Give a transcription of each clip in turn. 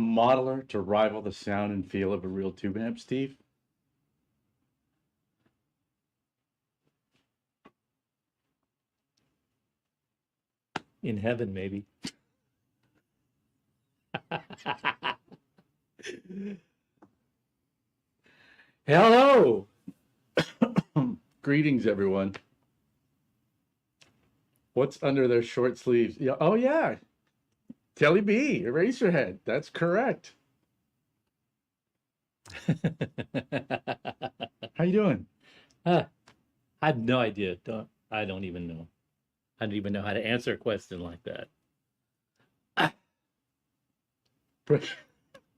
modeler to rival the sound and feel of a real tube amp, Steve? In heaven, maybe. Hello! Greetings, everyone. What's under their short sleeves? Yeah, oh, yeah. Kelly B, Eraserhead. That's correct. How you doing? I have no idea. I don't even know. I don't even know how to answer a question like that.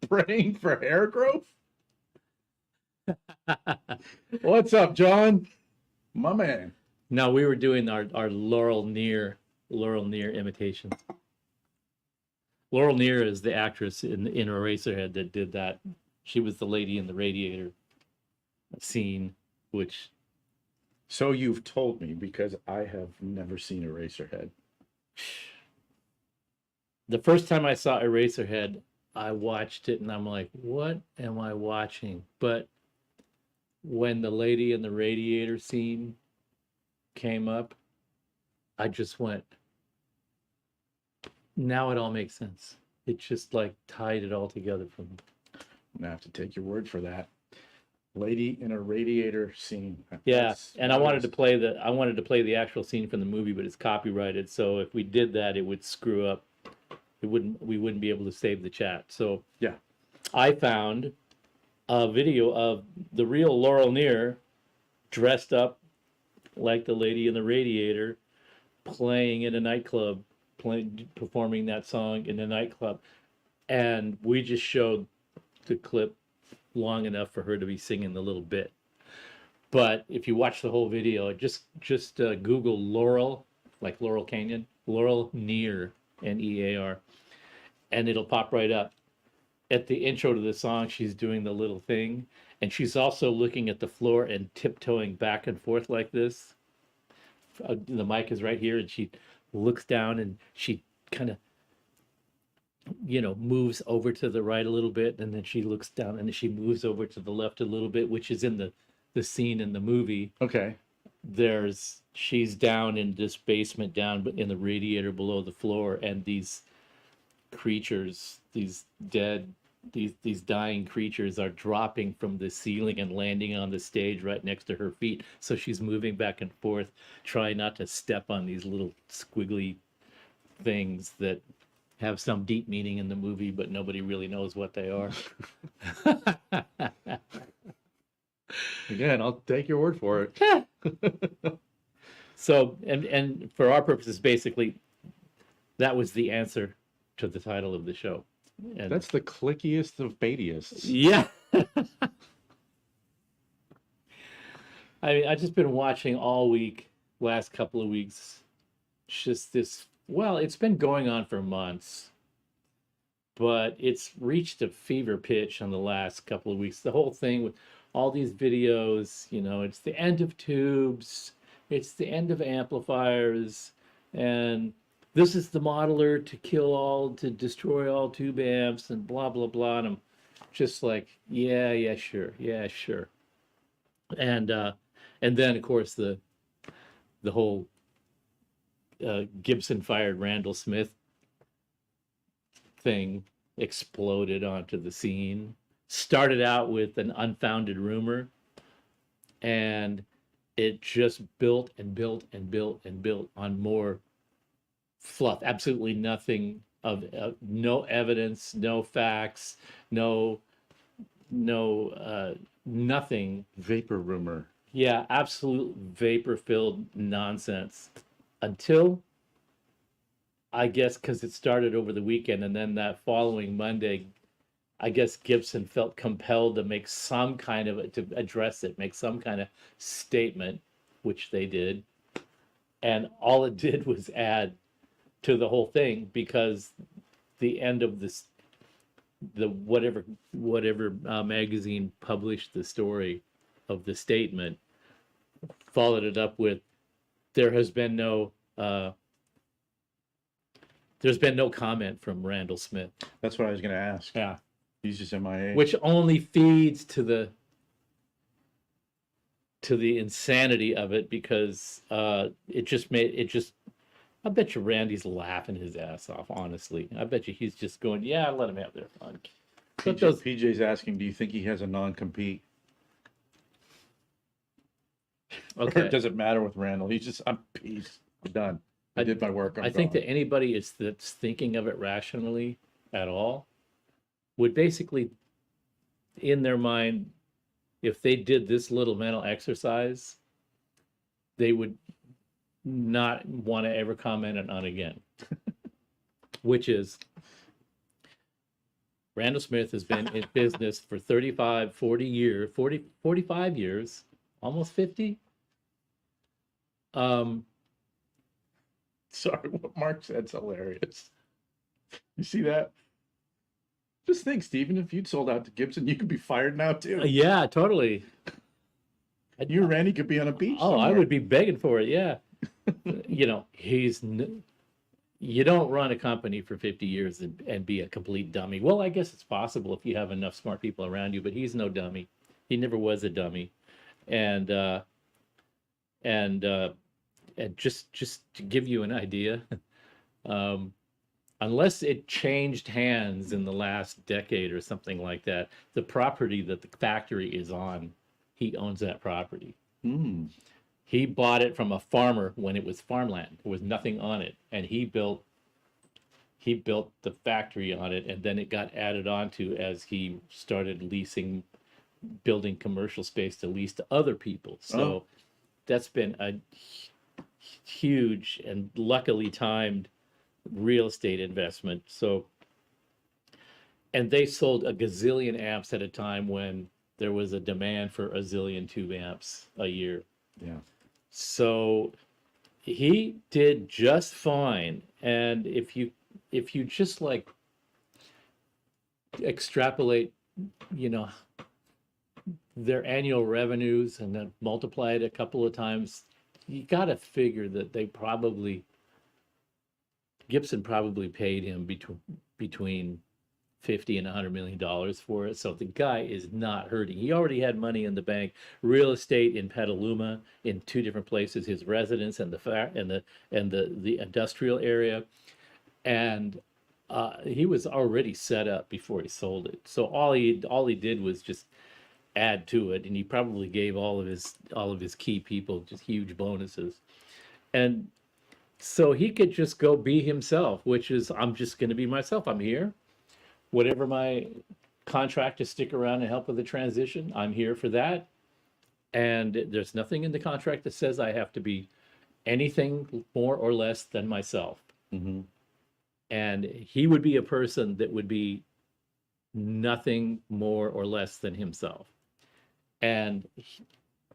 Praying for hair growth? What's up, John? My man. No, we were doing our Laurel Near imitation. Laurel Near is the actress in Eraserhead that did that. She was the lady in the radiator scene, which... So you've told me, because I have never seen Eraserhead. The first time I saw Eraserhead, I watched it and I'm like, what am I watching? But when the lady in the radiator scene came up, I just went, now it all makes sense. It just like tied it all together for me. I'm gonna have to take your word for that. Lady in a radiator scene. Yeah, and I wanted to play the actual scene from the movie, but it's copyrighted. So if we did that, it would screw up. We wouldn't be able to save the chat. So yeah, I found a video of the real Laurel Near dressed up like the lady in the radiator, playing in a nightclub, performing that song in a nightclub, and we just showed the clip long enough for her to be singing the little bit. But if you watch the whole video, just Google Laurel, like Laurel Canyon, Laurel Near, Near, and it'll pop right up. At the intro to the song, she's doing the little thing, and she's also looking at the floor and tiptoeing back and forth like this. The mic is right here, and she looks down and she kind of, moves over to the right a little bit, and then she looks down and she moves over to the left a little bit, which is in the scene in the movie. Okay. She's down in this basement, down in the radiator below the floor, and these creatures, these dying creatures are dropping from the ceiling and landing on the stage right next to her feet. So she's moving back and forth, trying not to step on these little squiggly things that have some deep meaning in the movie, but nobody really knows what they are. Again, I'll take your word for it. So, and for our purposes, basically, that was the answer to the title of the show. And that's the clickiest of baitiest. Yeah. I mean, I've just been watching all week, last couple of weeks, just this. Well, it's been going on for months, but it's reached a fever pitch on the last couple of weeks. The whole thing with all these videos, it's the end of tubes, it's the end of amplifiers, and this is the modeler to destroy all tube amps and blah, blah, blah. And I'm just like, yeah, sure. And then, of course, the whole Gibson fired Randall Smith thing exploded onto the scene. Started out with an unfounded rumor, and it just built and built and built and built on more fluff. Absolutely nothing of no evidence, no facts, nothing. Vapor rumor. Yeah, absolute vapor-filled nonsense. Until, I guess, because it started over the weekend, and then that following Monday, I guess Gibson felt compelled to make some kind of, to address it, make some kind of statement, which they did. And all it did was add to the whole thing, because the end of this, whatever magazine published the story of the statement, followed it up with, there has been no there's been no comment from Randall Smith. That's what I was going to ask. Yeah. He's just MIA. Which only feeds to the insanity of it, because I bet you Randy's laughing his ass off, honestly. I bet you he's just going, yeah, let him have their fun. But PJ's asking, do you think he has a non-compete? Okay. Or does it matter with Randall? He's just, I'm peace. I'm done. I did my work. I think that anybody that's thinking of it rationally at all would basically, in their mind, if they did this little mental exercise, they would not want to ever comment on again. Which is, Randall Smith has been in business for 35, 40 years, 45 years, almost 50. Sorry, what Mark said's hilarious. You see that? Just think, Stephen, if you'd sold out to Gibson, you could be fired now too. Yeah, totally. You and Randy could be on a beach. Oh, somewhere. I would be begging for it. Yeah. You know, you don't run a company for 50 years and be a complete dummy. Well, I guess it's possible if you have enough smart people around you, but he's no dummy. He never was a dummy. And just to give you an idea, unless it changed hands in the last decade or something like that, the property that the factory is on, he owns that property. Hmm. He bought it from a farmer when it was farmland. There was nothing on it, and he built the factory on it, and then it got added on to as he started building commercial space to lease to other people. So that's been a huge and luckily timed real estate investment. So, and they sold a gazillion amps at a time when there was a demand for a zillion tube amps a year. Yeah. So he did just fine. And if you just like extrapolate, you know, their annual revenues and then multiply it a couple of times, you got to figure that Gibson probably paid him between $50 and $100 million for it. So the guy is not hurting. He already had money in the bank, real estate in Petaluma, in two different places, his residence and the industrial area, and he was already set up before he sold it. So all he did was just add to it, and he probably gave all of his key people just huge bonuses, and so he could just go be himself, which is, I'm just going to be myself. I'm here. Whatever my contract to stick around and help with the transition, I'm here for that. And there's nothing in the contract that says I have to be anything more or less than myself. Mm-hmm. And he would be a person that would be nothing more or less than himself. And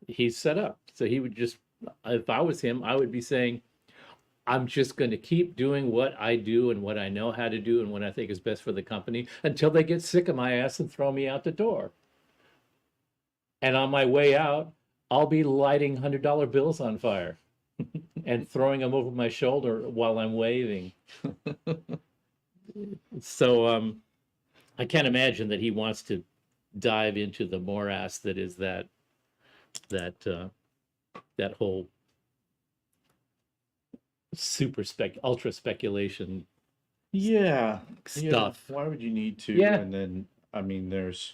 he's set up. So he would just, if I was him, I would be saying, I'm just going to keep doing what I do and what I know how to do and what I think is best for the company until they get sick of my ass and throw me out the door. And on my way out, I'll be lighting $100 bills on fire and throwing them over my shoulder while I'm waving. So I can't imagine that he wants to dive into the morass that is that whole ultra speculation stuff. Why would you need to? Yeah. And then, I mean, there's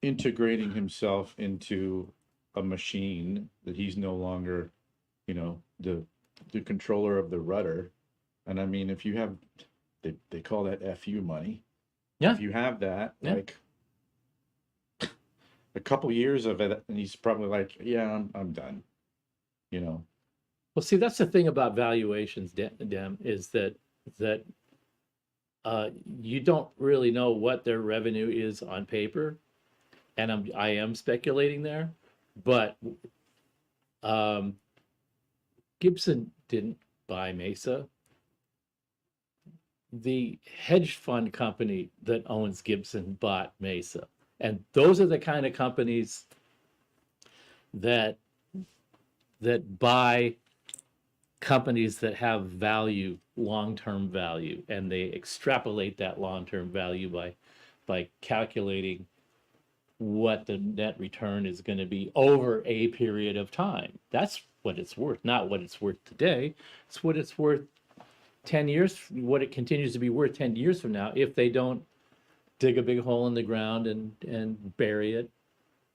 integrating himself into a machine that he's no longer, you know, the controller of the rudder. And I mean, if you have, they call that FU money. Yeah. If you have that, Yeah. like a couple years of it, and he's probably like, yeah, I'm done, you know. Well, see, that's the thing about valuations, Dem, is that you don't really know what their revenue is on paper, and I am speculating there, but Gibson didn't buy Mesa. The hedge fund company that owns Gibson bought Mesa, and those are the kind of companies that buy companies that have value, long-term value, and they extrapolate that long-term value by calculating what the net return is going to be over a period of time. That's what it's worth, not what it's worth today. It's what it's worth 10 years, what it continues to be worth 10 years from now, if they don't dig a big hole in the ground and bury it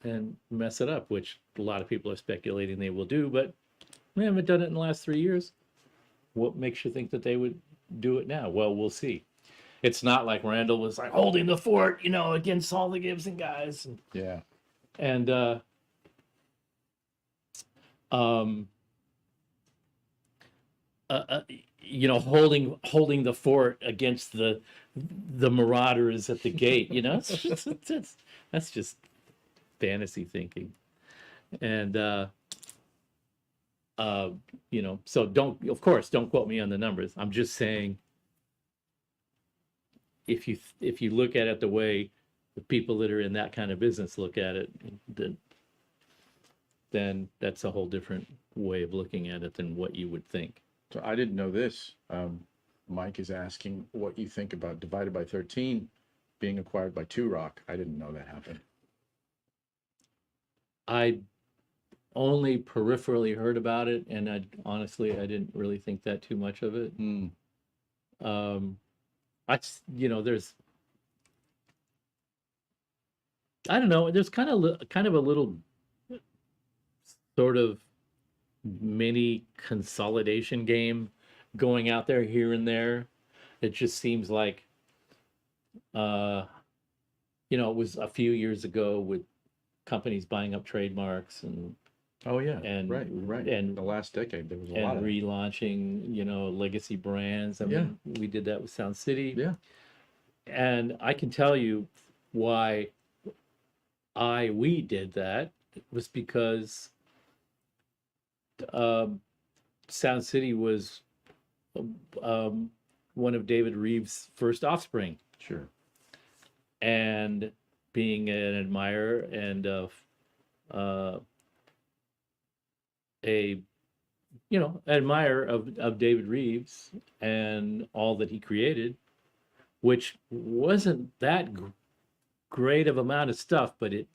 and mess it up, which a lot of people are speculating they will do, but we haven't done it in the last 3 years. What makes you think that they would do it now? Well, we'll see. It's not like Randall was like holding the fort, you know, against all the Gibson guys. Yeah. And you know, holding the fort against the marauders at the gate. You know, that's just fantasy thinking. And you know, so of course don't quote me on the numbers. I'm just saying, if you look at it the way the people that are in that kind of business look at it, then that's a whole different way of looking at it than what you would think. So I didn't know this. Mike is asking what you think about Divided by 13 being acquired by Two Rock. I didn't know that happened. I only peripherally heard about it, and I didn't really think that too much of it. You know, I don't know, there's kind of a little sort of mini consolidation game going out there here and there. It just seems like, you know, it was a few years ago with companies buying up trademarks and Oh yeah, and right. and the last decade there was a lot and of that. relaunching, you know, legacy brands. I mean, we did that with Sound City. Yeah. And I can tell you why we did that. It was because Sound City was one of David Reeves' first offspring. Sure. And being an admirer and admirer of David Reeves and all that he created, which wasn't that great of amount of stuff, but it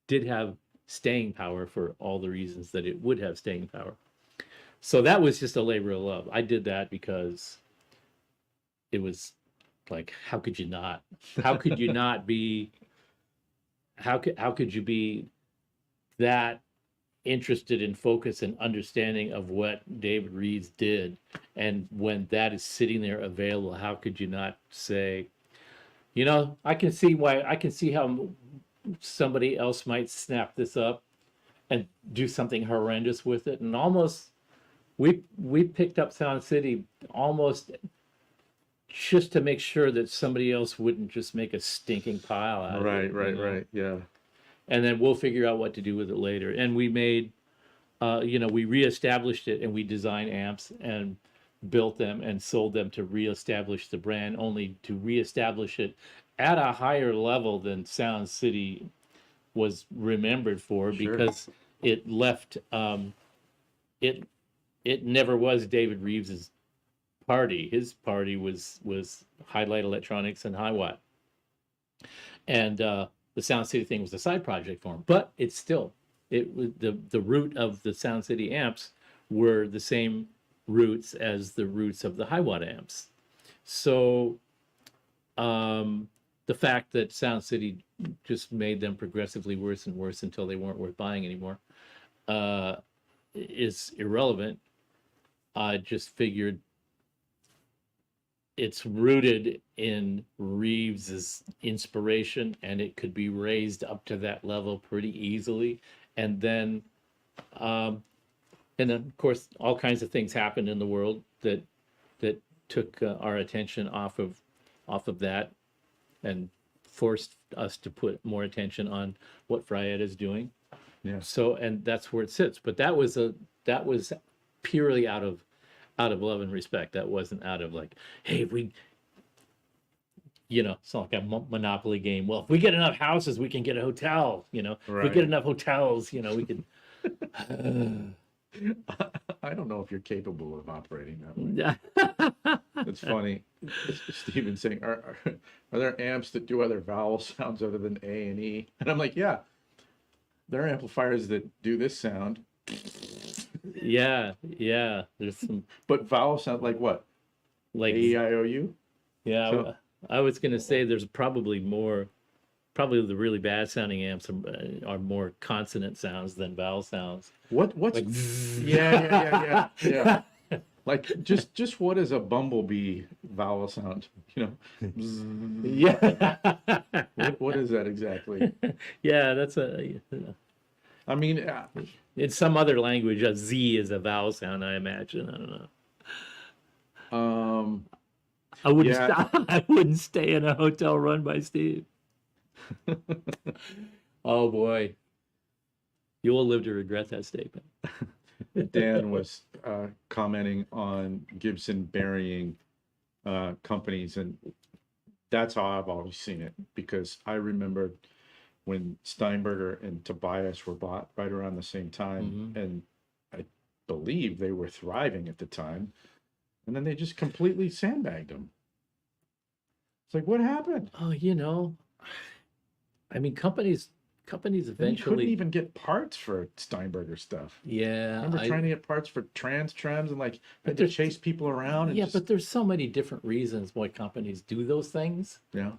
did have staying power for all the reasons that it would have staying power. So that was just a labor of love. I did that because it was like, how could you not? How could you not be? How could you be that interested in focus and understanding of what David Reeves did? And when that is sitting there available, how could you not say, you know, I can see how somebody else might snap this up and do something horrendous with it. And almost we picked up Sound City almost just to make sure that somebody else wouldn't just make a stinking pile out of it. Right. Yeah. And then we'll figure out what to do with it later. And we made, we reestablished it, and we designed amps and built them and sold them to reestablish the brand, only to reestablish it at a higher level than Sound City was remembered for. Sure. Because it left, it never was David Reeves's party. His party was Highlight Electronics and High Watt. And the Sound City thing was a side project for him, but it's still, it was the root of the Sound City amps were the same roots as the roots of the High Watt amps. So the fact that Sound City just made them progressively worse and worse until they weren't worth buying anymore is irrelevant. I just figured it's rooted in Reeves's inspiration, and it could be raised up to that level pretty easily. And then of course, all kinds of things happened in the world that took our attention off of that and forced us to put more attention on what Fryette is doing. Yeah. So, and that's where it sits. But that was purely out of love and respect. That wasn't out of like, hey, if we, it's not like a Monopoly game. Well, if we get enough houses, we can get a hotel. Right. If we get enough hotels, we can. I don't know if you're capable of operating that way. It's funny. Steven saying, are there amps that do other vowel sounds other than A and E? And I'm like, yeah, there are amplifiers that do this sound, Yeah, yeah. There's some but vowel sound like what? like A, E, I, O, U? yeah. So I was gonna say there's probably more. Probably the really bad sounding amps are more consonant sounds than vowel sounds. what's Like yeah. Like just what is a bumblebee vowel sound? You know, yeah. what is that exactly? Yeah, that's a I mean, in some other language a Z is a vowel sound, I imagine. I don't know. I wouldn't yeah. I wouldn't stay in a hotel run by Steve. Oh boy. You will live to regret that statement. Dan was commenting on Gibson burying companies, and that's how I've always seen it, because I remember when Steinberger and Tobias were bought right around the same time, and I believe they were thriving at the time, and then they just completely sandbagged them. It's like, what happened? Oh, I mean, companies And you couldn't eventually. even get parts for Steinberger stuff. Yeah, Remember trying to get parts for trams and like had to there's- chase people around and yeah, just, but there's so many different reasons why companies do those things, yeah.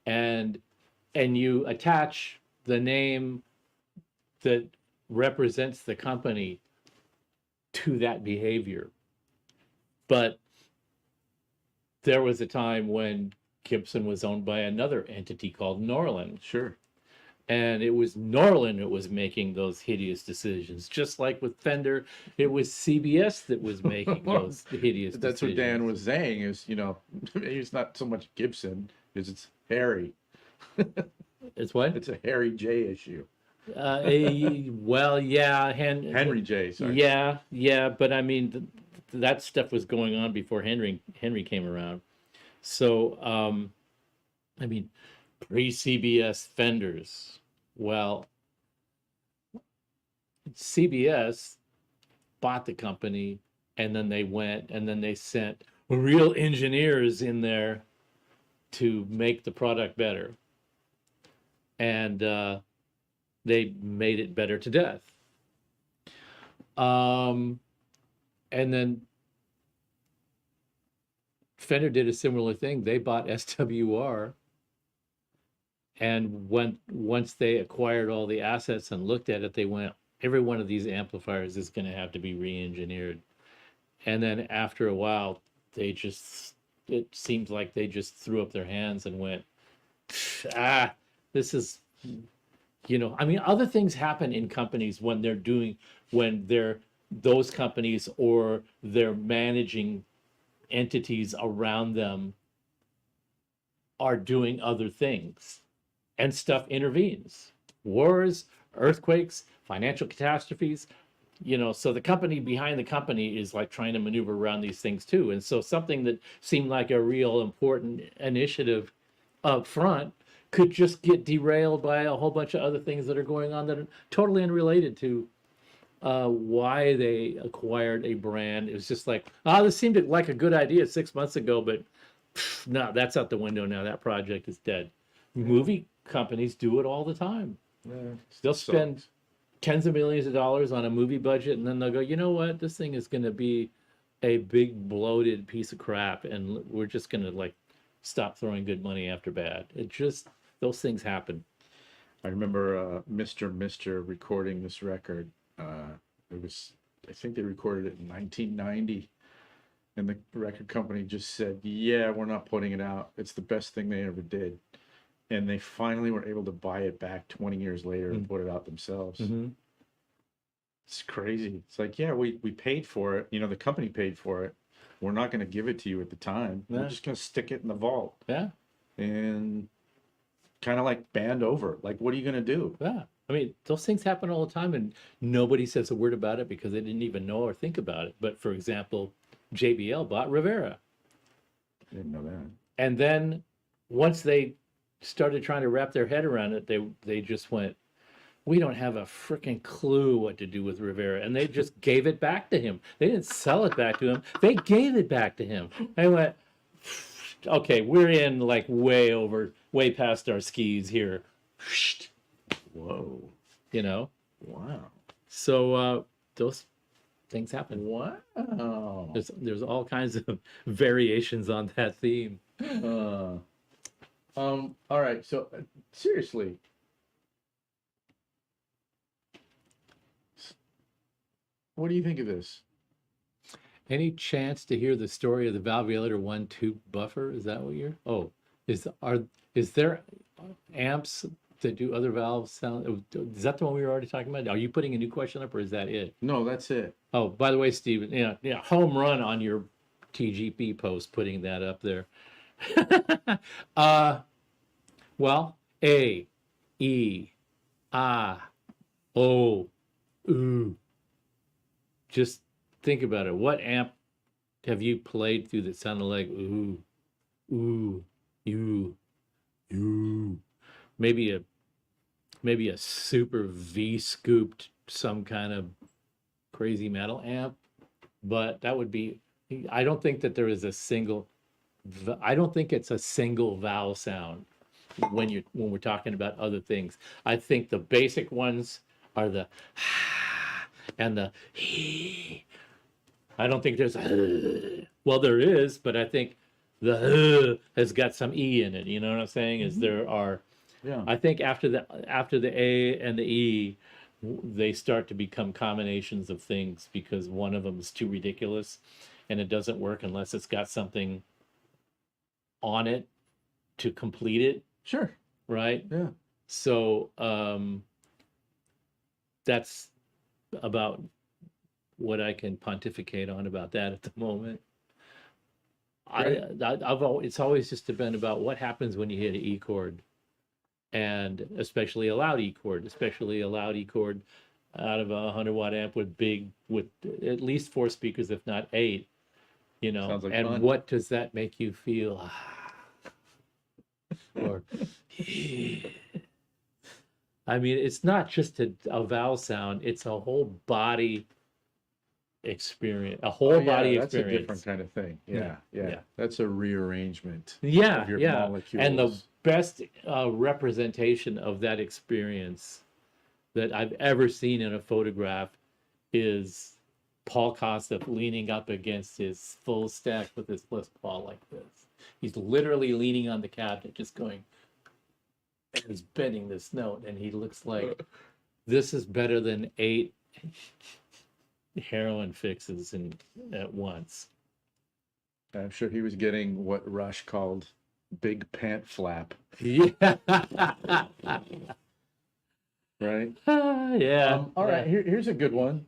and you attach the name that represents the company to that behavior. But there was a time when Gibson was owned by another entity called Norlin, Sure. and it was Norlin that was making those hideous decisions. Just like with Fender, it was CBS that was making those hideous That's decisions. what Dan was saying is, maybe it's not so much Gibson, it's Harry. It's what? It's a Harry J issue. Well, yeah, Henry J, sorry. yeah, but I mean, that stuff was going on before Henry came around. So, I mean, pre-CBS Fenders. Well, CBS bought the company, and then they sent real engineers in there to make the product better, and they made it better to death. And then Fender did a similar thing. They bought SWR, and once they acquired all the assets and looked at it, they went, every one of these amplifiers is going to have to be re-engineered. And then after a while, it seems like they just threw up their hands and went, this is, I mean, other things happen in companies when those companies or they're managing entities around them are doing other things, and stuff intervenes. Wars, earthquakes, financial catastrophes, so the company behind the company is like trying to maneuver around these things too. And so something that seemed like a real important initiative up front could just get derailed by a whole bunch of other things that are going on that are totally unrelated to why they acquired a brand. It was just like, this seemed like a good idea 6 months ago, but no, that's out the window now. That project is dead. Movie companies do it all the time. They'll spend tens of millions of dollars on a movie budget, and then they'll go, you know what, this thing is going to be a big bloated piece of crap, and we're just going to like stop throwing good money after bad. Those things happen. I remember Mr. recording this record. I think they recorded it in 1990, and the record company just said, yeah, we're not putting it out. It's the best thing they ever did. And they finally were able to buy it back 20 years later and put it out themselves. It's crazy. It's like, yeah, we paid for it. The company paid for it. We're not going to give it to you at the time. Yeah. We're just going to stick it in the vault. Yeah. And kind of like band over. Like, what are you going to do? Yeah. I mean, those things happen all the time, and nobody says a word about it because they didn't even know or think about it. But for example, JBL bought Rivera. I didn't know that. And then once they started trying to wrap their head around it, they just went, we don't have a freaking clue what to do with Rivera. And they just gave it back to him. They didn't sell it back to him. They gave it back to him. I went, okay, we're in like way past our skis here. Whoa. You know? Wow. So those things happen. Wow. There's all kinds of variations on that theme. All right. So seriously, what do you think of this? Any chance to hear the story of the Valvulator 1-2 buffer? Is that what you're? Oh, is there amps that do other valve sound? Is that the one we were already talking about? Are you putting a new question up, or is that it? No, that's it. Oh, by the way, Steven, yeah, home run on your TGP post, putting that up there. Well, A, E, Ah, O, Ooh. Just think about it. What amp have you played through that sounded like ooh, ooh, you, you? Maybe a super V scooped some kind of crazy metal amp, but that would be. I don't think that there is a single. I don't think it's a single vowel sound when we're talking about other things. I think the basic ones are the and the he. I don't think there's well, there is, but I think the has got some E in it. You know what I'm saying? Is there are. Yeah. I think after the A and the E, they start to become combinations of things because one of them is too ridiculous, and it doesn't work unless it's got something on it to complete it. Sure. Right. Yeah. So that's about what I can pontificate on about that at the moment. It's always just been about what happens when you hit an E chord, and especially a loud E chord, out of a 100-watt amp with at least 4 speakers, if not 8. Sounds like and fun. What does that make you feel? Or I mean, it's not just a vowel sound, it's a whole body experience, body that's experience. a different kind of thing. Yeah. That's a rearrangement of your molecules. And the best representation of that experience that I've ever seen in a photograph is Paul Kossoff leaning up against his full stack with his Les Paul like this. He's literally leaning on the cabinet, just going, and he's bending this note, and he looks like this is better than 8 heroin fixes at once. I'm sure he was getting what Rush called big pant flap. Yeah. Right? Yeah. All right, here's a good one.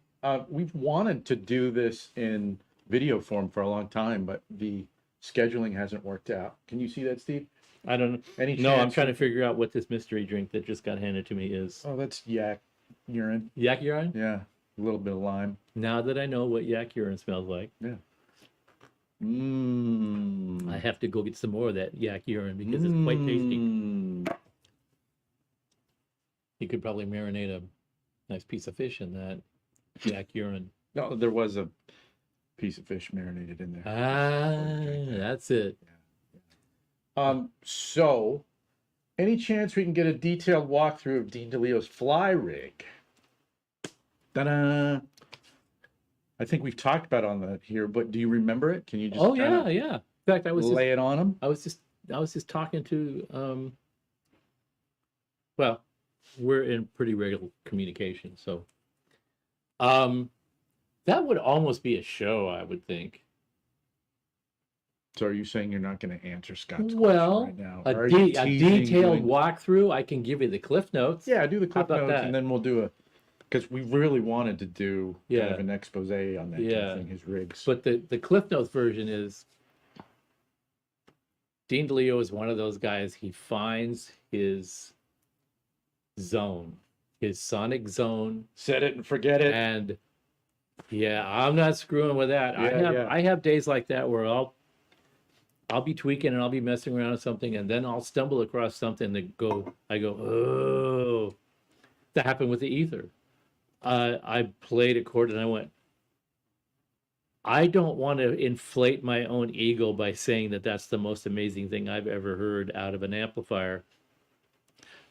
We've wanted to do this in video form for a long time, but the scheduling hasn't worked out. Can you see that, Steve? I don't know. Any No, I'm chance trying to figure out what this mystery drink that just got handed to me is. Oh, that's yak urine. Yak urine? Yeah, a little bit of lime. Now that I know what yak urine smells like, Yeah. I have to go get some more of that yak urine because it's quite tasty. You could probably marinate a nice piece of fish in that yak urine. No, there was a piece of fish marinated in there. That's it. So, any chance we can get a detailed walkthrough of Dean DeLeo's fly rig? Ta-da! I think we've talked about on that here, but do you remember it? Can you just yeah. In fact, I was lay it on him? I was just talking to well, we're in pretty regular communication, so that would almost be a show, I would think. So are you saying you're not going to answer Scott's Well, question right now? a detailed walkthrough, I can give you the cliff notes. Yeah, do the cliff about notes, that? and then we'll do because we really wanted to do kind Yeah. of an expose on that kind of thing, his rigs. But the cliff notes version is Dean DeLeo is one of those guys. He finds his zone, his sonic zone, Set it and forget it. and I'm not screwing with that. I have days like that where I'll be tweaking and I'll be messing around with something, and then I'll stumble across something that I go, oh, That happened with the ether. I played a chord and I went, I don't want to inflate my own ego by saying that that's the most amazing thing I've ever heard out of an amplifier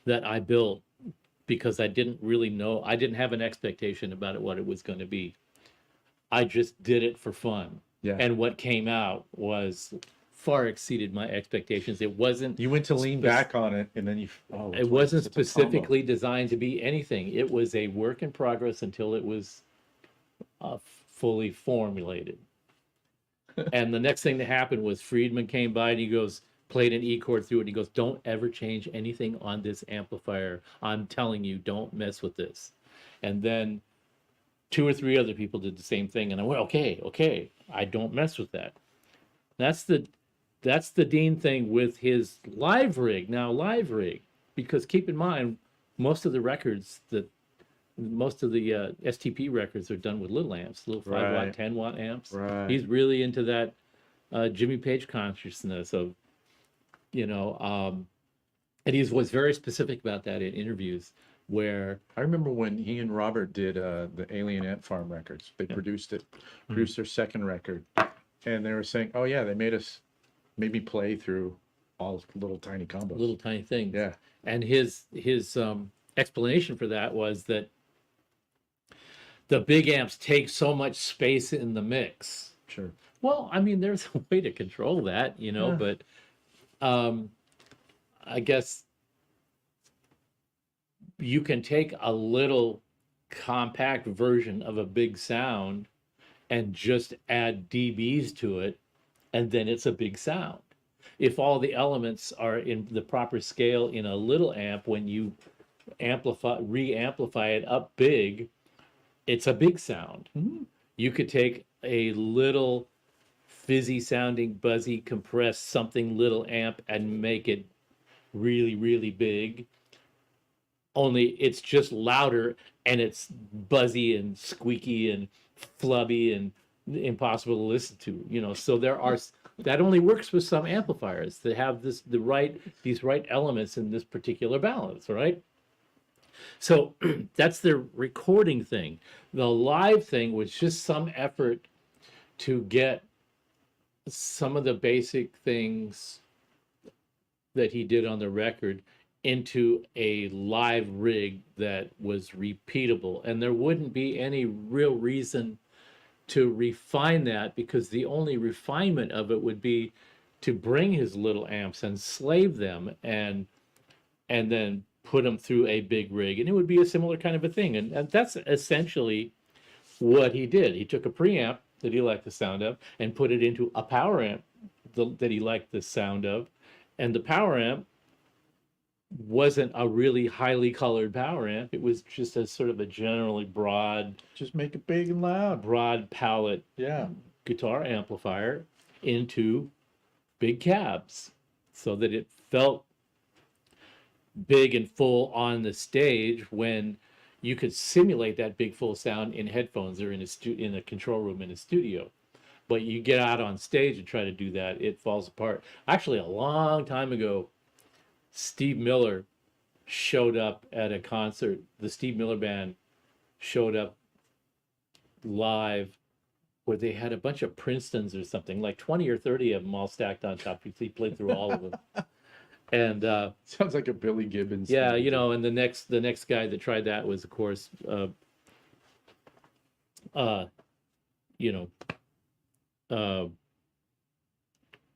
that I built, because I didn't really know, I didn't have an expectation about it, what it was going to be. I just did it for fun. Yeah. And what came out was far exceeded my expectations. It wasn't. You went to lean back on it, and then It wasn't specifically designed to be anything. It was a work in progress until it was fully formulated. And the next thing that happened was Friedman came by and he goes, played an E chord through it. And he goes, don't ever change anything on this amplifier. I'm telling you, don't mess with this. And then 2 or 3 other people did the same thing. And I went, okay, I don't mess with that. That's the Dean thing with his live rig. Now, live rig, because keep in mind, most of the STP records are done with little amps, little 5-watt, 10-watt amps. Right. He's really into that Jimmy Page consciousness of, and he was very specific about that in interviews. Where I remember when he and Robert did the Alien Ant Farm records. They produced their second record, and they were saying, "Oh yeah, they made us maybe play through all little tiny combos, little tiny things." Yeah, and his explanation for that was that the big amps take so much space in the mix. sure. Well, I mean, there's a way to control that, but I guess you can take a little compact version of a big sound and just add dBs to it, and then it's a big sound. If all the elements are in the proper scale in a little amp, when you re-amplify it up big, it's a big sound. Mm-hmm. You could take a little fizzy sounding, buzzy, compressed something little amp and make it really, really big. Only it's just louder and it's buzzy and squeaky and flubby and impossible to listen to, so that only works with some amplifiers that have these right elements in this particular balance, right? So that's the recording thing. The live thing was just some effort to get some of the basic things that he did on the record into a live rig that was repeatable. And there wouldn't be any real reason to refine that, because the only refinement of it would be to bring his little amps and slave them and then put them through a big rig, and it would be a similar kind of a thing. And that's essentially what he did. He took a preamp that he liked the sound of and put it into a power amp that he liked the sound of, and the power amp wasn't a really highly colored power amp. It was just a sort of a generally broad, Just make it big and loud. broad palette Yeah. guitar amplifier into big cabs so that it felt big and full on the stage, when you could simulate that big full sound in headphones or in a control room in a studio. But you get out on stage and try to do that, it falls apart. Actually, a long time ago, Steve Miller showed up at a concert. The Steve Miller Band showed up live where they had a bunch of Princetons or something, like 20 or 30 of them all stacked on top. He played through all of them. And Sounds like a Billy Gibbons. yeah, thing. and the next guy that tried that was, of course,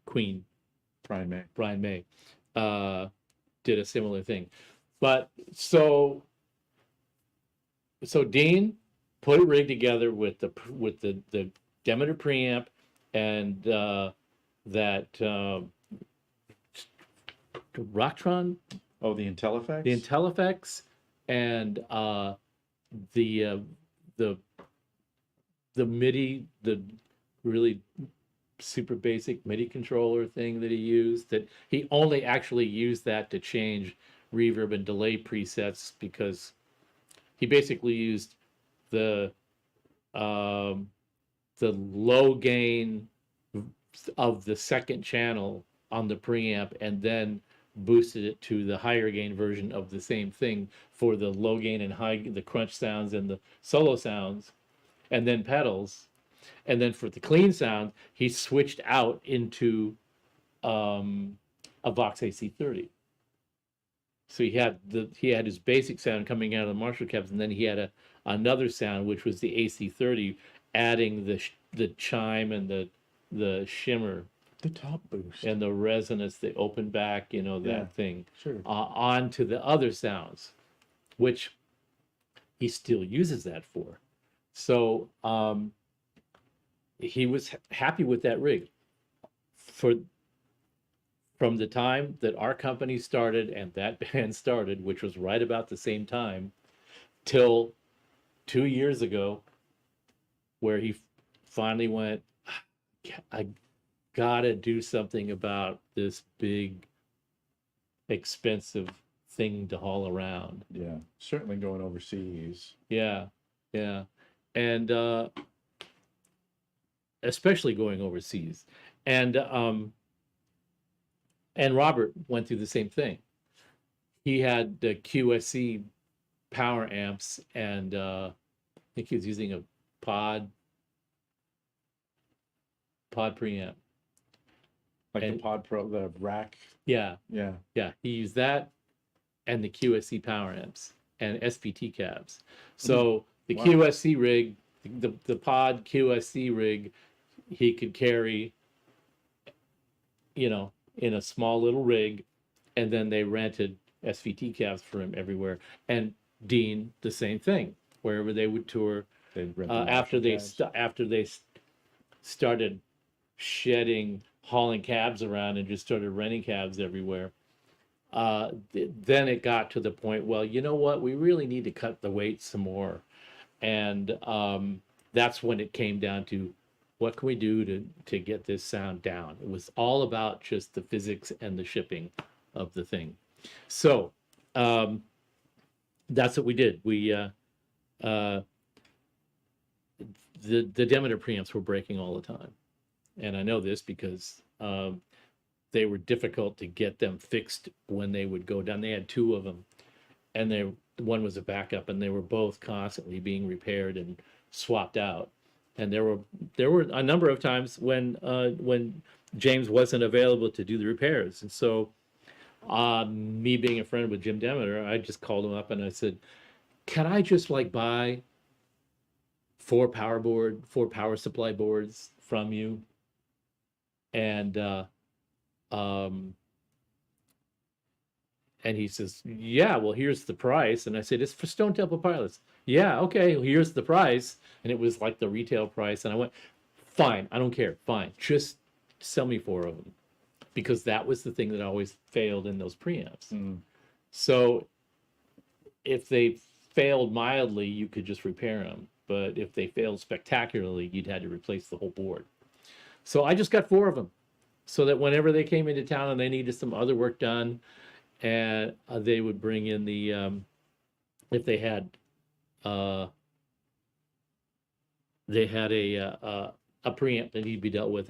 Queen, Brian May, did a similar thing. But so Dean put a rig together with the Demeter preamp and that Rocktron, Oh, the IntelliFX? the IntelliFX, and the MIDI, the really super basic MIDI controller thing that he used, that he only actually used that to change reverb and delay presets, because he basically used the low gain of the second channel on the preamp and then boosted it to the higher gain version of the same thing for the low gain and the crunch sounds and the solo sounds, and then pedals. And then for the clean sound, he switched out into a Vox AC30. So he had his basic sound coming out of the Marshall cabs, and then he had another sound which was the AC30, adding the chime and the shimmer, The top boost. and the resonance, the open back, you know, that Yeah, thing, sure. onto the other sounds, which he still uses that for. So he was happy with that rig from the time that our company started and that band started, which was right about the same time, till 2 years ago, where he finally went, I gotta do something about this big, expensive thing to haul around. Yeah, certainly going overseas. Yeah, yeah. And especially going overseas. And Robert went through the same thing. He had the QSC power amps, and I think he was using a pod preamp. Like And- the Pod Pro, the rack. Yeah, Yeah. yeah. He used that and the QSC power amps and SPT cabs. So the Wow. QSC rig, the pod QSC rig, he could carry, you know, in a small little rig, and then they rented SVT cabs for him everywhere. And Dean, the same thing, wherever they would tour. They'd rent the After they cabs. started shedding, hauling cabs around, and just started renting cabs everywhere. Then it got to the point, well, you know what? We really need to cut the weight some more, and that's when it came down to, what can we do to get this sound down? It was all about just the physics and the shipping of the thing. So that's what we did. We the Demeter preamps were breaking all the time, and I know this because they were difficult to get them fixed when they would go down. They had two of them, and one was a backup, and they were both constantly being repaired and swapped out. And there were a number of times when James wasn't available to do the repairs, and so me being a friend with Jim Demeter, I just called him up and I said, "Can I just like buy 4 power supply boards from you?" And he says, "Yeah, well, here's the price." And I said, "It's for Stone Temple Pilots." "Yeah, okay, well, here's the price." And it was like the retail price. And I went, "Fine, I don't care. Fine, just sell me 4 of them." Because that was the thing that always failed in those preamps. Mm. So if they failed mildly, you could just repair them. But if they failed spectacularly, you'd had to replace the whole board. So I just got 4 of them, so that whenever they came into town and they needed some other work done, and they would bring in the if they had a preamp that needed to be dealt with,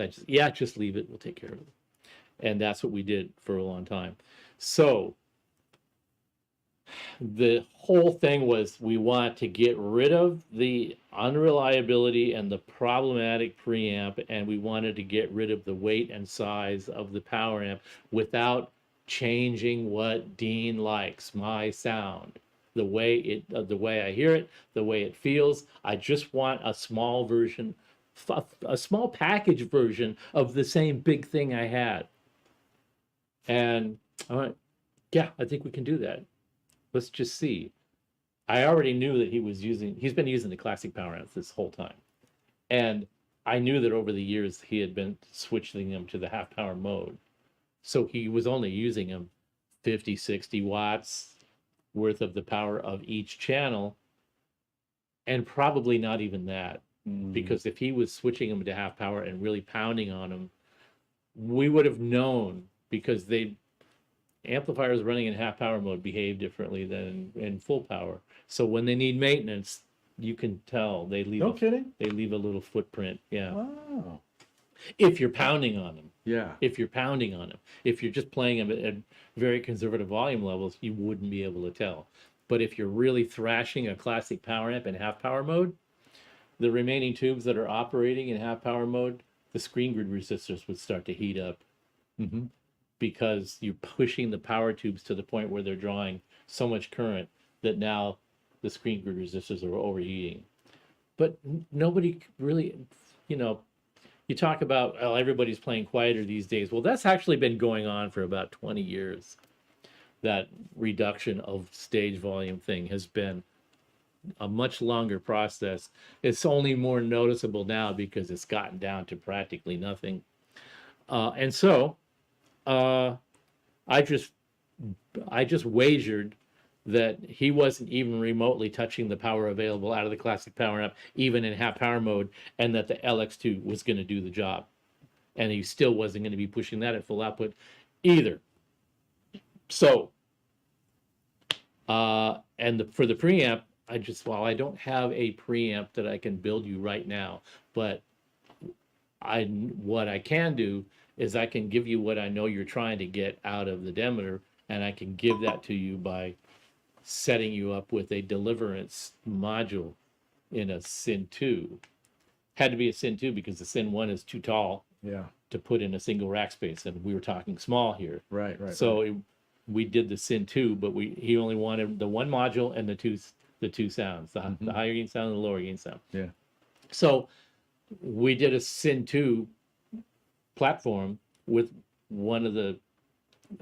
just leave it, we'll take care of it. And that's what we did for a long time. So the whole thing was, we want to get rid of the unreliability and the problematic preamp, and we wanted to get rid of the weight and size of the power amp without changing what Dean likes, my sound, the way I hear it, the way it feels. I just want a small version, a small package version of the same big thing I had. And I went, yeah, I think we can do that. Let's just see. I already knew that he's been using the classic power amps this whole time. And I knew that over the years he had been switching them to the half power mode. So he was only using them 50, 60 watts worth of the power of each channel. And probably not even that. Because if he was switching them to half power and really pounding on them, we would have known, because amplifiers running in half power mode behave differently than in full power. So when they need maintenance, you can tell they leave No kidding. they leave a little footprint. Yeah. Wow. If you're pounding on them. Yeah. If you're pounding on them. If you're just playing them at very conservative volume levels, you wouldn't be able to tell. But if you're really thrashing a classic power amp in half power mode, the remaining tubes that are operating in half power mode, the screen grid resistors would start to heat up Mm-hmm. because you're pushing the power tubes to the point where they're drawing so much current that now the screen grid resistors are overheating. But nobody really, you know, you talk about, oh, everybody's playing quieter these days. Well, that's actually been going on for about 20 years. That reduction of stage volume thing has been a much longer process. It's only more noticeable now because it's gotten down to practically nothing. And so I just wagered that he wasn't even remotely touching the power available out of the classic power amp, even in half power mode, and that the LX2 was going to do the job. And he still wasn't going to be pushing that at full output either. So, for the preamp, I don't have a preamp that I can build you right now, but what I can do is I can give you what I know you're trying to get out of the Demeter, and I can give that to you by setting you up with a deliverance module in a Sin 2. Had to be a Sin 2 because the Sin 1 is too tall Yeah. to put in a single rack space, and we were talking small here. Right. So we did the Sin 2, but he only wanted the one module and the two sounds, the higher gain sound and the lower gain sound. Yeah. So we did a Sin 2 platform with one of the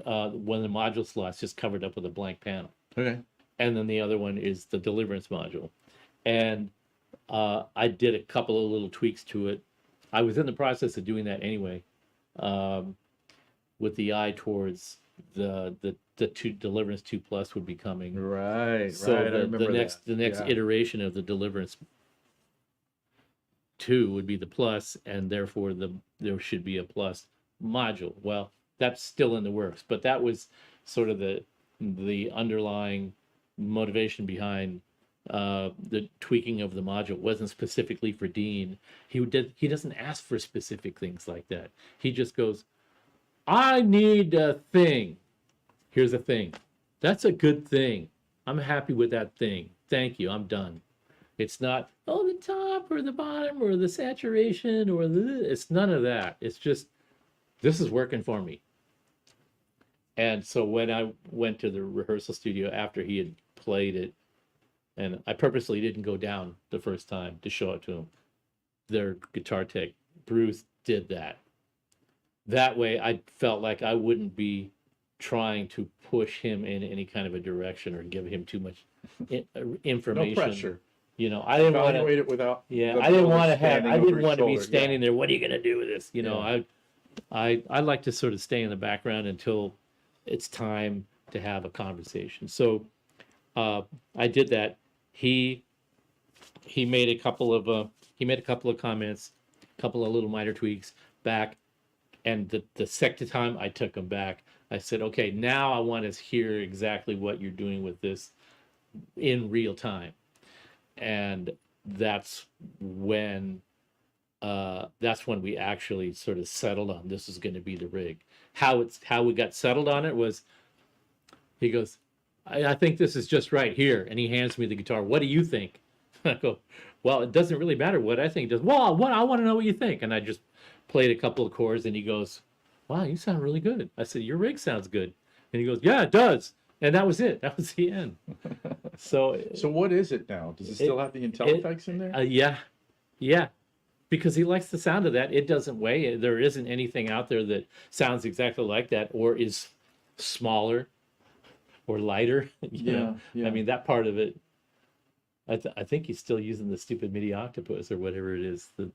module slots just covered up with a blank panel. Okay. And then the other one is the deliverance module. And I did a couple of little tweaks to it. I was in the process of doing that anyway, with the eye towards the Deliverance 2 Plus would be coming. Right. So right. I remember the next Yeah. iteration of the Deliverance 2 would be the Plus, and therefore there should be a Plus module. Well, that's still in the works, but that was sort of the underlying motivation behind the tweaking of the module. It wasn't specifically for Dean. He doesn't ask for specific things like that. He just goes, I need a thing. Here's a thing. That's a good thing. I'm happy with that thing. Thank you. I'm done. It's not, oh, the top or the bottom or the saturation or it's none of that. It's just, this is working for me. And so when I went to the rehearsal studio after he had played it, and I purposely didn't go down the first time to show it to him, their guitar tech, Bruce, did that. That way I felt like I wouldn't be trying to push him in any kind of a direction or give him too much information. No pressure. You know, I didn't want to Evaluate it without. Yeah, the I didn't builder want to standing I over didn't his want to be shoulder. standing there. What are you going to do with this? You know, Yeah. I like to sort of stay in the background until it's time to have a conversation. So I did that. He made a couple of comments, a couple of little minor tweaks back, and the second time I took him back, I said, okay, now I want to hear exactly what you're doing with this in real time. And that's when we actually sort of settled on this is going to be the rig. How we got settled on it was, he goes, I think this is just right here, and he hands me the guitar. What do you think? I go, well, it doesn't really matter what I think. He does. Well, what I want to know what you think, and I just played a couple of chords, and he goes, wow, you sound really good. I said, your rig sounds good, and he goes, yeah, it does. And that was it. That was the end. So what is it now? Does it still have the Intel effects in there? Yeah, because he likes the sound of that. It doesn't weigh. There isn't anything out there that sounds exactly like that or is smaller or lighter. You know? I mean, that part of it, I think he's still using the stupid MIDI octopus or whatever it is, the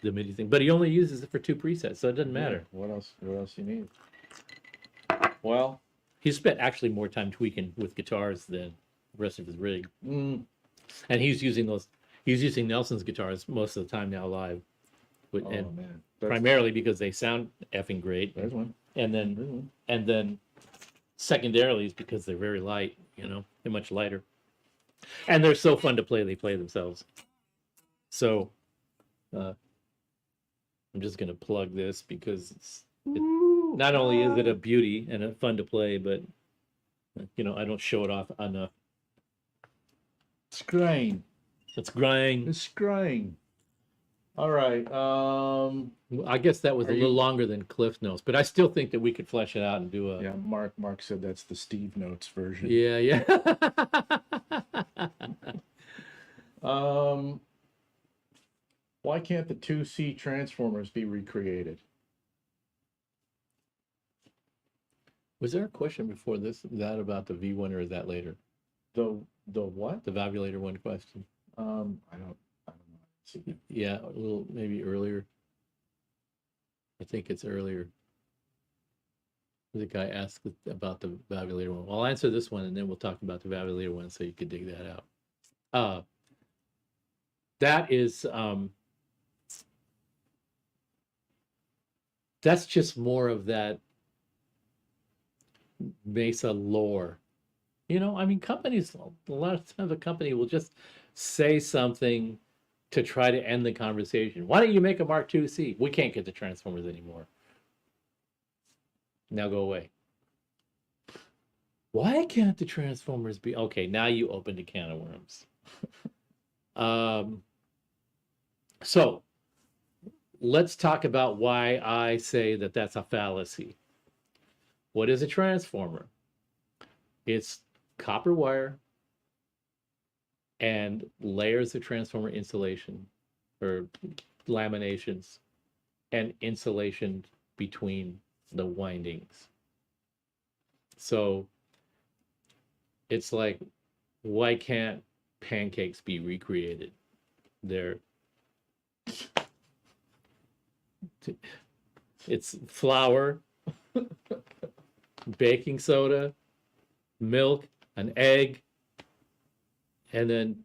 MIDI thing. But he only uses it for 2 presets, so it doesn't matter. What else you need? Well, He spent actually more time tweaking with guitars than the rest of his rig. And he's using Nelson's guitars most of the time now live. man. Primarily because they sound effing great. There's one. And then secondarily is because they're very light, you know, they're much lighter. And they're so fun to play, they play themselves. So I'm just going to plug this because not only is it a beauty and a fun to play, but I don't show it off enough. Screen. It's grind. It's screen. All right. I guess that was a little longer than Cliff Notes, but I still think that we could flesh it out and do a. Yeah, Mark said that's the Steve Notes version. Yeah. Why can't the 2C transformers be recreated? Was there a question before that about the V1, or is that later? The what? The Valvulator one question. I don't know. See. Yeah, a little maybe earlier. I think it's earlier. The guy asked about the Valvulator one. Well, I'll answer this one, and then we'll talk about the Valvulator one, so you could dig that out. That is that's just more of that Mesa lore. Companies, a lot of times a company will just say something to try to end the conversation. Why don't you make a Mark IIc? We can't get the Transformers anymore. Now go away. Why can't the Transformers be? Okay, now you opened a can of worms. So let's talk about why I say that that's a fallacy. What is a transformer? It's copper wire and layers of transformer insulation or laminations and insulation between the windings. So it's like, why can't pancakes be recreated? It's flour, baking soda, milk, an egg, and then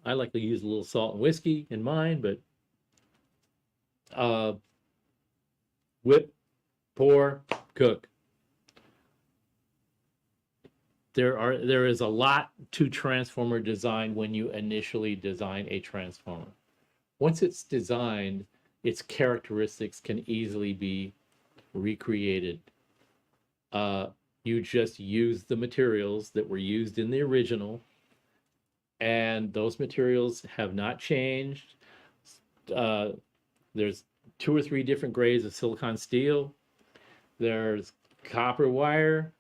I like to use a little salt and whiskey in mine, but whip, pour, cook. There is a lot to transformer design when you initially design a transformer. Once it's designed, its characteristics can easily be recreated. You just use the materials that were used in the original, and those materials have not changed. There's 2 or 3 different grades of silicon steel. There's copper wire,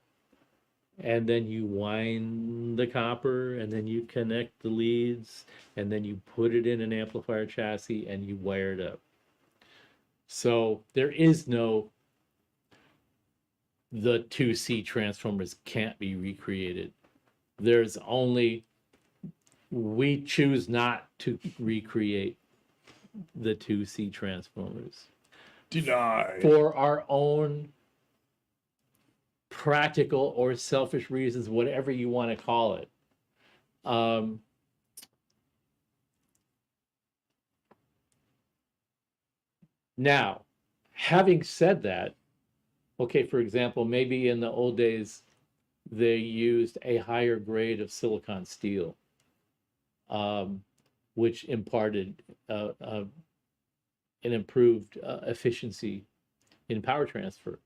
and then you wind the copper, and then you connect the leads, and then you put it in an amplifier chassis, and you wire it up. So there is no, the 2C transformers can't be recreated. There's only, we choose not to recreate the 2C transformers. Denied. For our own practical or selfish reasons, whatever you want to call it. Now, having said that, okay, for example, maybe in the old days, they used a higher grade of silicon steel, which imparted an improved efficiency in power transfer.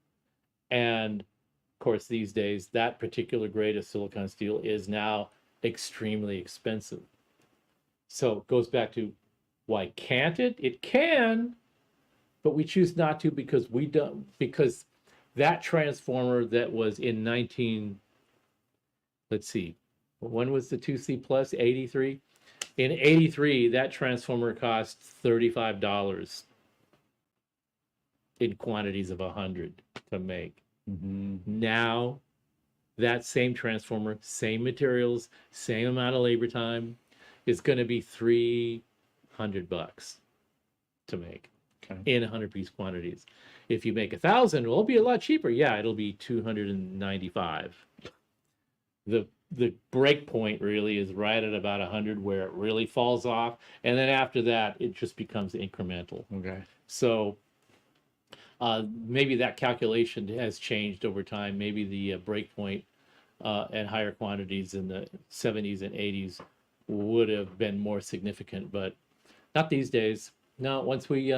And of course, these days, that particular grade of silicon steel is now extremely expensive. So it goes back to, why can't it? It can, but we choose not to because we don't, because that transformer that was in let's see, when was the 2C plus? 83? In 83, that transformer cost $35 in quantities of 100 to make. Mm-hmm. Now, that same transformer, same materials, same amount of labor time, is going to be $300 to make. Okay. In 100-piece quantities. If you make 1,000, it'll be a lot cheaper. Yeah, it'll be $295. The break point really is right at about 100, where it really falls off, and then after that, it just becomes incremental. Okay. So maybe that calculation has changed over time. Maybe the break point at higher quantities in the 70s and 80s would have been more significant, but not these days. No, once we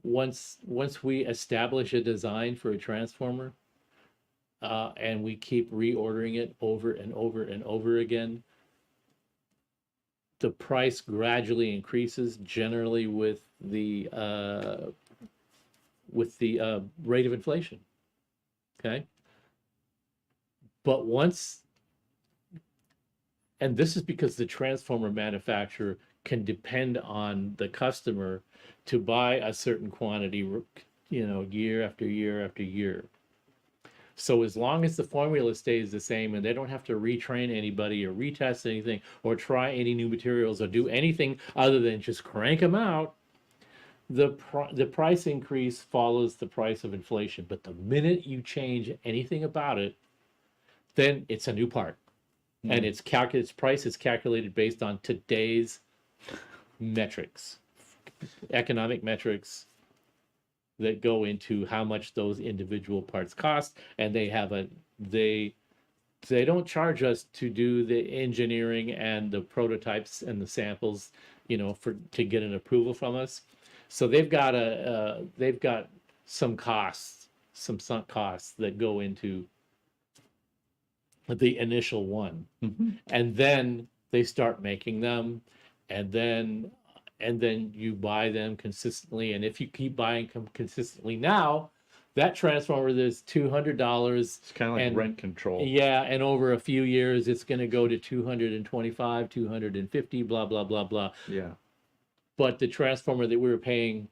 once we establish a design for a transformer, and we keep reordering it over and over and over again, the price gradually increases, generally with the rate of inflation. Okay. But once, and this is because the transformer manufacturer can depend on the customer to buy a certain quantity, you know, year after year after year. So as long as the formula stays the same and they don't have to retrain anybody or retest anything or try any new materials or do anything other than just crank them out, the price increase follows the price of inflation. But the minute you change anything about it, then it's a new part. And its price is calculated based on today's metrics, economic metrics that go into how much those individual parts cost. And they have they don't charge us to do the engineering and the prototypes and the samples, you know, to get an approval from us. So they've got some costs, some sunk costs that go into the initial one. And then they start making them, and then you buy them consistently. And if you keep buying them consistently now, that transformer is $200. It's kind of like rent control. Yeah, and over a few years, it's going to go to 225, 250, blah blah blah blah. Yeah. But the transformer that we were paying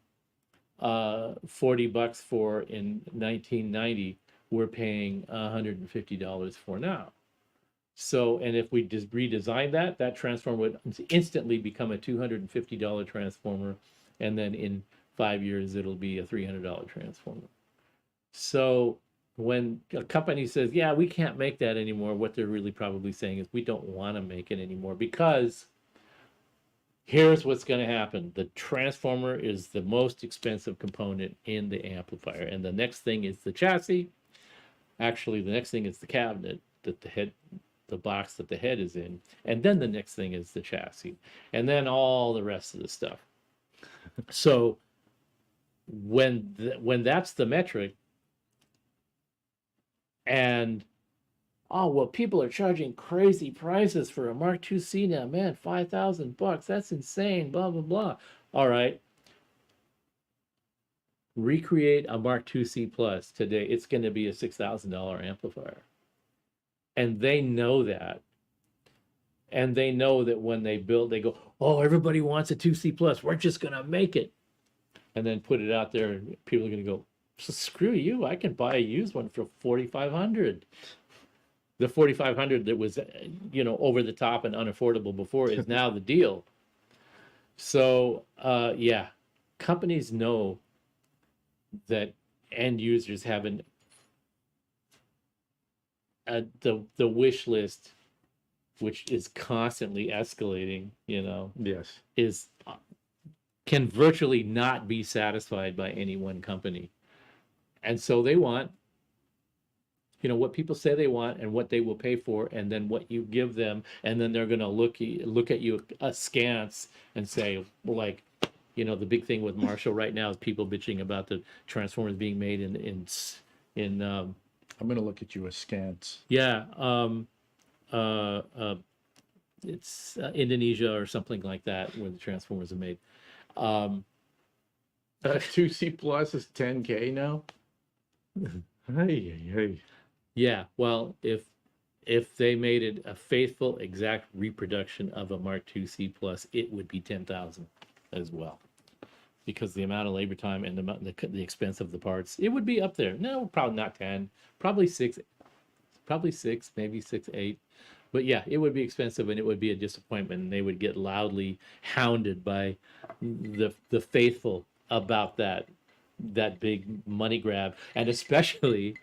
$40 for in 1990, we're paying $150 for now. So, and if we just redesign that transformer would instantly become a $250 transformer, and then in 5 years it'll be a $300 transformer. So when a company says, yeah, we can't make that anymore, what they're really probably saying is we don't want to make it anymore, because here's what's going to happen. The transformer is the most expensive component in the amplifier. And the next thing is the chassis. Actually, the next thing is the cabinet that the box that the head is in. And then the next thing is the chassis. And then all the rest of the stuff. So when that's the metric, and oh, well, people are charging crazy prices for a Mark II-C now, man, $5,000, that's insane, blah, blah, blah. All right. Recreate a Mark II-C Plus today. It's going to be a $6,000 amplifier. And they know that. And they know that when they build, they go, oh, everybody wants a 2C Plus. We're just going to make it. And then put it out there, and people are going to go, screw you. I can buy a used one for $4,500. The $4,500 that was, you know, over the top and unaffordable before is now the deal. So, yeah, companies know that end users have the wish list, which is constantly escalating, you know. Yes. Can virtually not be satisfied by any one company. And so they want, you know, what people say they want and what they will pay for, and then what you give them, and then they're going to look at you askance and say, well, like, you know, the big thing with Marshall right now is people bitching about the transformers being made in I'm going to look at you askance. Yeah, it's Indonesia or something like that where the transformers are made. 2C Plus is $10K now. Hey. Yeah, well, if they made it a faithful, exact reproduction of a Mark II-C Plus, it would be 10,000 as well, because the amount of labor time and the expense of the parts, it would be up there. No, probably not 10, probably 6, maybe 6, 8. But yeah, it would be expensive, and it would be a disappointment, and they would get loudly hounded by the faithful about that big money grab. And especially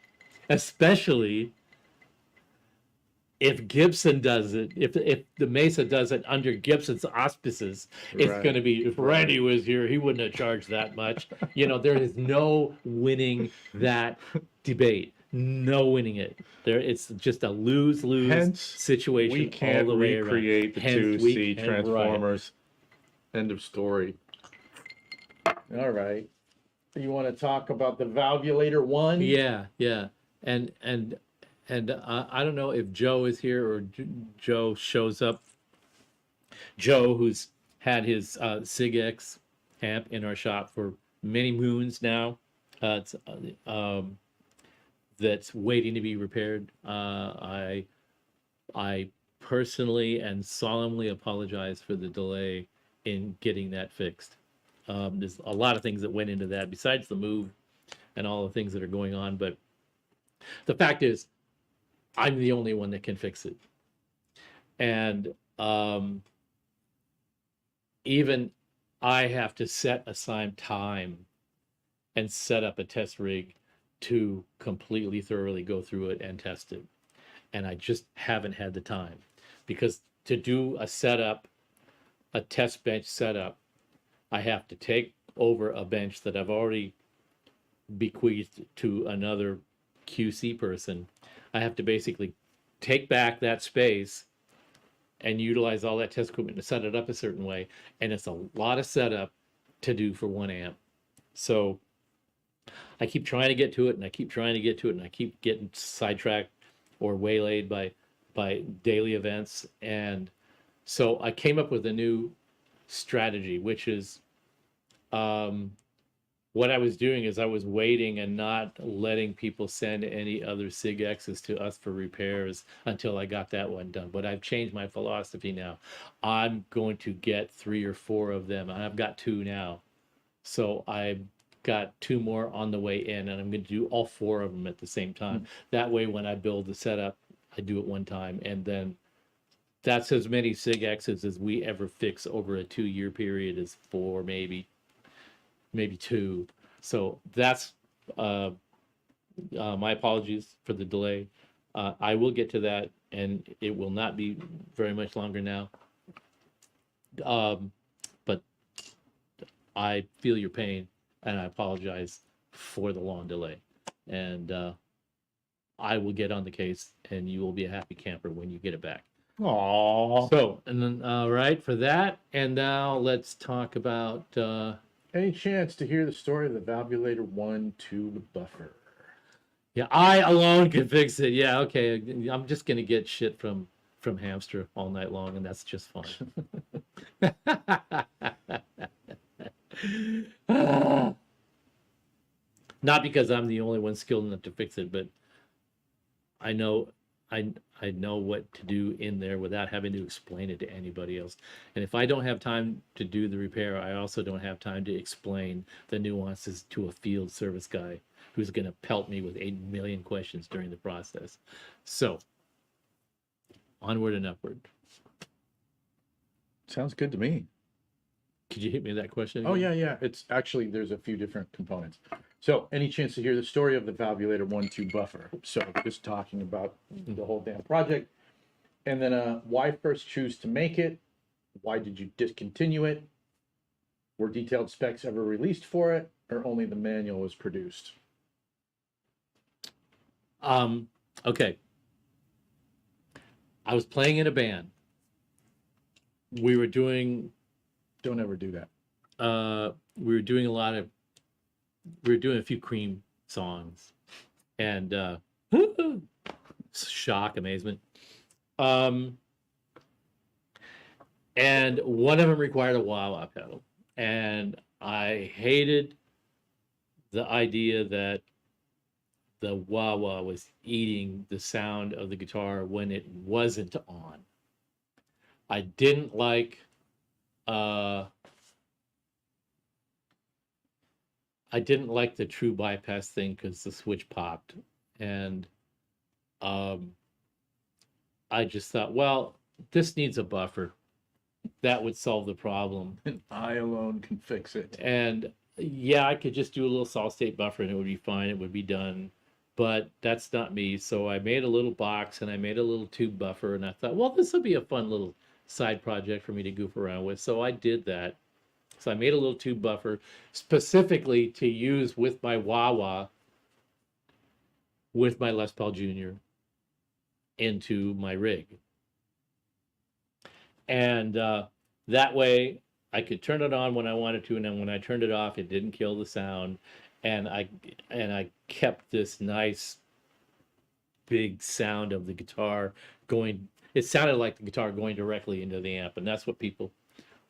if Gibson does it, if the Mesa does it under Gibson's auspices, it's Right. going to be, if Randy was here, he wouldn't have charged that much. You know, there is no winning that debate. No winning it. It's just a lose-lose situation. We can't all the way recreate the Hence, 2C Transformers. Right. End of story. All right. You want to talk about the Valvulator 1? Yeah, yeah. And I don't know if Joe is here or Joe shows up. Joe, who's had his SigX amp in our shop for many moons now, it's that's waiting to be repaired. I personally and solemnly apologize for the delay in getting that fixed. There's a lot of things that went into that besides the move and all the things that are going on, but the fact is, I'm the only one that can fix it. And even I have to set aside time and set up a test rig to completely thoroughly go through it and test it. And I just haven't had the time, because to do a setup, a test bench setup, I have to take over a bench that I've already bequeathed to another QC person. I have to basically take back that space and utilize all that test equipment to set it up a certain way. And it's a lot of setup to do for one amp. So I keep trying to get to it, and I keep trying to get to it, and I keep getting sidetracked or waylaid by daily events. And so I came up with a new strategy, which is what I was doing is I was waiting and not letting people send any other SigXs to us for repairs until I got that one done. But I've changed my philosophy now. I'm going to get 3 or 4 of them, and I've got 2 now. So I've got 2 more on the way in, and I'm going to do all 4 of them at the same time. That way, when I build the setup, I do it one time, and then that's as many SigXs as we ever fix over a 2-year period is 4, maybe 2. So that's my apologies for the delay. I will get to that, and it will not be very much longer now. But I feel your pain, and I apologize for the long delay. And I will get on the case, and you will be a happy camper when you get it back. Aww. So, and then, all right, for that. And now let's talk about... Any chance to hear the story of the Valvulator 1 tube buffer? Yeah, I alone can fix it. Yeah, okay. I'm just going to get shit from Hamster all night long, and that's just fine. Not because I'm the only one skilled enough to fix it, but I know what to do in there without having to explain it to anybody else. And if I don't have time to do the repair, I also don't have time to explain the nuances to a field service guy who's going to pelt me with 8 million questions during the process. So, onward and upward. Sounds good to me. Could you hit me with that question again? Oh, yeah. It's actually, there's a few different components. So, any chance to hear the story of the Valvulator 1 tube buffer? So, just talking about the whole damn project. And then, why first choose to make it? Why did you discontinue it? Were detailed specs ever released for it, or only the manual was produced? Okay. I was playing in a band. We were doing... Don't ever do that. We were doing a few Cream songs, and shock, amazement. And one of them required a wah-wah pedal, and I hated the idea that the wah-wah was eating the sound of the guitar when it wasn't on. I didn't like the true bypass thing because the switch popped, and I just thought, well, this needs a buffer. That would solve the problem. And I alone can fix it. And yeah, I could just do a little solid state buffer and it would be fine. It would be done. But that's not me. So I made a little box and I made a little tube buffer, and I thought, well, this will be a fun little side project for me to goof around with. So I did that. So I made a little tube buffer specifically to use with my wah-wah, with my Les Paul Jr. into my rig. And that way I could turn it on when I wanted to, and then when I turned it off, it didn't kill the sound. and I kept this nice big sound of the guitar going. It sounded like the guitar going directly into the amp, and that's what people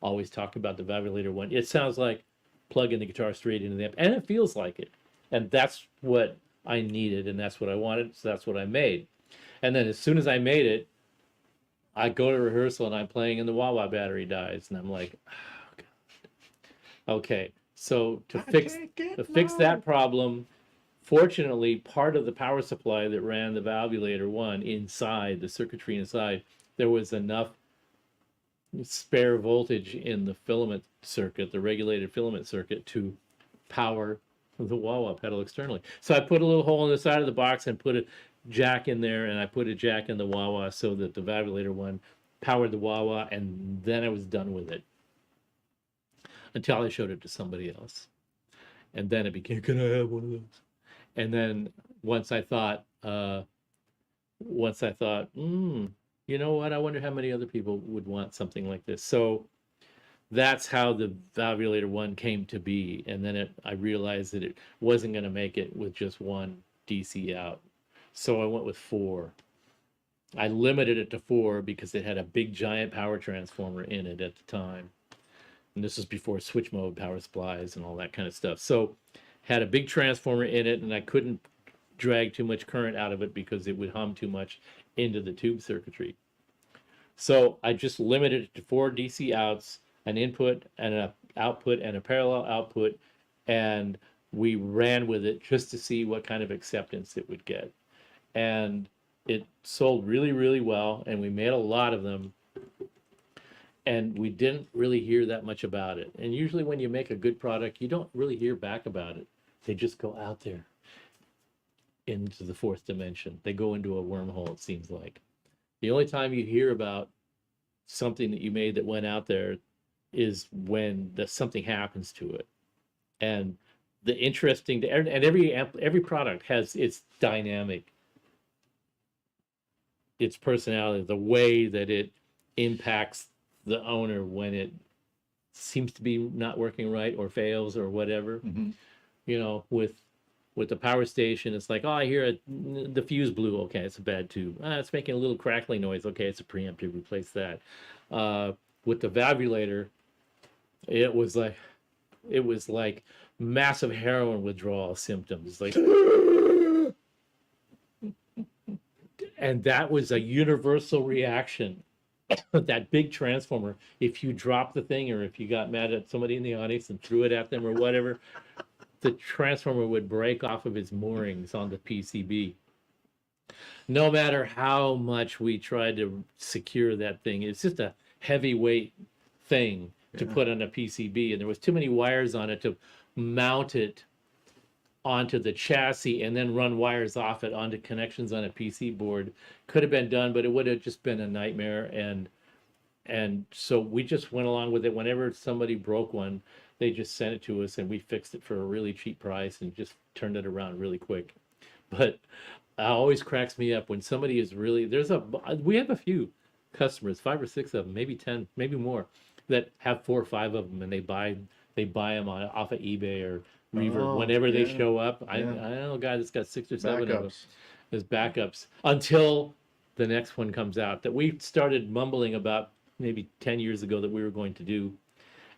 always talk about the Valvulator one. It sounds like plugging the guitar straight into the amp, and it feels like it. And that's what I needed, and that's what I wanted, so that's what I made. And then as soon as I made it, I go to rehearsal and I'm playing and the wah-wah battery dies, and I'm like, oh, God. Okay. So to fix that problem, fortunately, part of the power supply that ran the Valvulator one inside the circuitry inside, there was enough spare voltage in the filament circuit, the regulated filament circuit, to power the wah-wah pedal externally. So I put a little hole in the side of the box and put a jack in there, and I put a jack in the wah-wah so that the Valvulator one powered the wah-wah, and then I was done with it until I showed it to somebody else. And then it became, can I have one of those? And then once I thought, you know what? I wonder how many other people would want something like this. So that's how the Valvulator one came to be. And then I realized that it wasn't going to make it with just one DC out. So I went with 4. I limited it to 4 because it had a big giant power transformer in it at the time. And this was before switch mode power supplies and all that kind of stuff. So had a big transformer in it, and I couldn't drag too much current out of it because it would hum too much into the tube circuitry. So I just limited it to 4 DC outs, an input and an output and a parallel output, and we ran with it just to see what kind of acceptance it would get. And it sold really, really well, and we made a lot of them, and we didn't really hear that much about it. And usually when you make a good product, you don't really hear back about it. They just go out there into the 4th dimension. They go into a wormhole, it seems like. The only time you hear about something that you made that went out there is when something happens to it. And the interesting, and every product has its dynamic, its personality, the way that it impacts the owner when it seems to be not working right or fails or whatever. Mm-hmm. You know, with the power station, it's like, oh, I hear the fuse blew. Okay, it's a bad tube. It's making a little crackling noise. Okay, it's a preamp to replace that. With the Valvulator, it was like massive heroin withdrawal symptoms. Like, and that was a universal reaction. That big transformer, if you dropped the thing or if you got mad at somebody in the audience and threw it at them or whatever, the transformer would break off of its moorings on the PCB. No matter how much we tried to secure that thing, it's just a heavyweight thing to put on a PCB, and there was too many wires on it to mount it onto the chassis and then run wires off it onto connections on a PC board. Could have been done, but it would have just been a nightmare. And so we just went along with it. Whenever somebody broke one, they just sent it to us and we fixed it for a really cheap price and just turned it around really quick. But it always cracks me up when somebody is really, we have a few customers, 5 or 6 of them, maybe 10, maybe more, that have 4 or 5 of them, and they buy them off of eBay or Reverb whenever they show up. I know a guy that's got 6 or 7 of them as backups until the next one comes out that we started mumbling about maybe 10 years ago that we were going to do.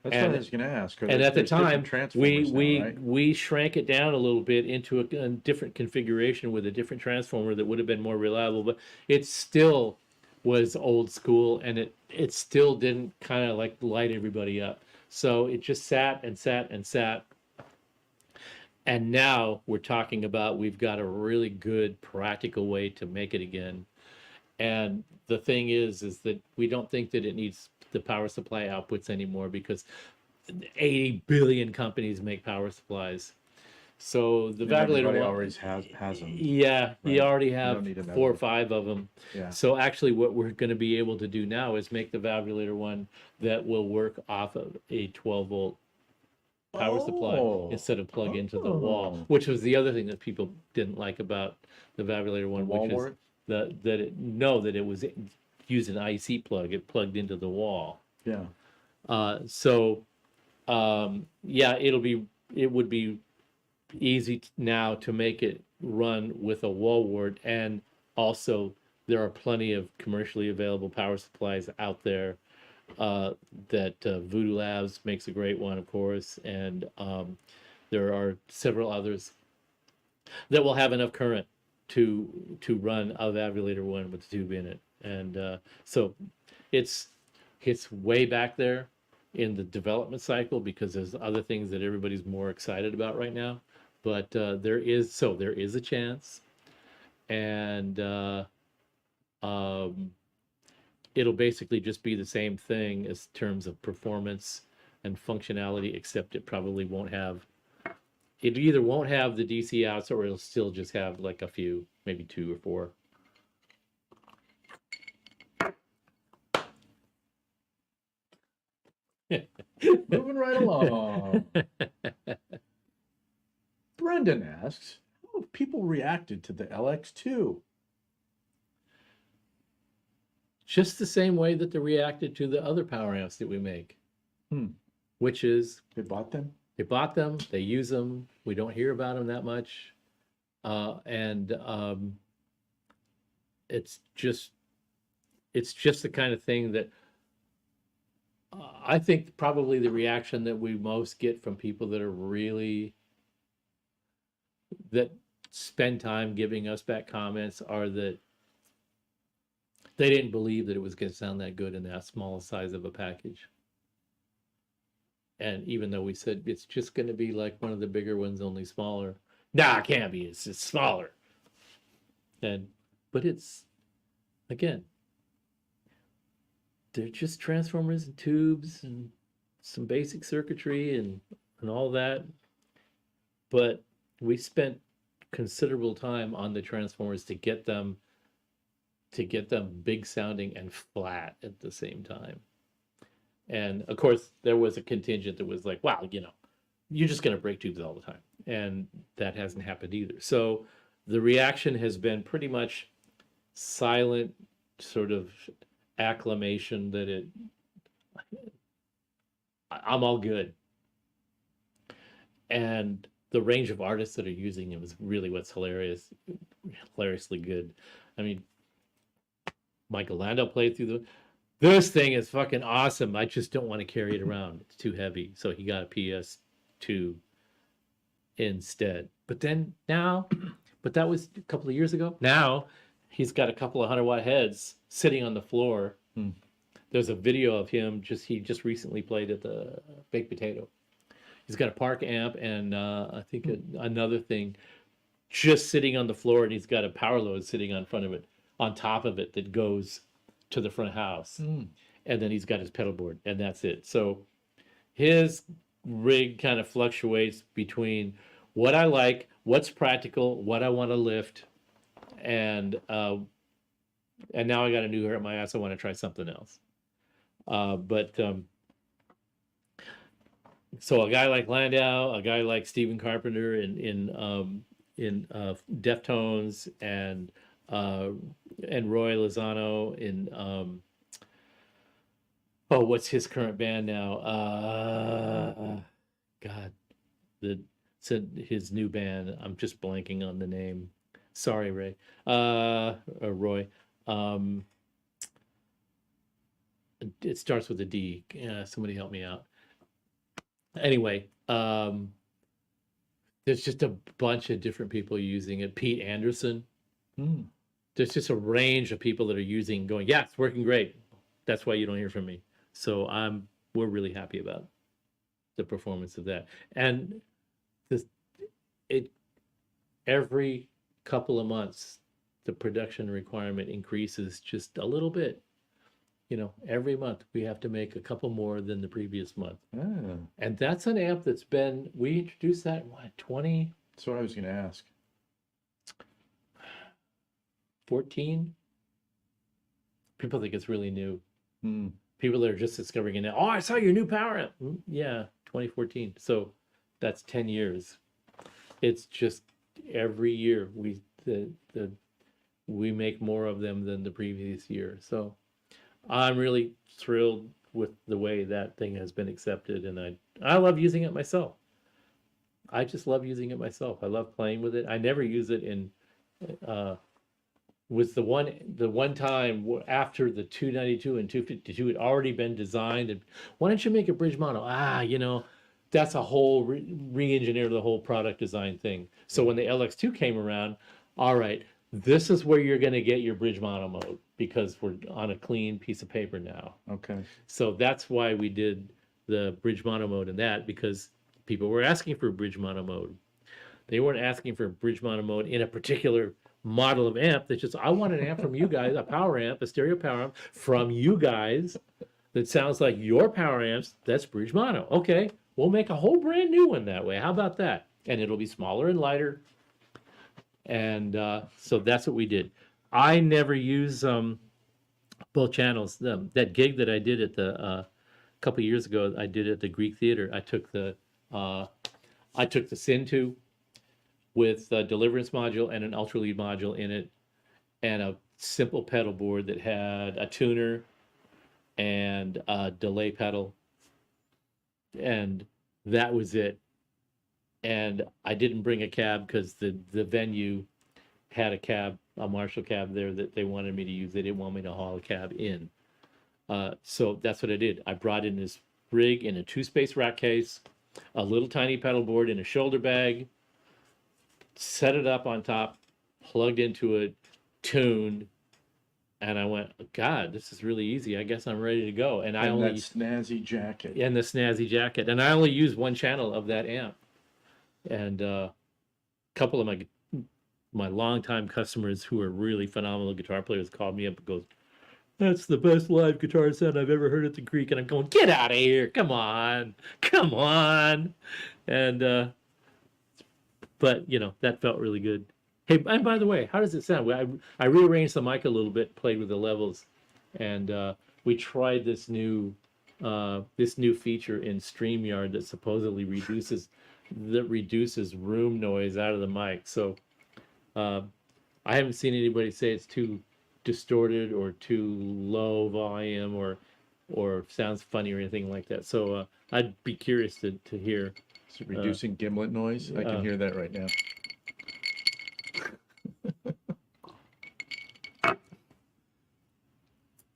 That's what I was going to ask. And at the time, we shrank it down a little bit into a different configuration with a different transformer that would have been more reliable, but it still was old school, and it still didn't kind of like light everybody up. So it just sat and sat and sat. And now we're talking about we've got a really good practical way to make it again. And the thing is that we don't think that it needs the power supply outputs anymore because 80 billion companies make power supplies. So the Valvulator always has them. Yeah, right. You already have 4 or 5 5 of them. Yeah. So actually what we're going to be able to do now is make the Valvulator one that will work off of a 12-volt power supply instead of plug into the wall, which was the other thing that people didn't like about the Valvulator one, which is that it was used an IC plug. It plugged into the wall. Yeah. It would be easy now to make it run with a wall wart, and also there are plenty of commercially available power supplies out there. That Voodoo Labs makes a great one, of course, and there are several others that will have enough current to run a Valvulator one with the tube in it, and so it's way back there in the development cycle because there's other things that everybody's more excited about right now. But there is a chance, and it'll basically just be the same thing as terms of performance and functionality, except it probably won't have. It either won't have the DC outs, or it'll still just have like a few, maybe 2 or 4. Moving right along. Brendan asks, how have people reacted to the LX2? Just the same way that they reacted to the other power amps that we make, which is They bought them? they bought them, they use them, we don't hear about them that much, and it's just the kind of thing that I think probably the reaction that we most get from people that are really that spend time giving us back comments are that they didn't believe that it was going to sound that good in that small size of a package. And even though we said it's just going to be like one of the bigger ones, only smaller. Nah, it can't be. It's just smaller. But it's, again, they're just transformers and tubes and some basic circuitry and all that. But we spent considerable time on the transformers to get them big sounding and flat at the same time. And of course, there was a contingent that was like, wow, you're just going to break tubes all the time. And that hasn't happened either. So the reaction has been pretty much silent sort of acclamation that I'm all good. And the range of artists that are using it was really what's hilariously good. I mean, Michael Landau played through this thing is fucking awesome. I just don't want to carry it around. It's too heavy. So he got a PS2 instead. But that was a couple of years ago. Now he's got a couple of 100-watt heads sitting on the floor. There's a video of him. He just recently played at the Baked Potato. He's got a Park amp and I think another thing just sitting on the floor, and he's got a power load sitting on top of it that goes to the front house. And then he's got his pedal board, and that's it. So his rig kind of fluctuates between what I like, what's practical, what I want to lift, and now I got a new hair at my ass. I want to try something else. So a guy like Landau, a guy like Stephen Carpenter in Deftones, and Roy Lozano in what's his current band now? His new band. I'm just blanking on the name. Sorry, Ray. Or Roy. It starts with a D. Somebody help me out. Anyway, there's just a bunch of different people using it. Pete Anderson. There's just a range of people that are using, going, yeah, it's working great. That's why you don't hear from me. So we're really happy about the performance of that. And every couple of months, the production requirement increases just a little bit. Every month we have to make a couple more than the previous month. And that's an amp we introduced that in 20? That's what I was going to ask. 14? People think it's really new. People that are just discovering it now. Oh, I saw your new power amp. Yeah, 2014. So that's 10 years. It's just every year we make more of them than the previous year. So I'm really thrilled with the way that thing has been accepted, and I love using it myself. I just love using it myself. I love playing with it. I never use it in was the one time after the 292 and 252 had already been designed, and why don't you make a bridge mono? That's a whole re-engineer the whole product design thing. So when the LX2 came around, all right, this is where you're going to get your bridge mono mode, because we're on a clean piece of paper now. Okay. So that's why we did the bridge mono mode in that, because people were asking for bridge mono mode. They weren't asking for bridge mono mode in a particular model of amp. That's just, I want an amp from you guys, a power amp, a stereo power amp from you guys that sounds like your power amps. That's bridge mono. Okay, we'll make a whole brand new one that way. How about that? And it'll be smaller and lighter. And so that's what we did. I never use both channels. That gig that I did at the couple years ago, I did at the Greek Theater. I took the Sin 2 with a deliverance module and an ultra lead module in it, and a simple pedal board that had a tuner and a delay pedal, and that was it. And I didn't bring a cab because the venue had a Marshall cab there that they wanted me to use. They didn't want me to haul a cab in. So that's what I did. I brought in this rig in a 2-space rack case, a little tiny pedal board in a shoulder bag, set it up on top, plugged into it, tuned, and I went, God, this is really easy. I guess I'm ready to go. And that snazzy jacket. And the snazzy jacket. And I only use one channel of that amp. And a couple of my longtime customers who are really phenomenal guitar players called me up and goes, that's the best live guitar sound I've ever heard at the Greek. And I'm going, get out of here. Come on. And, but, that felt really good. Hey, and by the way, how does it sound? I rearranged the mic a little bit, played with the levels, and we tried this new feature in StreamYard that supposedly reduces room noise out of the mic. So I haven't seen anybody say it's too distorted or too low volume or sounds funny or anything like that. So I'd be curious to hear. Is it reducing gimlet noise? I can hear that right now.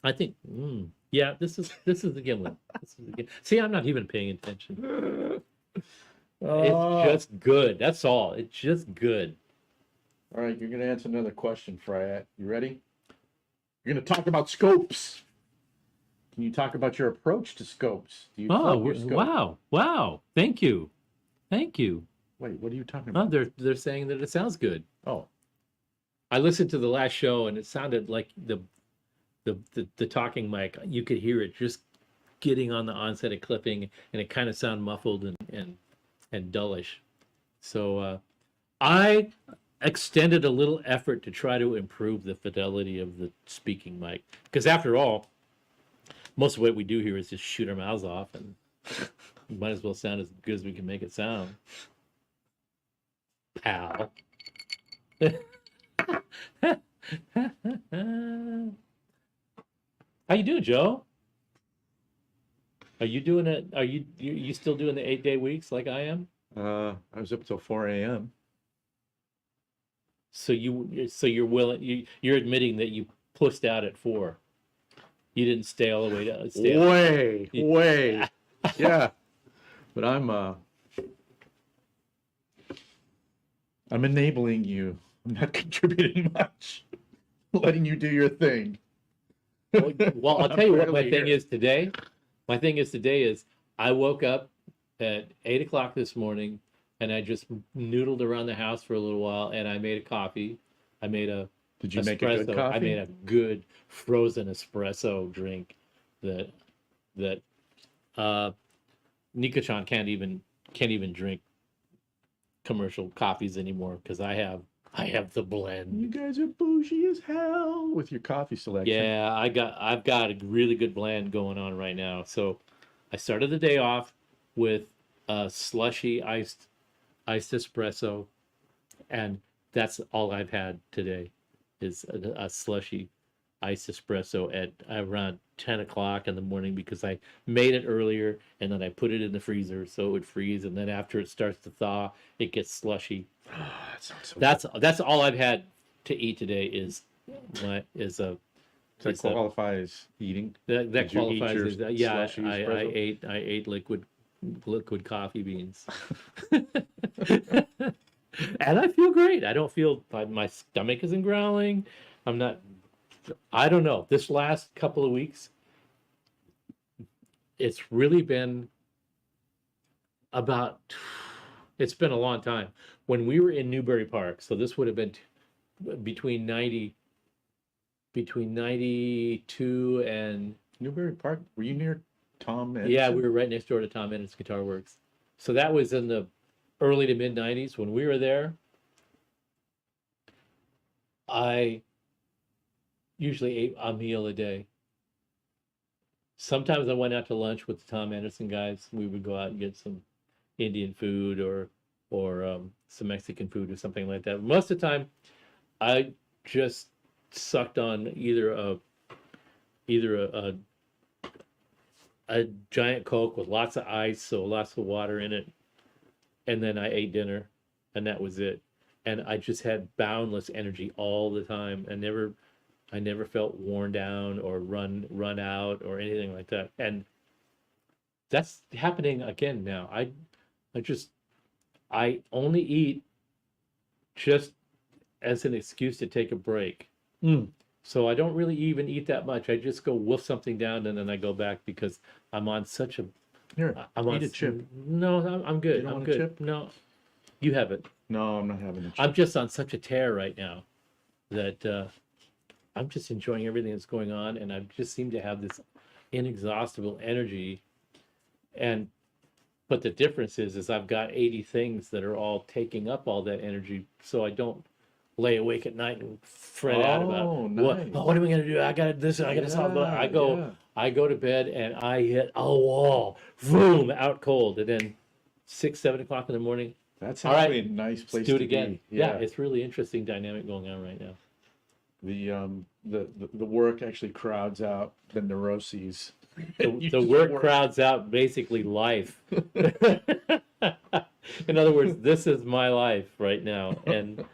I think, yeah, this is the gimlet. See, I'm not even paying attention. It's just good. That's all. It's just good. All right, you're going to answer another question, Fryat. You ready? You're going to talk about scopes. Can you talk about your approach to scopes? Do you your scope? Wow. Thank you. Wait, what are you talking about? They're saying that it sounds good. Oh. I listened to the last show and it sounded like the talking mic. You could hear it just getting on the onset and clipping, and it kind of sounded muffled and dullish. So I extended a little effort to try to improve the fidelity of the speaking mic, because after all, most of what we do here is just shoot our mouths off, and we might as well sound as good as we can make it sound, pal. How you doing, Joe? Are you doing it? Are you still doing the 8-day weeks like I am? I was up till 4 a.m. So you're willing? You're admitting that you pussed out at 4. You didn't stay all the way to way. Yeah, but I'm enabling you. I'm not contributing much. Letting you do your thing. Well, I'll tell you what my thing is today. My thing is today is I woke up at 8 o'clock this morning and I just noodled around the house for a little while, and I made a coffee. I made a Did you espresso. make a good coffee? I made a good frozen espresso drink that Nico-chan can't even drink commercial coffees anymore, because I have the blend. You guys are bougie as hell with your coffee selection. Yeah, I've got a really good blend going on right now. So I started the day off with a slushy iced espresso, and that's all I've had today is a slushy. iced espresso at around 10 o'clock in the morning because I made it earlier and then I put it in the freezer so it would freeze. And then after it starts to thaw, it gets slushy. That sounds so That's all I've had to eat today is a good. That is a qualifies eating. that Did you eat qualifies your as yeah. slushy I espresso? ate liquid coffee beans. And I feel great. I don't feel my stomach isn't growling. I'm not. I don't know. This last couple of weeks, it's really been about. It's been a long time. When we were in Newbury Park, so this would have been between 92 and Newbury Park. Were you near Tom Edison? yeah, we were right next door to Tom Ennis Guitar Works. So that was in the early to mid 90s when we were there. I usually ate a meal a day. Sometimes I went out to lunch with the Tom Anderson guys. We would go out and get some Indian food or some Mexican food or something like that. Most of the time, I just sucked on either a giant Coke with lots of ice, so lots of water in it, and then I ate dinner, and that was it. And I just had boundless energy all the time, and I never felt worn down or run out or anything like that. And that's happening again now. I only eat just as an excuse to take a break. So I don't really even eat that much. I just go wolf something down and then I go back because I'm on such a. Here, I'm eat on a chip. No, I'm good. You don't I'm want a good. chip? No, you have it. No, I'm not having a chip. I'm just on such a tear right now that I'm just enjoying everything that's going on, and I just seem to have this inexhaustible energy. But the difference is I've got 80 things that are all taking up all that energy, so I don't lay awake at night and fret out about nice. what are we gonna do? I got this. I got to solve. I go to bed and I hit a wall, boom, out cold, and then 6, 7 o'clock in the morning. That's All right, actually a nice place Let's do it to again. be. Yeah, it's really interesting dynamic going on right now. The work actually crowds out the neuroses. You The just work crowds out basically life. In other words, this is my life right now, and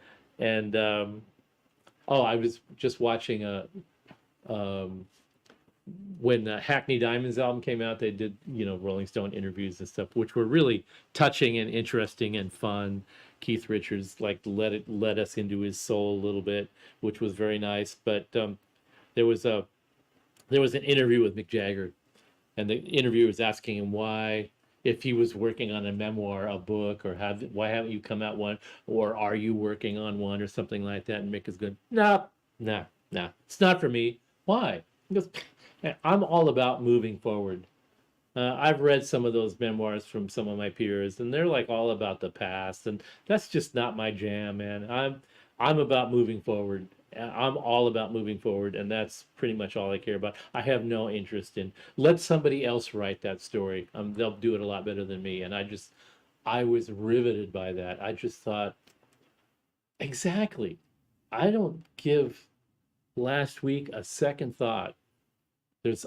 I was just watching when Hackney Diamonds album came out, they did Rolling Stone interviews and stuff, which were really touching and interesting and fun. Keith Richards let us into his soul a little bit, which was very nice. But there was an interview with Mick Jagger, and the interviewer was asking him why, if he was working on a memoir, a book, or why haven't you come out one, or are you working on one, or something like that. And Mick is good. No, it's not for me. Why? He goes, I'm all about moving forward. I've read some of those memoirs from some of my peers, and they're like all about the past, and that's just not my jam, man. I'm about moving forward. I'm all about moving forward, and that's pretty much all I care about. I have no interest in let somebody else write that story. They'll do it a lot better than me, and I was riveted by that. I just thought, exactly. I don't give last week a second thought. There's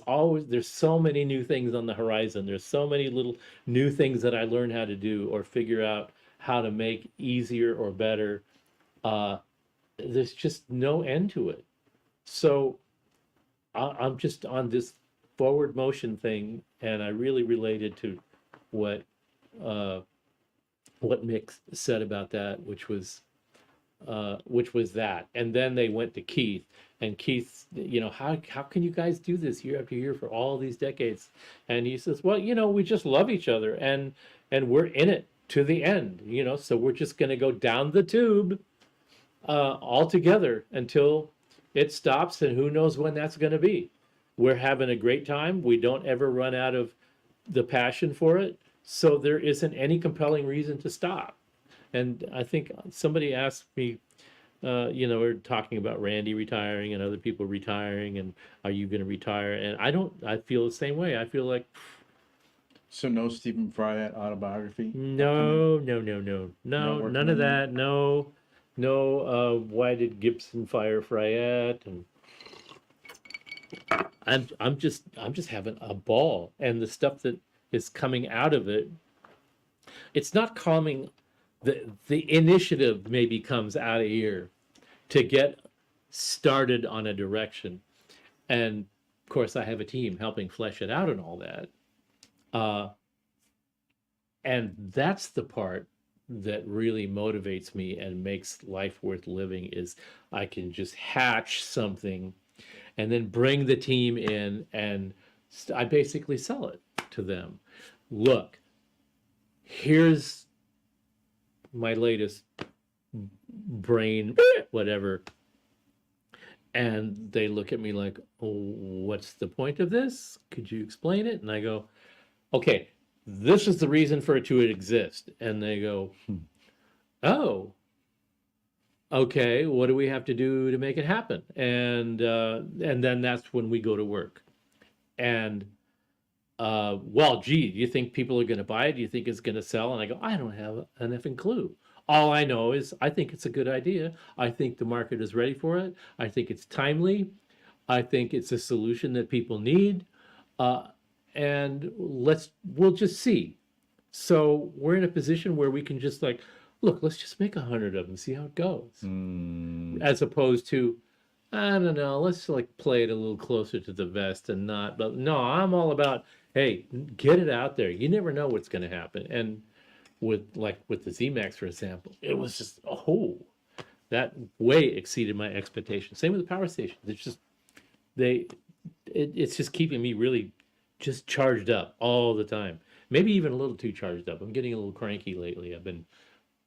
so many new things on the horizon. There's so many little new things that I learn how to do or figure out how to make easier or better. There's just no end to it. So I'm just on this forward motion thing, and I really related to what Mick said about that, which was that. And then they went to Keith, and Keith, how can you guys do this year after year for all these decades? And he says, well, we just love each other, and we're in it to the end, so we're just going to go down the tube all together until it stops, and who knows when that's going to be. We're having a great time. We don't ever run out of the passion for it, so there isn't any compelling reason to stop. And I think somebody asked me, we're talking about Randy retiring and other people retiring, and are you going to retire? And I feel the same way. I feel like, so no Stephen Fry autobiography? No, none of that. No, why did Gibson fire Fryette? And I'm just having a ball, and the stuff that is coming out of it, it's not coming. The initiative maybe comes out of here to get started on a direction, and of course I have a team helping flesh it out and all that. Uh, and that's the part that really motivates me and makes life worth living is I can just hatch something and then bring the team in and I basically sell it to them. Look, here's my latest brain, whatever. And they look at me like, oh, what's the point of this? Could you explain it? And I go, okay, this is the reason for it to exist. And they go, oh, okay, what do we have to do to make it happen? And then that's when we go to work. And well, gee, do you think people are going to buy it? Do you think it's going to sell? And I go, I don't have an effing clue. All I know is I think it's a good idea. I think the market is ready for it. I think it's timely. I think it's a solution that people need. And we'll just see. So we're in a position where we can just like, look, let's just make 100 of them, see how it goes. As opposed to, I don't know, let's like play it a little closer to the vest and not, but no, I'm all about, hey, get it out there. You never know what's going to happen. And with the zMAX, for example, it was just, oh, that way exceeded my expectations. Same with the power stations. It's just, it's just keeping me really just charged up all the time. Maybe even a little too charged up. I'm getting a little cranky lately. I've been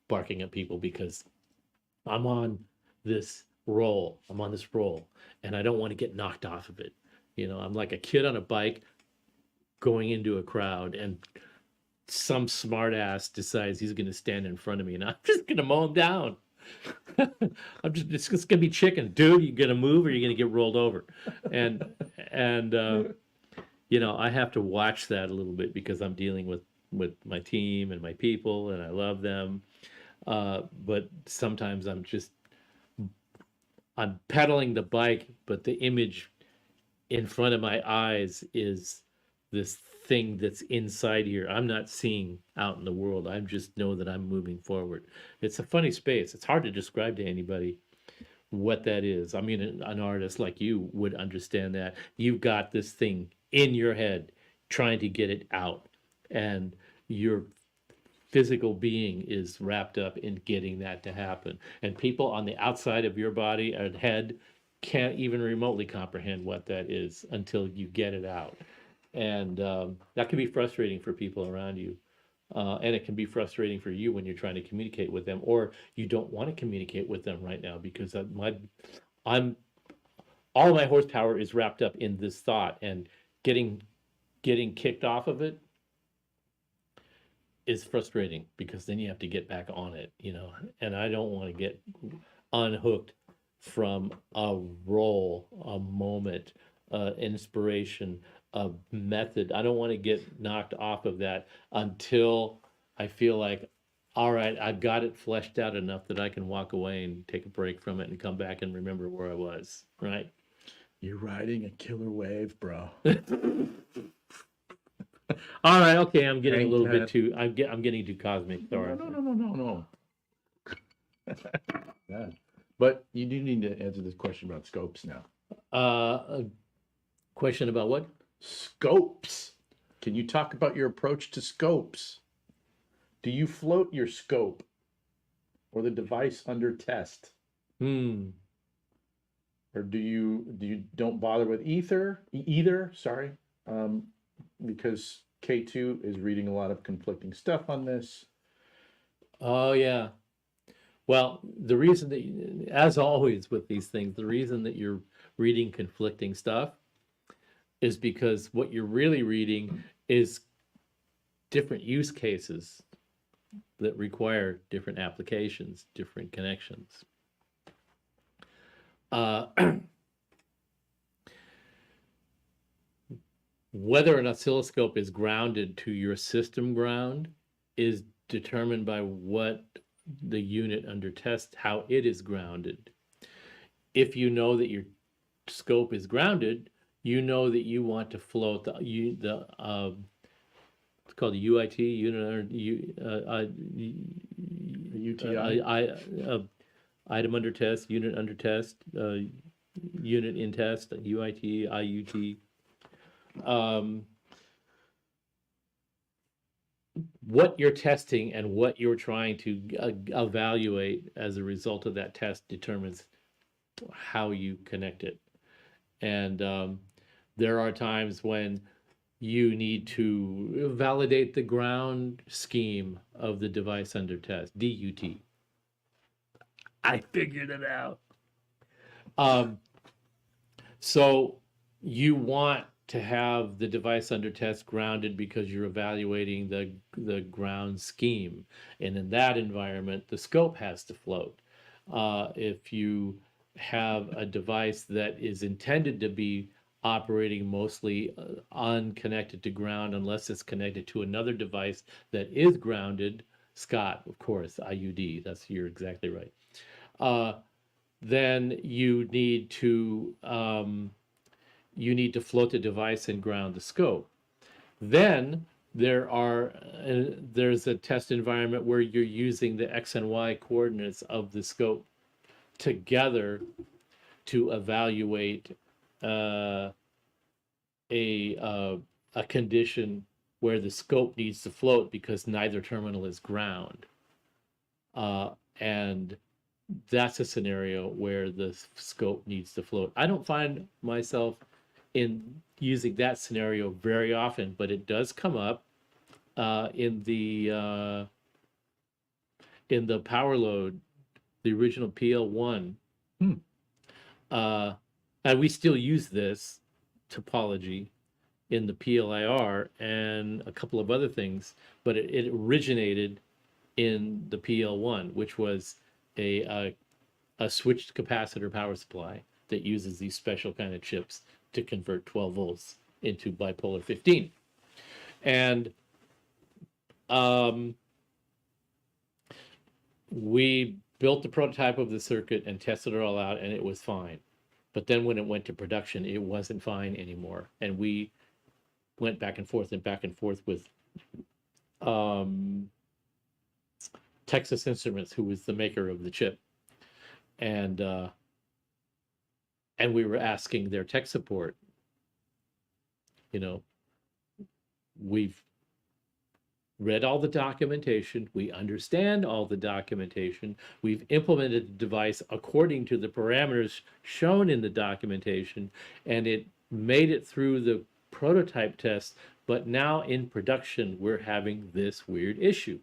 barking at people because I'm on this roll. And I don't want to get knocked off of it. You know, I'm like a kid on a bike going into a crowd and some smart ass decides he's going to stand in front of me and I'm just going to mow him down. It's going to be chicken. Dude, you going to move or you're going to get rolled over? And you know, I have to watch that a little bit because I'm dealing with my team and my people and I love them. But sometimes I'm pedaling the bike, but the image in front of my eyes is this thing that's inside here. I'm not seeing out in the world. I just know that I'm moving forward. It's a funny space. It's hard to describe to anybody what that is. I mean, an artist like you would understand that. You've got this thing in your head trying to get it out, and your physical being is wrapped up in getting that to happen. And people on the outside of your body and head can't even remotely comprehend what that is until you get it out. And that can be frustrating for people around you. And it can be frustrating for you when you're trying to communicate with them, or you don't want to communicate with them right now because I'm all my horsepower is wrapped up in this thought, and getting kicked off of it is frustrating because then you have to get back on it, you know. And I don't want to get unhooked from a role, a moment, inspiration, a method. I don't want to get knocked off of that until I feel like, all right, I've got it fleshed out enough that I can walk away and take a break from it and come back and remember where I was, right? You're riding a killer wave, bro. All right, okay, I'm getting Ain't a little that- bit too, I'm getting too cosmic. Sorry. No. Yeah. But you do need to answer this question about scopes now. A question about what? Scopes. Can you talk about your approach to scopes? Do you float your scope or the device under test? Or do you don't bother with either? Sorry, because K2 is reading a lot of conflicting stuff on this. Oh yeah. Well, the reason that, as always with these things, the reason that you're reading conflicting stuff is because what you're really reading is different use cases that require different applications, different connections. Whether an oscilloscope is grounded to your system ground is determined by what the unit under test, how it is grounded. If you know that your scope is grounded, you know that you want to float it's called the UIT unit UTI. item under test, unit under test, unit in test, UIT, IUT. What you're testing and what you're trying to evaluate as a result of that test determines how you connect it. And there are times when you need to validate the ground scheme of the device under test, DUT. I figured it out. So you want to have the device under test grounded because you're evaluating the ground scheme. And in that environment, the scope has to float. If you have a device that is intended to be operating mostly unconnected to ground unless it's connected to another device that is grounded, Scott, of course, IUD, you're exactly right. Then you need to float the device and ground the scope. Then there's a test environment where you're using the X and Y coordinates of the scope together to evaluate a condition where the scope needs to float because neither terminal is ground. And that's a scenario where the scope needs to float. I don't find myself in using that scenario very often, but it does come up in the power load, the original PL1. And we still use this topology in the PLIR and a couple of other things, but it originated in the PL1, which was a switched capacitor power supply that uses these special kind of chips to convert 12 volts into bipolar 15. And we built the prototype of the circuit and tested it all out, and it was fine. But then when it went to production, it wasn't fine anymore. And we went back and forth with Texas Instruments, who was the maker of the chip. And we were asking their tech support, we've read all the documentation, we understand all the documentation, we've implemented the device according to the parameters shown in the documentation, and it made it through the prototype test, but now in production, we're having this weird issue.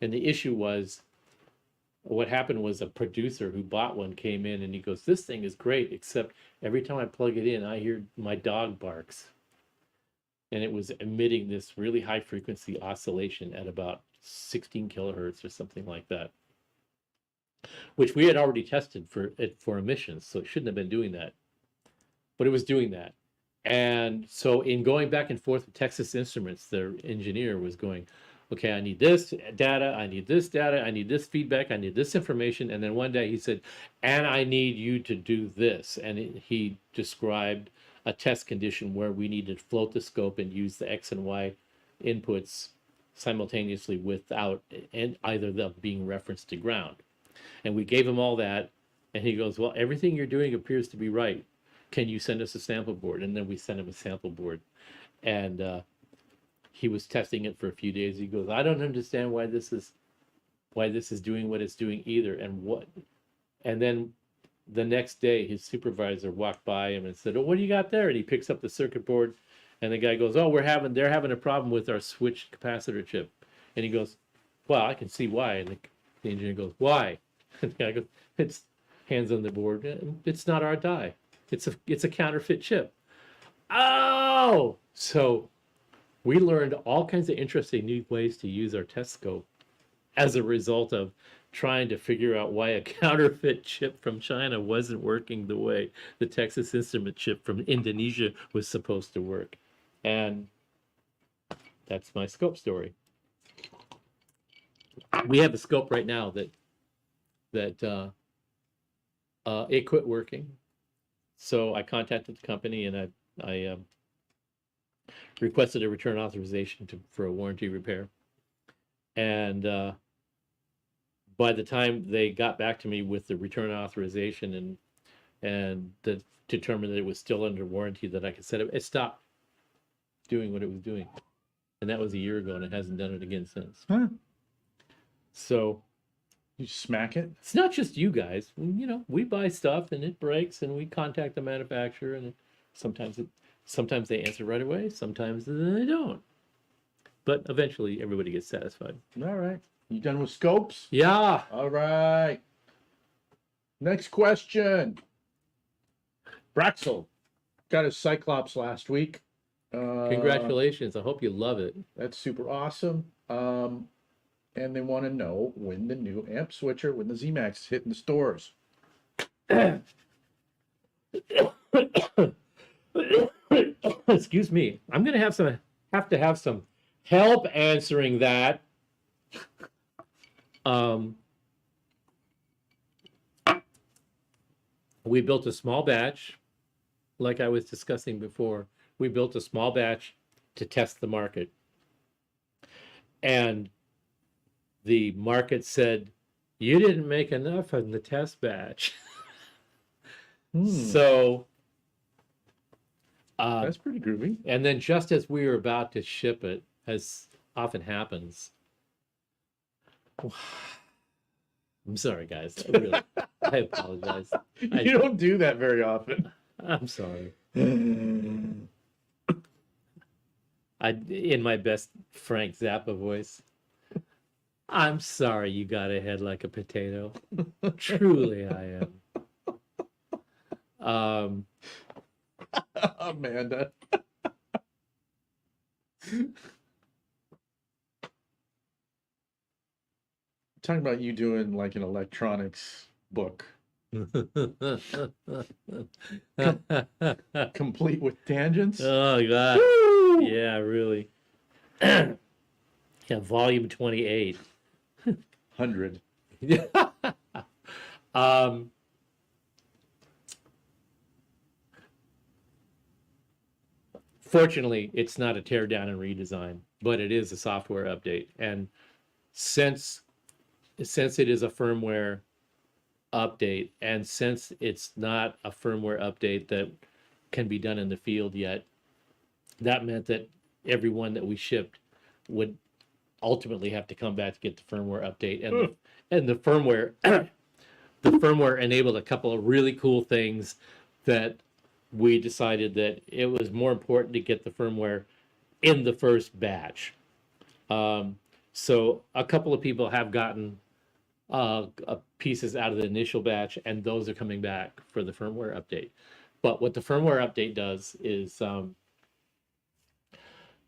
And the issue was, what happened was a producer who bought one came in and he goes, this thing is great, except every time I plug it in, I hear my dog barks. And it was emitting this really high frequency oscillation at about 16 kilohertz or something like that, which we had already tested for emissions, so it shouldn't have been doing that. But it was doing that. And so in going back and forth with Texas Instruments, their engineer was going, okay, I need this data, I need this data, I need this feedback, I need this information. And then one day he said, and I need you to do this. And he described a test condition where we needed to float the scope and use the X and Y inputs simultaneously without either of them being referenced to ground. And we gave him all that. And he goes, well, everything you're doing appears to be right. Can you send us a sample board? And then we sent him a sample board. And he was testing it for a few days. He goes, I don't understand why this is doing what it's doing either. And then the next day his supervisor walked by him and said, oh, what do you got there? And he picks up the circuit board, and the guy goes, oh, they're having a problem with our switched capacitor chip. And he goes, well, I can see why. And the engineer goes, why? And the guy goes, it's hands on the board. It's not our die. It's a counterfeit chip. Oh, so we learned all kinds of interesting new ways to use our test scope as a result of trying to figure out why a counterfeit chip from China wasn't working the way the Texas Instrument chip from Indonesia was supposed to work. And that's my scope story. We have a scope right now that it quit working. So I contacted the company and I I requested a return authorization for a warranty repair. And by the time they got back to me with the return authorization and determined that it was still under warranty, that I could set it stopped doing what it was doing. And that was a year ago, and it hasn't done it again since. Huh. So You smack it? it's not just you guys. We buy stuff and it breaks, and we contact the manufacturer, and sometimes they answer right away, sometimes they don't. But eventually everybody gets satisfied. All right. You done with scopes? Yeah. All right. Next question. Braxel got his Cyclops last week. Congratulations. I hope you love it. That's super awesome. And they want to know when the new amp switcher, when the zMAX is hitting the stores. Excuse me. I'm gonna have to have some help answering that. We built a small batch, like I was discussing before. We built a small batch to test the market. And the market said, you didn't make enough in the test batch. So that's pretty groovy. and then just as we were about to ship it, as often happens, I'm sorry, guys. I apologize. You don't do that very often. I'm sorry. In my best Frank Zappa voice, I'm sorry you got a head like a potato. Truly, I am. Amanda. Talking about you doing like an electronics book, complete with tangents. Oh God. Woo! Yeah, really. Yeah, volume 28. 100. Fortunately, it's not a tear down and redesign, but it is a software update. And since it is a firmware update, and since it's not a firmware update that can be done in the field yet, that meant that everyone that we shipped would ultimately have to come back to get the firmware update. And the firmware the firmware enabled a couple of really cool things that we decided that it was more important to get the firmware in the first batch. So a couple of people have gotten pieces out of the initial batch, and those are coming back for the firmware update. But what the firmware update does is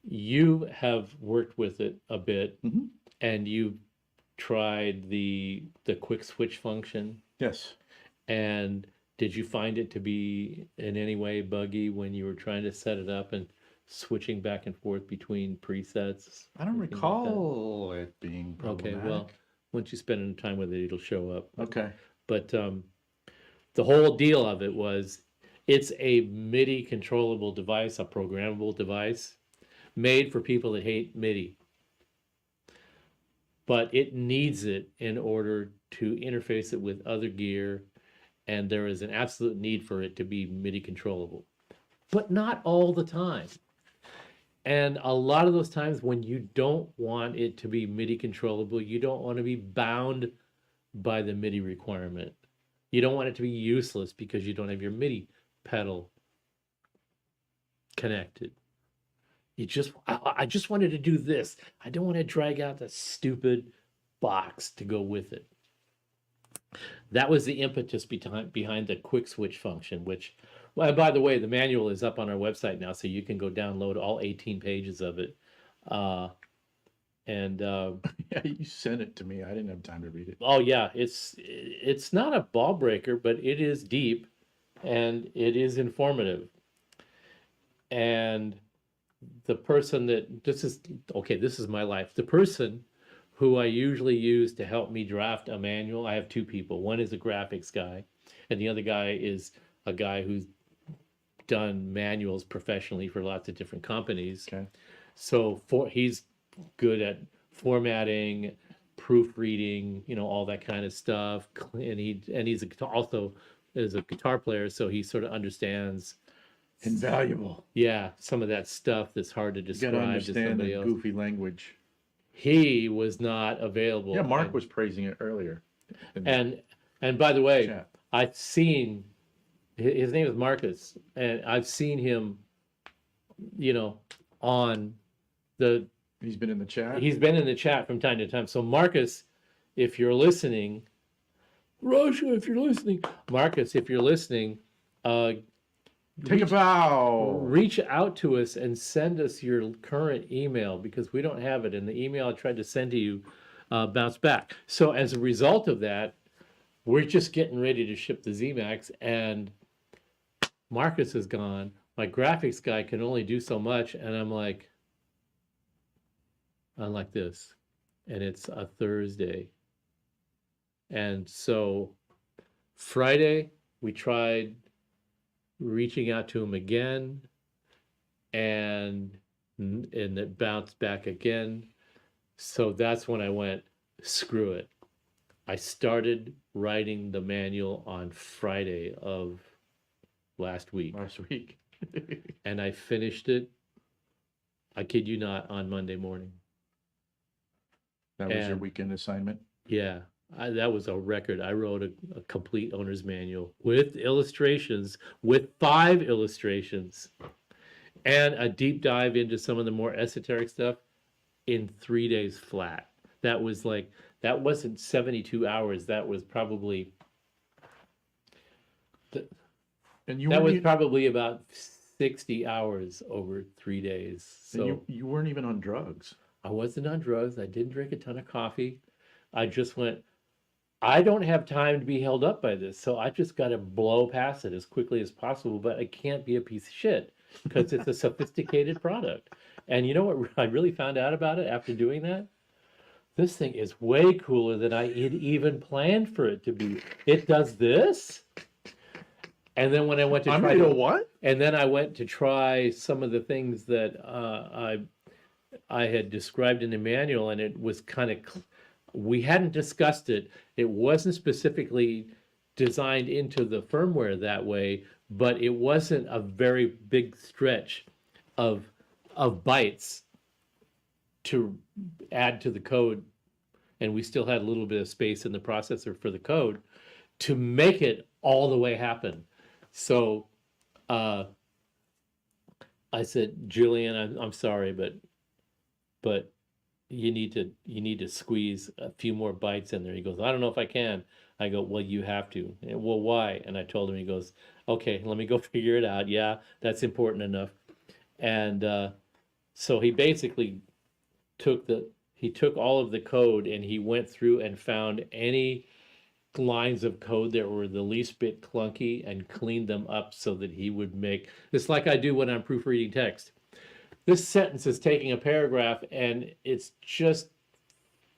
you have worked with it a bit, and you tried the quick switch function. Yes. And did you find it to be in any way buggy when you were trying to set it up and switching back and forth between presets? I don't anything like recall it being that? Okay, problematic. well, once you spend any time with it, it'll show up. Okay. But the whole deal of it was it's a MIDI controllable device, a programmable device made for people that hate MIDI. But it needs it in order to interface it with other gear, and there is an absolute need for it to be MIDI controllable, but not all the time. And a lot of those times when you don't want it to be MIDI controllable, you don't want to be bound by the MIDI requirement. You don't want it to be useless because you don't have your MIDI pedal connected. I just wanted to do this. I don't want to drag out the stupid box to go with it. That was the impetus behind the quick switch function, which, well, by the way, the manual is up on our website now, so you can go download all 18 pages of it. Yeah, you sent it to me. I didn't have time to read it. Oh yeah, it's not a ball breaker, but it is deep and it is informative. And the person that this is my life. The person who I usually use to help me draft a manual, I have two people. One is a graphics guy, and the other guy is a guy who done manuals professionally for lots of different companies. Okay. So he's good at formatting, proofreading, all that kind of stuff. And he's also is a guitar player, so he sort of understands, Invaluable. yeah, some of that stuff that's hard to You got to describe to understand somebody the else. goofy language. He was not available. Yeah, Mark was praising it earlier. And by the way, Chat. I've seen his name is Marcus, and I've seen him, on the. He's been in the chat. He's been in the chat from time to time. So Marcus, if you're listening, Russia, if you're listening, Marcus, if you're listening, Take a bow. reach out to us and send us your current email, because we don't have it, and the email I tried to send to you bounced back. So as a result of that, we're just getting ready to ship the zMAX, and Marcus is gone. My graphics guy can only do so much, and I'm like this, and it's a Thursday. And so Friday, we tried reaching out to him again, and it bounced back again. So that's when I went, screw it. I started writing the manual on Friday of last week. And I finished it, I kid you not, on Monday morning. That was your weekend assignment? Yeah, that was a record. I wrote a complete owner's manual with illustrations, with 5 illustrations, and a deep dive into some of the more esoteric stuff in 3 days flat. That wasn't 72 hours. That was probably probably about 60 hours over 3 days. So you weren't even on drugs. I wasn't on drugs. I didn't drink a ton of coffee. I just went, I don't have time to be held up by this, so I just got to blow past it as quickly as possible, but I can't be a piece of shit because it's a sophisticated product. And you know what I really found out about it after doing that? This thing is way cooler than I had even planned for it to be. It does this. And then when I went to try what? And then I went to try some of the things that I had described in the manual, and it was kind of, we hadn't discussed it. It wasn't specifically designed into the firmware that way, but it wasn't a very big stretch of bytes to add to the code. And we still had a little bit of space in the processor for the code to make it all the way happen. So I said, Julian, I'm sorry, but you need to squeeze a few more bytes in there. He goes, I don't know if I can. I go, well, you have to. Well, why? And I told him. He goes, okay, let me go figure it out. Yeah, that's important enough. And so he basically took all of the code, and he went through and found any lines of code that were the least bit clunky and cleaned them up so that he would make this, like I do when I'm proofreading text. This sentence is taking a paragraph and it's just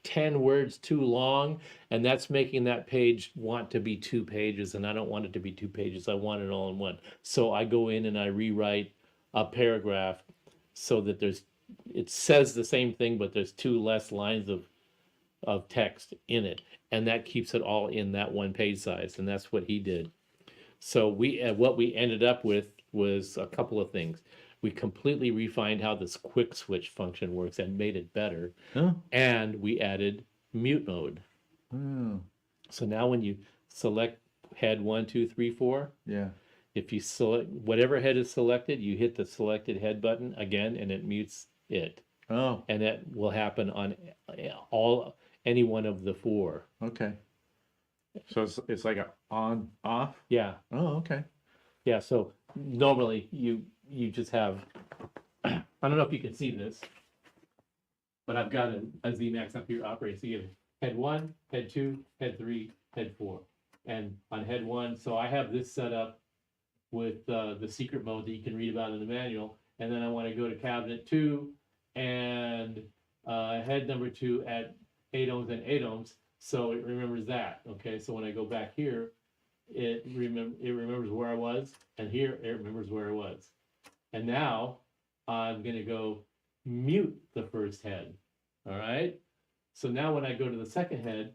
10 words too long, and that's making that page want to be 2 pages, and I don't want it to be 2 pages. I want it all in one. So I go in and I rewrite a paragraph so that it says the same thing, but there's 2 less lines of text in it, and that keeps it all in that 1 page size, and that's what he did. So what we ended up with was a couple of things. We completely refined how this quick switch function works and made it better. Oh. And we added mute mode. Oh. So now when you select head 1, 2, 3, 4, yeah, if you select whatever head is selected, you hit the selected head button again, and it mutes it. Oh. And that will happen on any one of the 4. Okay. So it's like a on off? Yeah. Oh, okay. Yeah, so normally you just have, I don't know if you can see this, but I've got a zMAX up here operating. So you have head 1, head 2, head 3, head 4. And on head 1, so I have this set up with the secret mode that you can read about in the manual. And then I want to go to cabinet 2 and head number 2 at 8 ohms and 8 ohms. So it remembers that. Okay, so when I go back here, it remembers where I was, and here it remembers where I was. And now I'm gonna go mute the first head. All right. So now when I go to the second head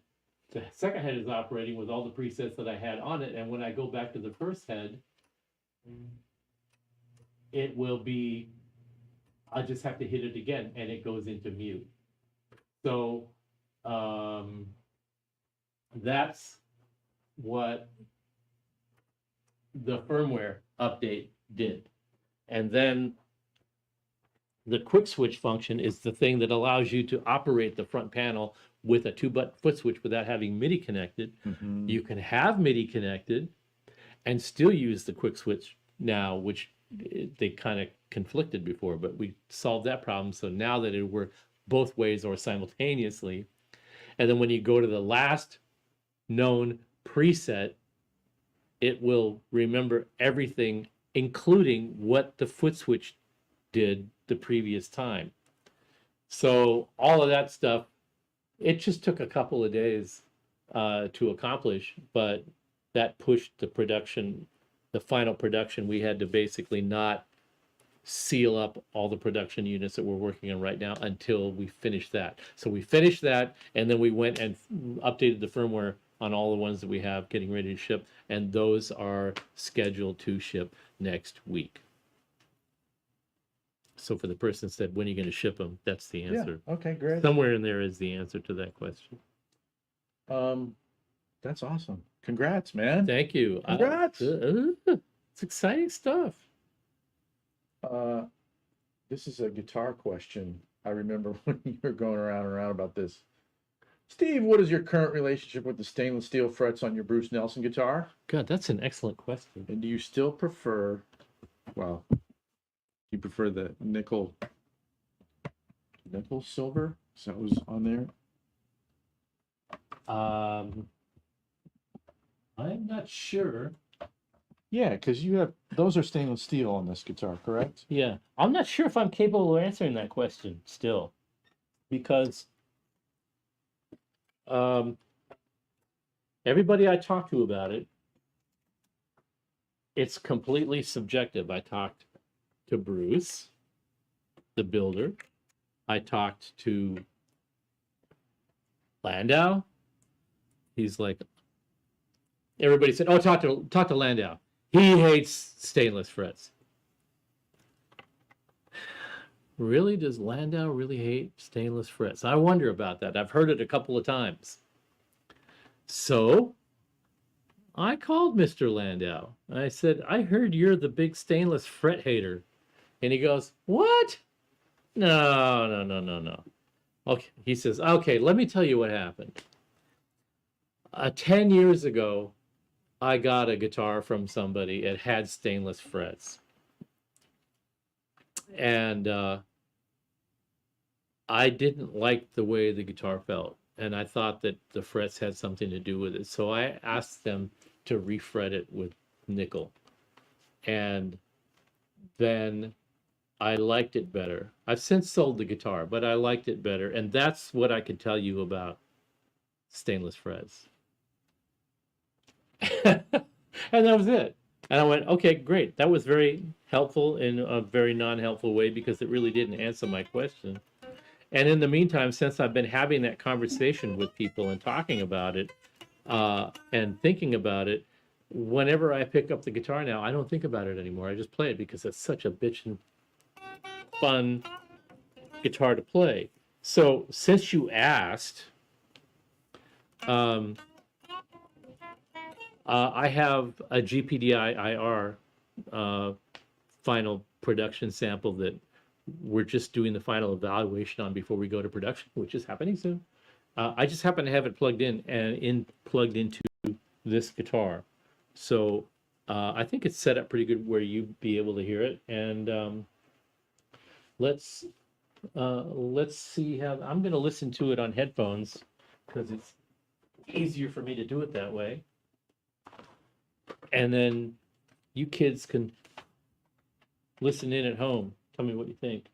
is operating with all the presets that I had on it. And when I go back to the first head, it will be, I just have to hit it again and it goes into mute. So that's what the firmware update did. And then the quick switch function is the thing that allows you to operate the front panel with a 2-button foot switch without having MIDI connected. Mm-hmm. You can have MIDI connected and still use the quick switch now, which they kind of conflicted before, but we solved that problem. So now that it works both ways or simultaneously. And then when you go to the last known preset, it will remember everything, including what the foot switch did the previous time. So all of that stuff, it just took a couple of days to accomplish, but that pushed the production, the final production. We had to basically not seal up all the production units that we're working on right now until we finish that. So we finished that, and then we went and updated the firmware on all the ones that we have getting ready to ship, and those are scheduled to ship next week. So for the person that said, when are you going to ship them? That's the answer. Yeah. Okay, great. Somewhere in there is the answer to that question. That's awesome. Congrats, man. Thank you. Congrats. It's exciting stuff. This is a guitar question. I remember when you were going around and around about this. Steve, what is your current relationship with the stainless steel frets on your Bruce Nelson guitar? God, that's an excellent question. And do you still prefer, well, you prefer the nickel silver? So that was on there. I'm not sure. Yeah, because you have, those are stainless steel on this guitar, correct? Yeah, I'm not sure if I'm capable of answering that question still, because everybody I talk to about it, it's completely subjective. I talked to Bruce, the builder. I talked to Landau. He's like, everybody said, "Oh, talk to Landau. He hates stainless frets." Really? Does Landau really hate stainless frets? I wonder about that. I've heard it a couple of times. So I called Mr. Landau. I said, "I heard you're the big stainless fret hater." And he goes, "What? No. Okay." He says, "Okay, let me tell you what happened. 10 years ago, I got a guitar from somebody. It had stainless frets. And I didn't like the way the guitar felt. And I thought that the frets had something to do with it. So I asked them to refret it with nickel. And then I liked it better. I've since sold the guitar, but I liked it better. And that's what I can tell you about stainless frets." And that was it. And I went, "Okay, great. That was very helpful in a very non-helpful way, because it really didn't answer my question." And in the meantime, since I've been having that conversation with people and talking about it and thinking about it, whenever I pick up the guitar now, I don't think about it anymore. I just play it because it's such a bitchin' fun guitar to play. So since you asked, I have a GPDI IR final production sample that we're just doing the final evaluation on before we go to production, which is happening soon. I just happen to have it plugged in and plugged into this guitar. So I think it's set up pretty good where you'd be able to hear it. And let's see how, I'm going to listen to it on headphones because it's easier for me to do it that way. And then you kids can listen in at home. Tell me what you think.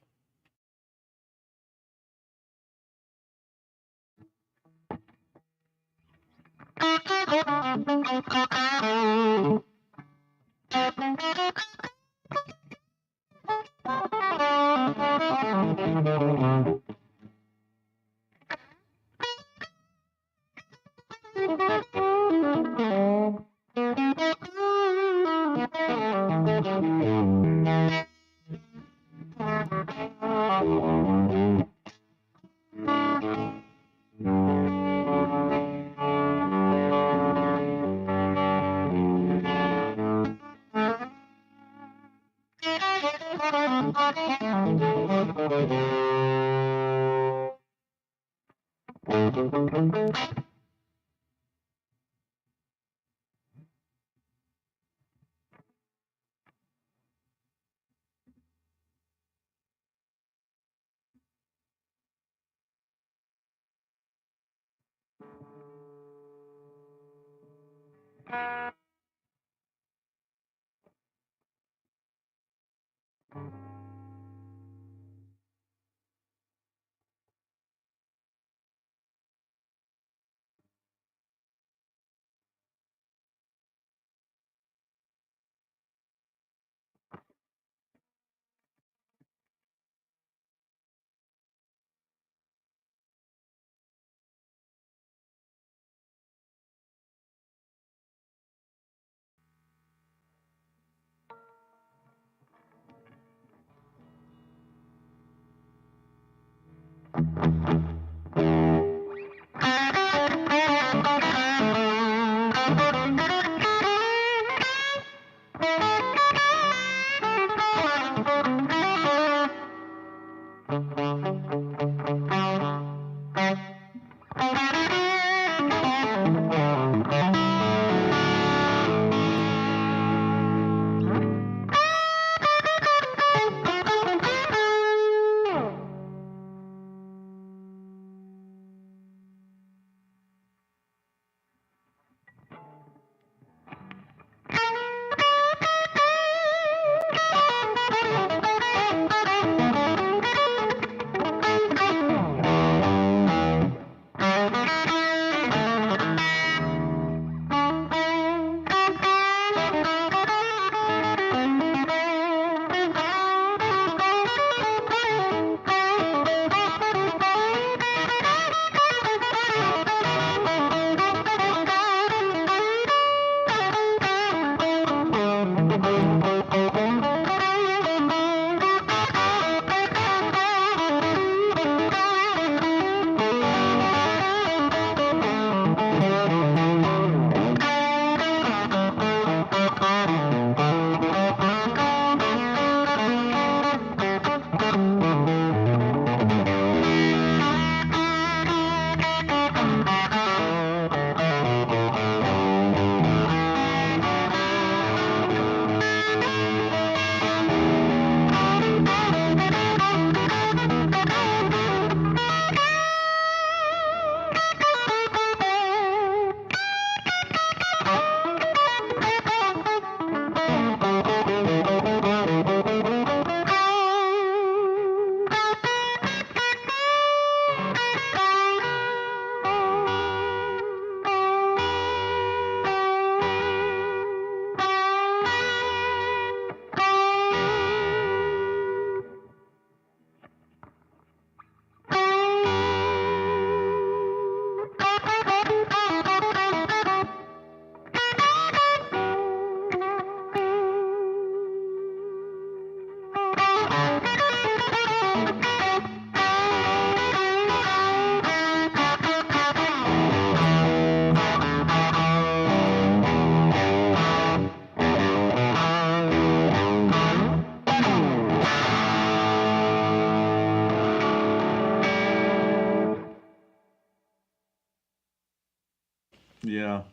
Yeah.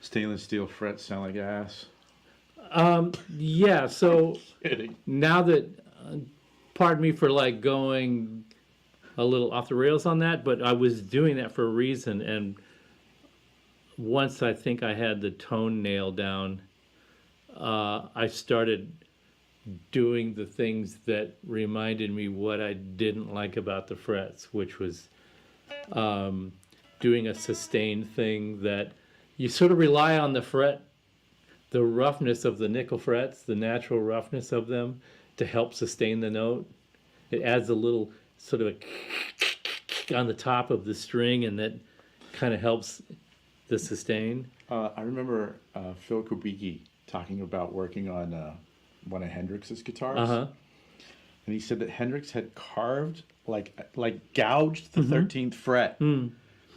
Stainless steel frets sound like ass. Yeah, so Kidding. now that, pardon me for like going a little off the rails on that, but I was doing that for a reason. And once I think I had the tone nailed down, I started doing the things that reminded me what I didn't like about the frets, which was doing a sustained thing that you sort of rely on the fret, the roughness of the nickel frets, the natural roughness of them to help sustain the note. It adds a little sort of a on the top of the string, and that kind of helps the sustain. I remember Phil Kubicki talking about working on one of Hendrix's guitars, Uh-huh. and he said that Hendrix had carved like gouged the 13th fret.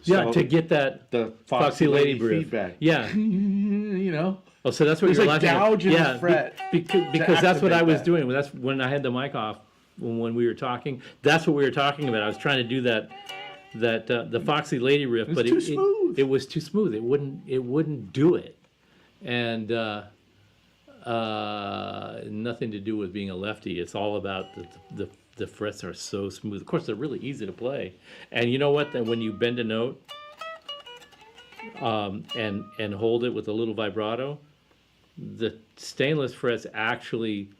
Yeah, So to get that the Foxy Lady riff. feedback. Yeah. You know. Oh, so that's what There's you're a laughing at. gouge in the Yeah, fret because that's what I activate was that. doing. That's when I had the mic off when we were talking. That's what we were talking about. I was trying to do that the Foxy Lady riff, but too smooth. it was too smooth. It wouldn't do it, and nothing to do with being a lefty. It's all about the frets are so smooth. Of course, they're really easy to play, and you know what? That when you bend a note, and hold it with a little vibrato, the stainless frets actually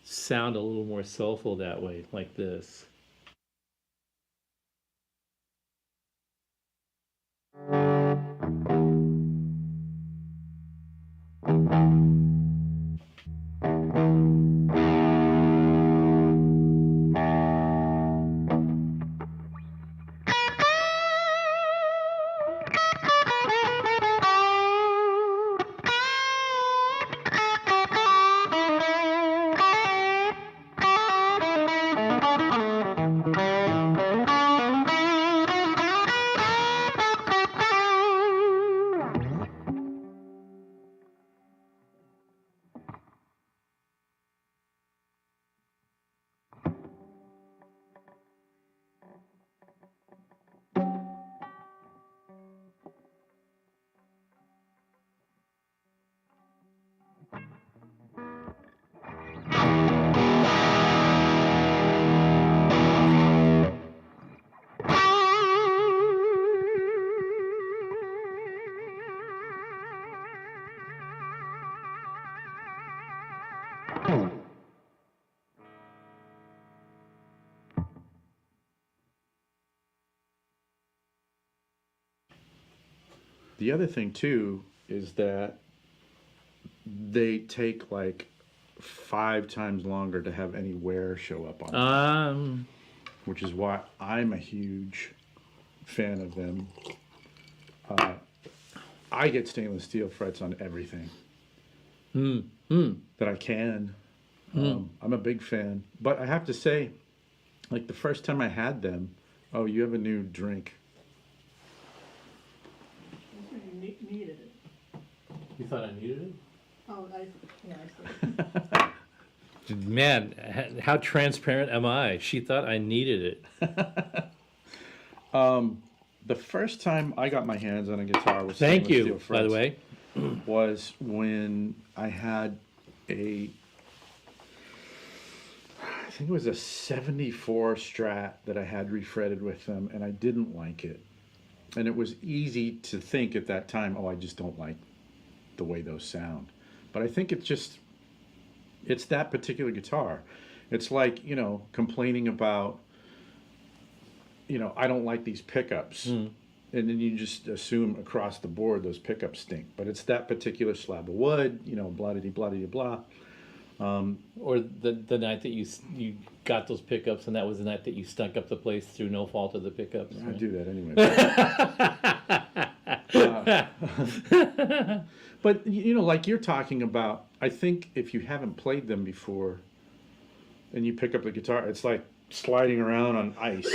sound a little more soulful that way, like this. The other thing too is that they take like 5 times longer to have any wear show up on them, which is why I'm a huge fan of them. I get stainless steel frets on everything that I can. I'm a big fan, but I have to say, like the first time I had them, oh, you have a new drink. You needed it. You thought I needed it? Oh, I see. Man, how transparent am I? She thought I needed it. The first time I got my hands on a guitar with Thank stainless you, steel by the frets way. was when I had I think it was a 74 Strat that I had refretted with them, and I didn't like it. And it was easy to think at that time, oh, I just don't like the way those sound. But I think it's that particular guitar. It's like, complaining about, I don't like these pickups. And then you just assume across the board those pickups stink. But it's that particular slab of wood, blah-de-blah-de-blah. Or the night that you got those pickups, and that was the night that you stunk up the place through no fault of the pickups. I Right? do that anyway. But, like you're talking about, I think if you haven't played them before and you pick up the guitar, it's like sliding around on ice,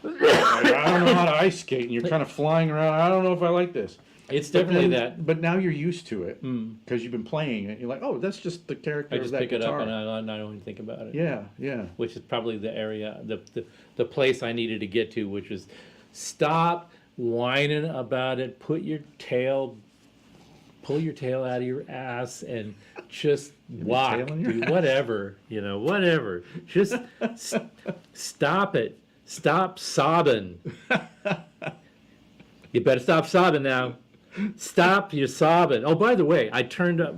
Like, I don't know how to ice skate, and you're kind of flying around. I don't know if I like this. It's definitely that. But now you're used to it because you've been playing it. You're like, oh, that's just the character I of just that pick guitar. it up and I don't even think about it. Yeah, yeah. Which is probably the area, the place I needed to get to, which was stop whining about it. Pull your tail out of your ass and just walk, tail in your dude. Whatever, whatever. Just stop it. Stop sobbing. You better stop sobbing now. Stop your sobbing. Oh, by the way, I turned up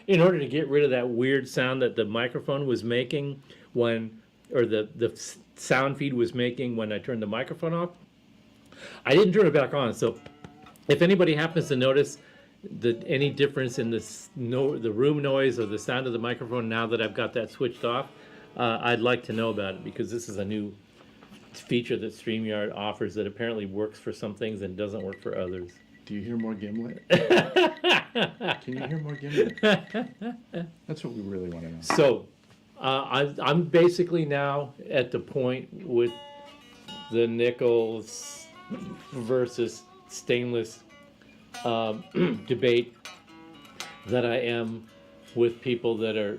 in order to get rid of that weird sound that the microphone was making or the sound feed was making when I turned the microphone off. I didn't turn it back on, so if anybody happens to notice any difference in the room noise or the sound of the microphone now that I've got that switched off, I'd like to know about it, because this is a new feature that StreamYard offers that apparently works for some things and doesn't work for others. Do you hear more Gimlet? Can you hear more Gimlet? That's what we really want to know. So, I'm basically now at the point with the nickel versus stainless debate that I am with people that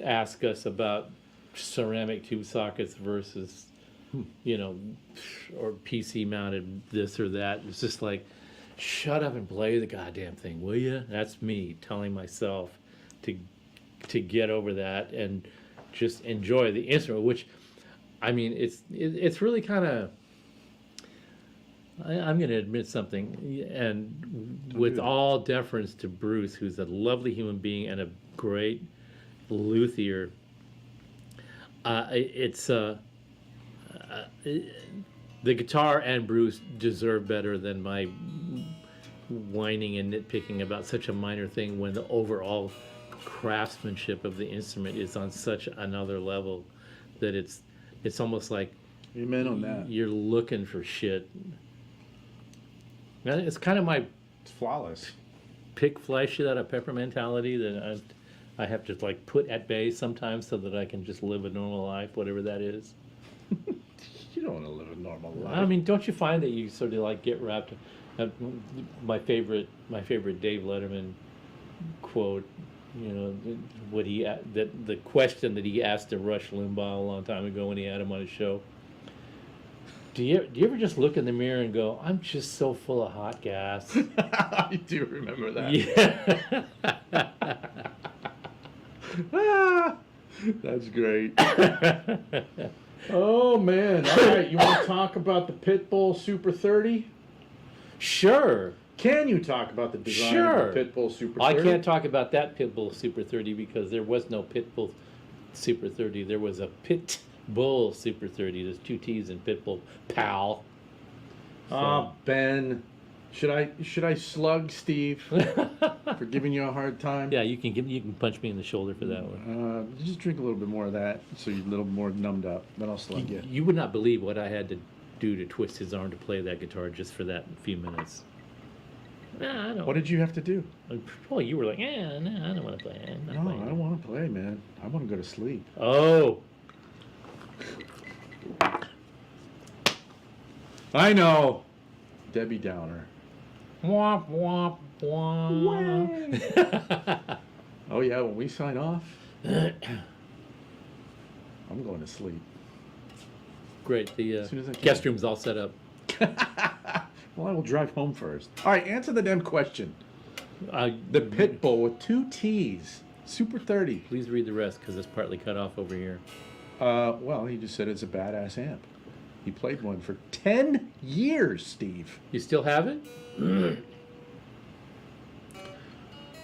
ask us about ceramic tube sockets versus, you know, or PC mounted this or that. It's just like, shut up and play the goddamn thing, will you? That's me telling myself to get over that and just enjoy the instrument, which, I mean, it's really kind of, I'm going to admit something, and with all deference to Bruce, who's a lovely human being and a great luthier, the guitar and Bruce deserve better than my whining and nitpicking about such a minor thing when the overall craftsmanship of the instrument is on such another level that it's almost like Amen on that. you're looking for shit. And it's kind of my It's flawless. pick fly shit out of pepper mentality that I have to like put at bay sometimes so that I can just live a normal life, whatever that is. You don't want to live a normal life. I mean, don't you find that you sort of like get wrapped? My favorite Dave Letterman quote, you know, the question that he asked to Rush Limbaugh a long time ago when he had him on his show. Do you ever just look in the mirror and go, I'm just so full of hot gas? I do remember that. Yeah. Ah, that's great. Oh man! All right, you want to talk about the Pitbull Super 30? Sure. Can you talk about the design Sure. of the Pitbull Super 30? I can't talk about that Pitbull Super 30 because there was no Pitbull Super 30. There was a Pitbull Super 30. There's two T's in Pitbull, pal. Ben, should I slug Steve for giving you a hard time? Yeah, you can punch me in the shoulder for that one. Just drink a little bit more of that so you're a little more numbed up. Then I'll slug you. You would not believe what I had to do to twist his arm to play that guitar just for that few minutes. Nah, I don't. What did you have to do? Well, you were like, no, I don't want to play. I'm not No, playing I it." don't want to play, man. I want to go to sleep. Oh, I know. Debbie Downer. womp womp womp. Oh yeah, when we sign off, I'm going to sleep. Great. The As soon as I can. guest room's all set up. Well, I will drive home first. All right, answer the damn question. The The Pitbull with two T's, Super 30. Please read the rest because it's partly cut off over here. Well, he just said it's a badass amp. He played one for 10 years, Steve. You still have it?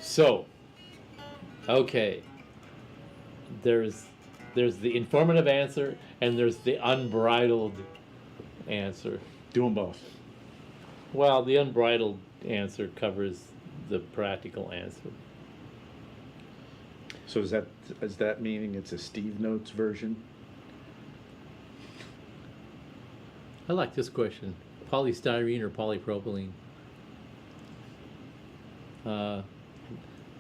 So, okay. There's the informative answer and there's the unbridled answer. Do them both. Well, the unbridled answer covers the practical answer. So is that meaning it's a Steve Notes version? I like this question. Polystyrene or polypropylene?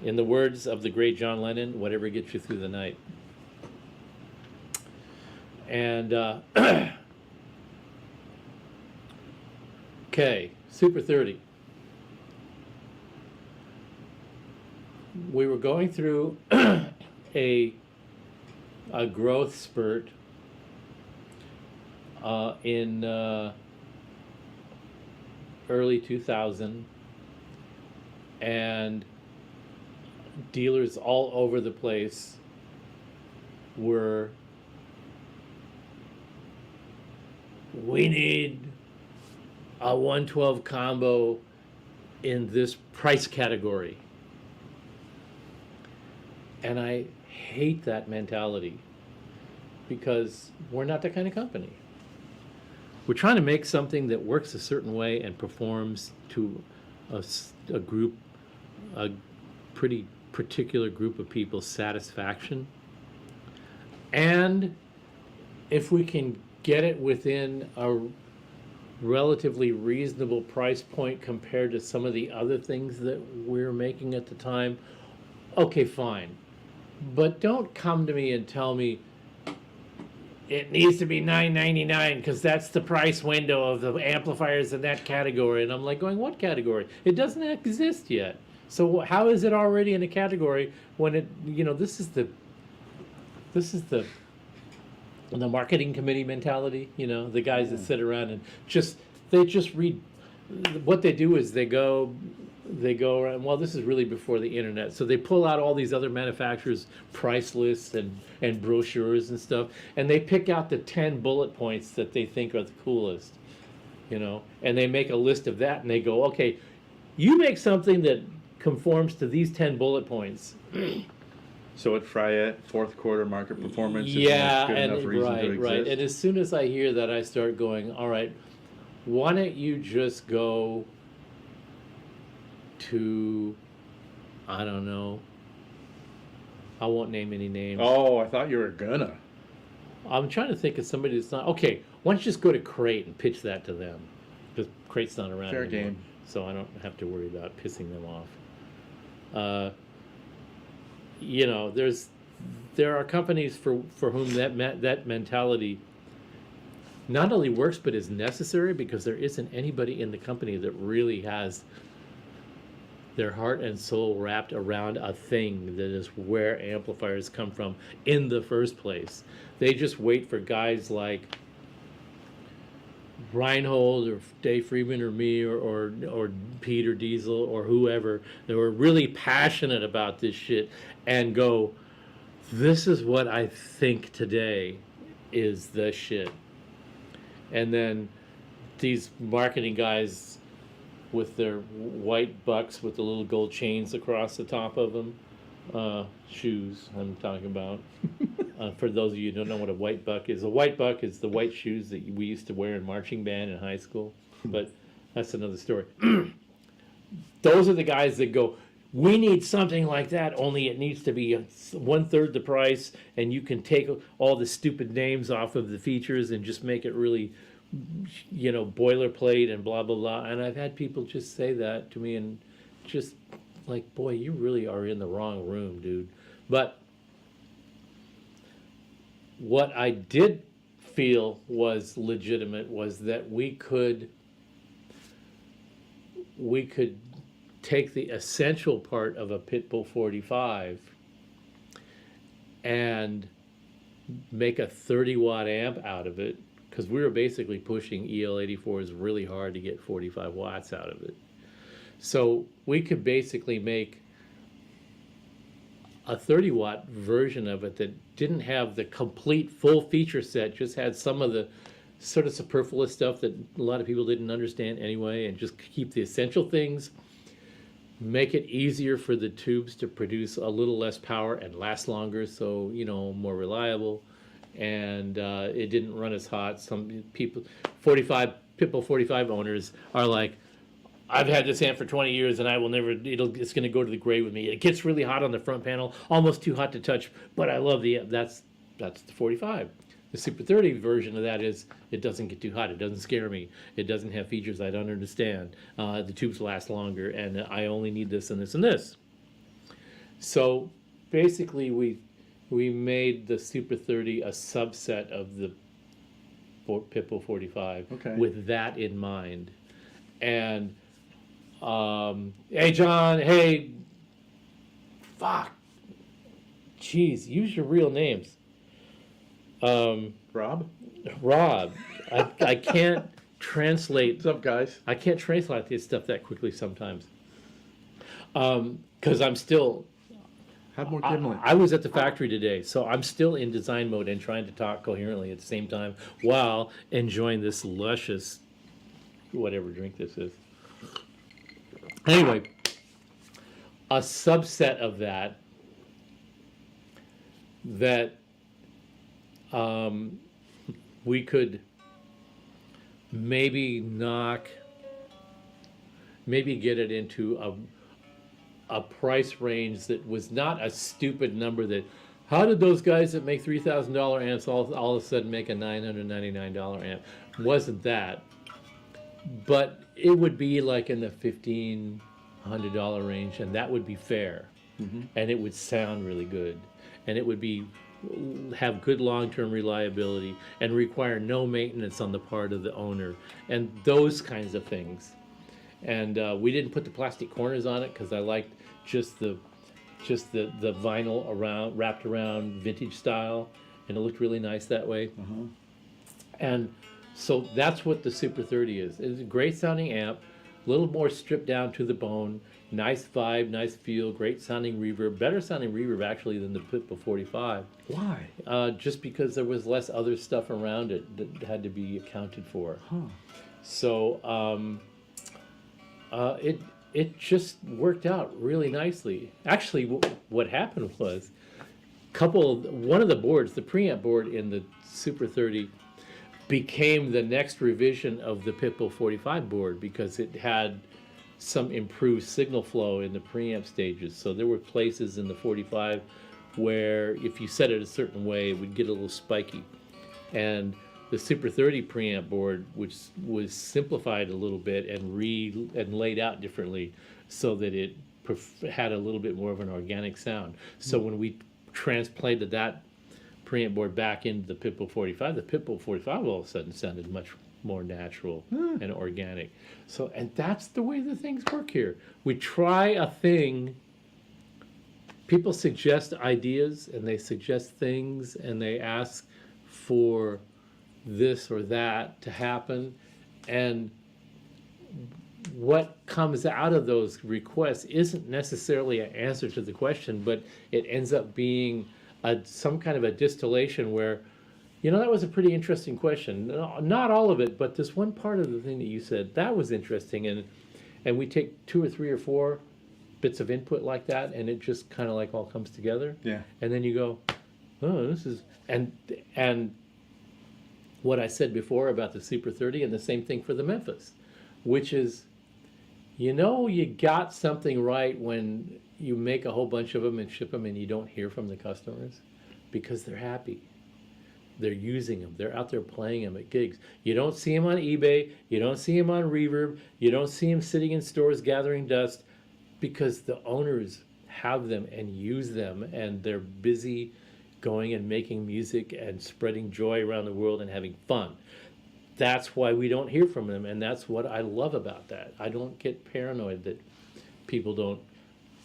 In the words of the great John Lennon, whatever gets you through the night. And, okay, Super 30. We were going through a growth spurt in early 2000, and dealers all over the place were, we need a 112 combo in this price category. And I hate that mentality because we're not that kind of company. we're trying to make something that works a certain way and performs to a group, a pretty particular group of people's satisfaction. And if we can get it within a relatively reasonable price point compared to some of the other things that we're making at the time, okay, fine. But don't come to me and tell me it needs to be $9.99 because that's the price window of the amplifiers in that category. And I'm like going, what category? It doesn't exist yet. So how is it already in a category when it, you know, this is the marketing committee mentality, you know, the guys that sit around and they just read. What they do is they go around, well, this is really before the internet, so they pull out all these other manufacturers' price lists and brochures and stuff, and they pick out the 10 bullet points that they think are the coolest, you know, and they make a list of that, and they go, okay, you make something that conforms to these 10 bullet points. So at Fryette, fourth quarter market performance is Yeah, good enough and reason to right. exist. And as soon as I hear that, I start going, all right, why don't you just go to, I don't know, I won't name any names. Oh, I thought you were gonna. I'm trying to think of somebody that's not, okay, why don't you just go to Crate and pitch that to them? Because Crate's not around Fair anymore, game. so I don't have to worry about pissing them off. You know, there are companies for whom that mentality not only works but is necessary, because there isn't anybody in the company that really has their heart and soul wrapped around a thing that is where amplifiers come from in the first place. They just wait for guys like Reinhold or Dave Friedman or me or Peter Diesel or whoever that were really passionate about this shit and go, this is what I think today is the shit. And then these marketing guys with their white bucks with the little gold chains across the top of them, shoes I'm talking about. For those of you who don't know what a white buck is, a white buck is the white shoes that we used to wear in marching band in high school, but that's another story. Those are the guys that go, we need something like that, only it needs to be 1/3 the price, and you can take all the stupid names off of the features and just make it really, you know, boilerplate and blah, blah, blah. And I've had people just say that to me and just like, boy, you really are in the wrong room, dude. But what I did feel was legitimate was that we could take the essential part of a Pitbull 45 and make a 30-watt amp out of it, because we were basically pushing EL84s really hard to get 45 watts out of it. So we could basically make a 30-watt version of it that didn't have the complete full feature set, just had some of the sort of superfluous stuff that a lot of people didn't understand anyway, and just keep the essential things, make it easier for the tubes to produce a little less power and last longer, so, you know, more reliable, and it didn't run as hot. Some people, Pitbull 45 owners are like, I've had this amp for 20 years and I will never, it's going to go to the grave with me. It gets really hot on the front panel, almost too hot to touch, but I love the amp. That's the 45. The Super 30 version of that is, it doesn't get too hot. It doesn't scare me. It doesn't have features I don't understand. The tubes last longer, and I only need this and this and this. So basically, we made the Super 30 a subset of the Pitbull 45 with that in mind. And hey, John, hey, fuck, jeez, use your real names. Rob? I can't translate. What's up, guys? I can't translate this stuff that quickly sometimes. Because I'm still. Have more Gimlet. I was at the factory today, so I'm still in design mode and trying to talk coherently at the same time while enjoying this luscious, whatever drink this is. Anyway, a subset of that we could maybe get it into a price range that was not a stupid number that, how did those guys that make $3,000 amps all of a sudden make a $999 amp? Wasn't that. But it would be like in the $1,500 range, and that would be fair. And it would sound really good. And it would have good long-term reliability and require no maintenance on the part of the owner and those kinds of things. And we didn't put the plastic corners on it because I liked just the vinyl wrapped around vintage style, and it looked really nice that way. And so that's what the Super 30 is. It's a great sounding amp, a little more stripped down to the bone, nice vibe, nice feel, great sounding reverb, better sounding reverb actually than the Pitbull 45. Why? Just because there was less other stuff around it that had to be accounted for. So it just worked out really nicely. Actually, what happened was one of the boards, the preamp board in the Super 30, became the next revision of the Pitbull 45 board because it had some improved signal flow in the preamp stages. So there were places in the 45 where if you set it a certain way, it would get a little spiky. And the Super 30 preamp board, which was simplified a little bit and laid out differently so that it had a little bit more of an organic sound. So when we transplanted that preamp board back into the Pitbull 45, the Pitbull 45 all of a sudden sounded much more natural and organic. So, and that's the way the things work here. We try a thing, people suggest ideas and they suggest things and they ask for this or that to happen, and what comes out of those requests isn't necessarily an answer to the question, but it ends up being some kind of a distillation where, that was a pretty interesting question. Not all of it, but this one part of the thing that you said, that was interesting, and we take 2 or 3 or 4 bits of input like that, and it just kind of like all comes together. Yeah. And then you go, oh, this is, and what I said before about the Super 30, and the same thing for the Memphis, which is, you got something right when you make a whole bunch of them and ship them and you don't hear from the customers because they're happy. They're using them. They're out there playing them at gigs. You don't see them on eBay. You don't see them on Reverb. You don't see them sitting in stores gathering dust because the owners have them and use them, and they're busy going and making music and spreading joy around the world and having fun. That's why we don't hear from them, and that's what I love about that. I don't get paranoid that people don't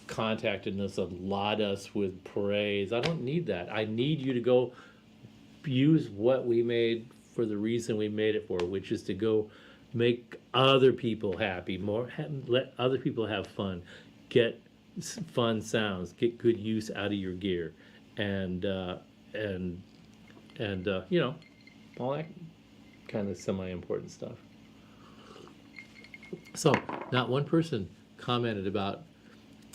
contact us and laud us with praise. I don't need that. I need you to go use what we made for the reason we made it for, which is to go make other people happy, let other people have fun, get fun sounds, get good use out of your gear, and all that kind of semi-important stuff. So not one person commented about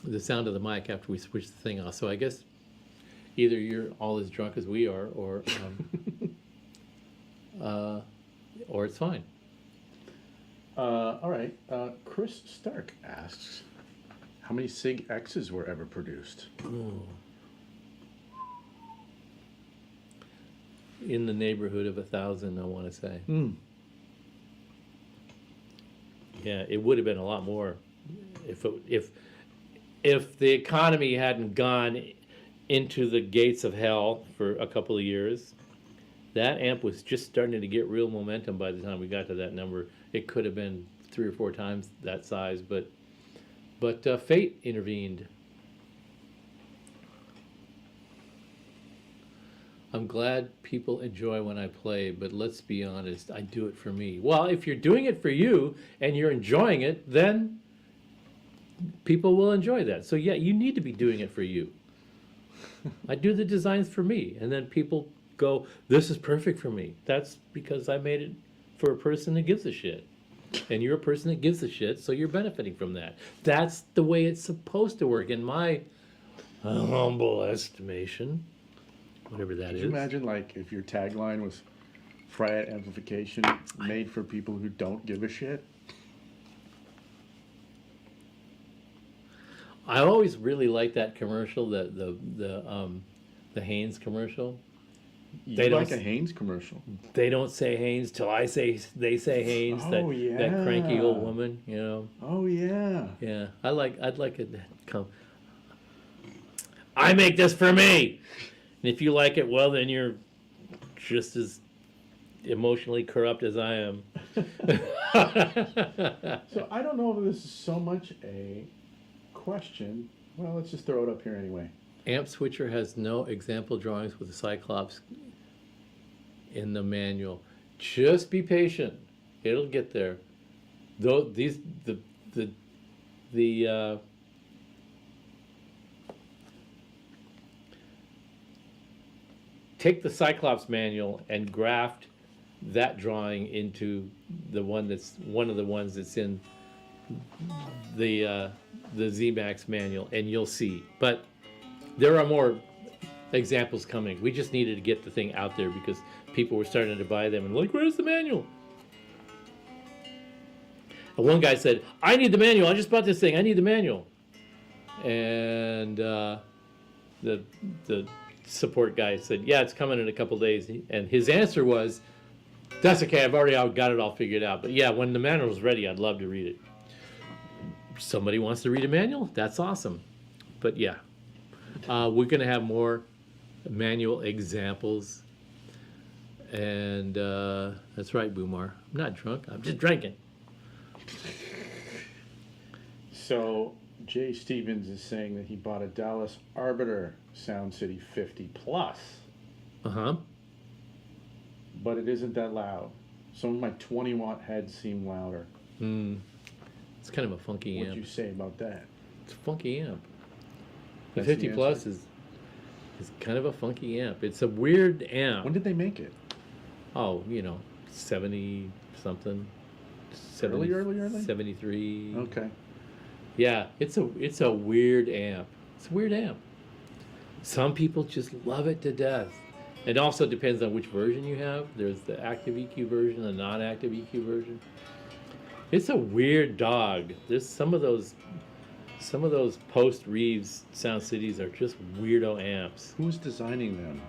the sound of the mic after we switched the thing off. So I guess either you're all as drunk as we are, or it's fine. All right. Chris Stark asks, how many SigXs were ever produced? Ooh. In the neighborhood of 1,000, I want to say. Yeah, it would have been a lot more if the economy hadn't gone into the gates of hell for a couple of years. That amp was just starting to get real momentum by the time we got to that number. It could have been 3 or 4 times that size, but fate intervened. I'm glad people enjoy when I play, but let's be honest, I do it for me. Well, if you're doing it for you and you're enjoying it, then people will enjoy that. So yeah, you need to be doing it for you. I do the designs for me, and then people go, this is perfect for me. That's because I made it for a person that gives a shit. And you're a person that gives a shit, so you're benefiting from that. That's the way it's supposed to work, in my humble estimation. Whatever that is. Could you imagine, like, if your tagline was Friat amplification made for people who don't give a shit? I always really liked that commercial, the Haynes commercial. You They like don't- a Haynes commercial? They don't say Haynes till I say they say Haynes. Oh, that cranky yeah. old woman, you know. Oh yeah. Yeah, I'd like it to come. I make this for me, and if you like it, well, then you're just as emotionally corrupt as I am. So I don't know if this is so much a question. Well, let's just throw it up here anyway. Amp switcher has no example drawings with the Cyclops in the manual. Just be patient; it'll get there. Though these take the Cyclops manual and graft that drawing into the one that's one of the ones that's in the zMAX manual, and you'll see. But there are more examples coming. We just needed to get the thing out there because people were starting to buy them and like, where's the manual? And one guy said, I need the manual. I just bought this thing. I need the manual. And the support guy said, yeah, it's coming in a couple days. And his answer was, that's okay. I've already got it all figured out. But yeah, when the manual's ready, I'd love to read it. Somebody wants to read a manual? That's awesome. But yeah, we're going to have more manual examples. And that's right, Boomar. I'm not drunk. I'm just drinking. So Jay Stevens is saying that he bought a Dallas Arbiter Sound City 50 Plus, Uh-huh. but it isn't that loud. Some of my 20-watt heads seem louder. It's kind of a funky What'd amp. you say about that? It's a funky amp. The That's the 50 Plus answer? is kind of a funky amp. It's a weird amp. When did they make it? Oh, 70 something. Early? 73. Okay. Yeah, it's a weird amp. It's a weird amp. Some people just love it to death. It also depends on which version you have. There's the active EQ version, the non-active EQ version. It's a weird dog. There's some of those post Reeves Sound Cities are just weirdo amps. Who's designing them?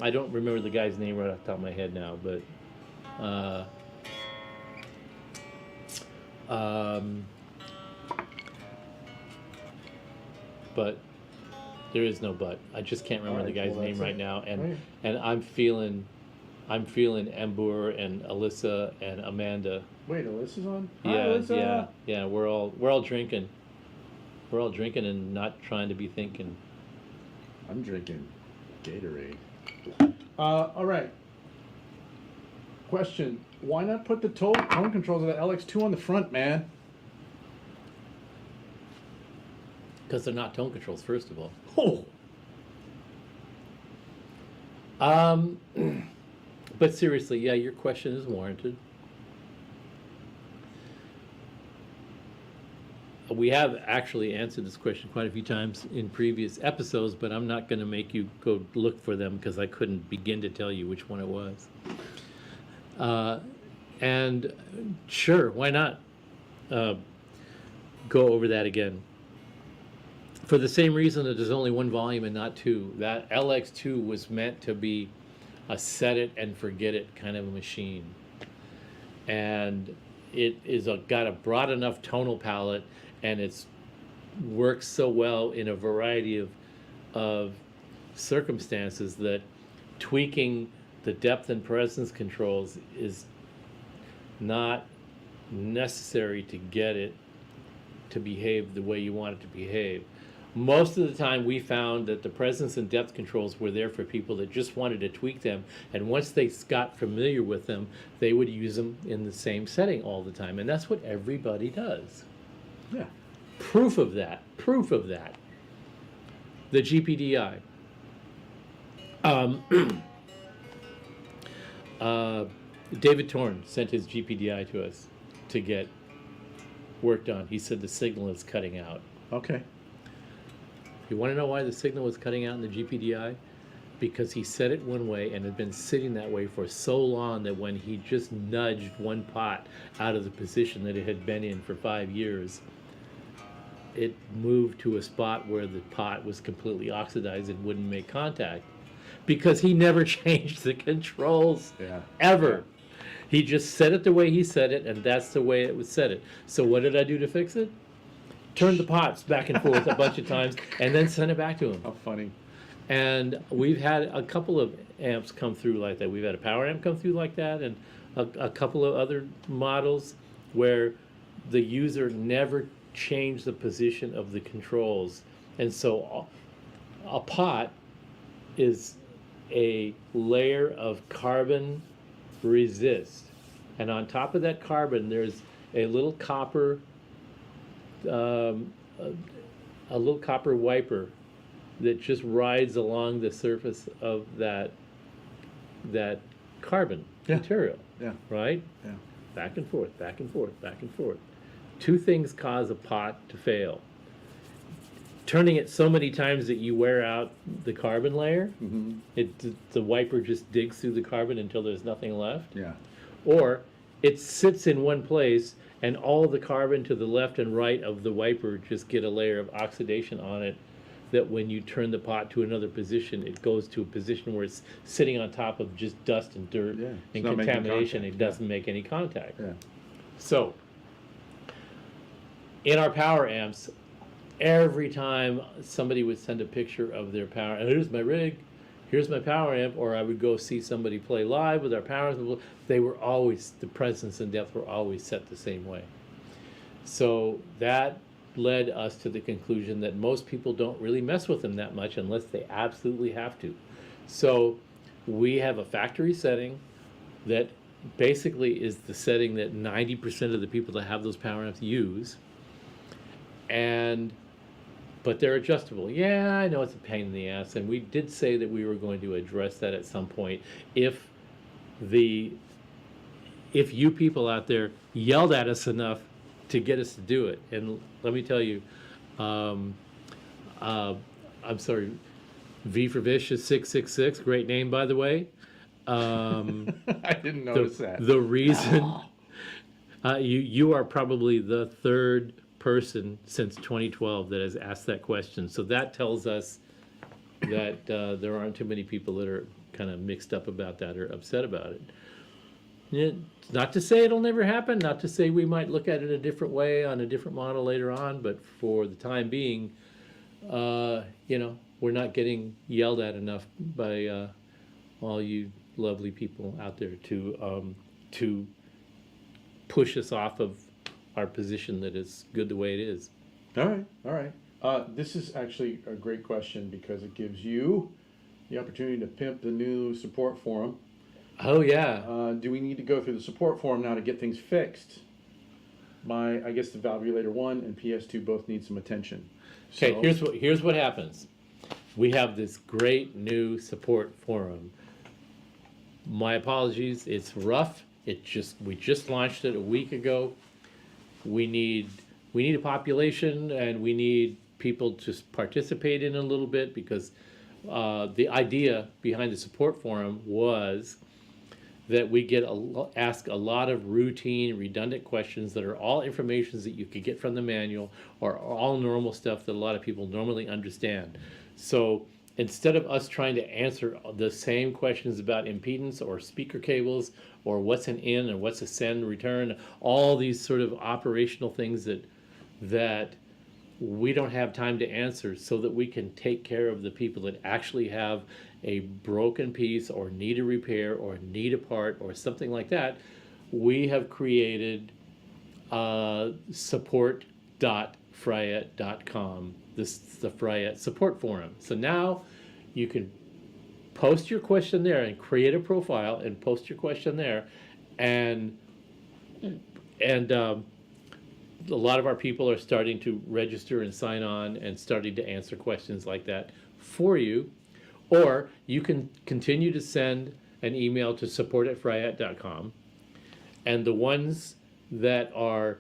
I don't remember the guy's name right off the top of my head now, but but there is no but. I just can't remember the guy's name right now, and I'm feeling Embur and Alyssa and Amanda. Wait, Alyssa's on? Hi, Yeah, Alyssa. yeah. We're all drinking. We're all drinking and not trying to be thinking. I'm drinking Gatorade. All right. Question: why not put the tone controls of the LX2 on the front, man? Because they're not tone controls, first of all. But seriously, yeah, your question is warranted. We have actually answered this question quite a few times in previous episodes, but I'm not going to make you go look for them because I couldn't begin to tell you which one it was. And sure, why not go over that again? For the same reason that there's only one volume and not two. That LX2 was meant to be a set it and forget it kind of a machine. And it is got a broad enough tonal palette, and it's works so well in a variety of circumstances that tweaking the depth and presence controls is not necessary to get it to behave the way you want it to behave. Most of the time we found that the presence and depth controls were there for people that just wanted to tweak them, and once they got familiar with them, they would use them in the same setting all the time, and that's what everybody does. Yeah. Proof of that, the GPDI. David Torn sent his GPDI to us to get worked on. He said the signal is cutting out. Okay. You want to know why the signal was cutting out in the GPDI? because he set it one way and had been sitting that way for so long that when he just nudged one pot out of the position that it had been in for 5 years, it moved to a spot where the pot was completely oxidized and wouldn't make contact, because he never changed the controls Yeah. ever. He just set it the way he set it, and that's the way it was set it. So what did I do to fix it? Turned the pots back and forth a bunch of times and then sent it back to him. How funny. And we've had a couple of amps come through like that. We've had a power amp come through like that, and a couple of other models where the user never changed the position of the controls. And so a pot is a layer of carbon resist. And on top of that carbon, there's a little copper, a little copper wiper that just rides along the surface of that carbon material. Yeah. Right? Yeah. Back and forth, back and forth, back and forth. Two things cause a pot to fail. Turning it so many times that you wear out the carbon layer, the wiper just digs through the carbon until there's nothing left. Yeah. Or it sits in one place and all the carbon to the left and right of the wiper just get a layer of oxidation on it, that when you turn the pot to another position, it goes to a position where it's sitting on top of just dust and dirt Yeah, it's and not making contamination. contact. It doesn't make any contact. Yeah. So, in our power amps, every time somebody would send a picture of their power, and here's my rig, here's my power amp, or I would go see somebody play live with our power amps, they were always, the presence and depth were always set the same way. So that led us to the conclusion that most people don't really mess with them that much unless they absolutely have to. So we have a factory setting that basically is the setting that 90% of the people that have those power amps use. But they're adjustable. Yeah, I know it's a pain in the ass, and we did say that we were going to address that at some point if you people out there yelled at us enough to get us to do it. And let me tell you, I'm sorry, V for Vicious 666, great name by the way. I didn't notice that. The reason you are probably the third person since 2012 that has asked that question. So that tells us that there aren't too many people that are kind of mixed up about that or upset about it. Not to say it'll never happen, not to say we might look at it a different way on a different model later on, but for the time being, we're not getting yelled at enough by all you lovely people out there to push us off of our position that is good the way it is. All right. This is actually a great question because it gives you the opportunity to pimp the new support forum. Oh yeah. Do we need to go through the support forum now to get things fixed? I guess the Valvulator 1 and PS2 both need some attention. Okay, So- here's what happens. We have this great new support forum. My apologies, it's rough. We just launched it a week ago. We need a population, and we need people to participate in a little bit, because the idea behind the support forum was that we ask a lot of routine, redundant questions that are all information that you could get from the manual, or all normal stuff that a lot of people normally understand. So instead of us trying to answer the same questions about impedance or speaker cables or what's an in or what's a send return, all these sort of operational things that we don't have time to answer, so that we can take care of the people that actually have a broken piece or need a repair or need a part or something like that, we have created support.fryette.com. This is the Fryette support forum. So now you can post your question there and create a profile and post your question there, and a lot of our people are starting to register and sign on and starting to answer questions like that for you. Or you can continue to send an email to support@fryette.com, and the ones that are,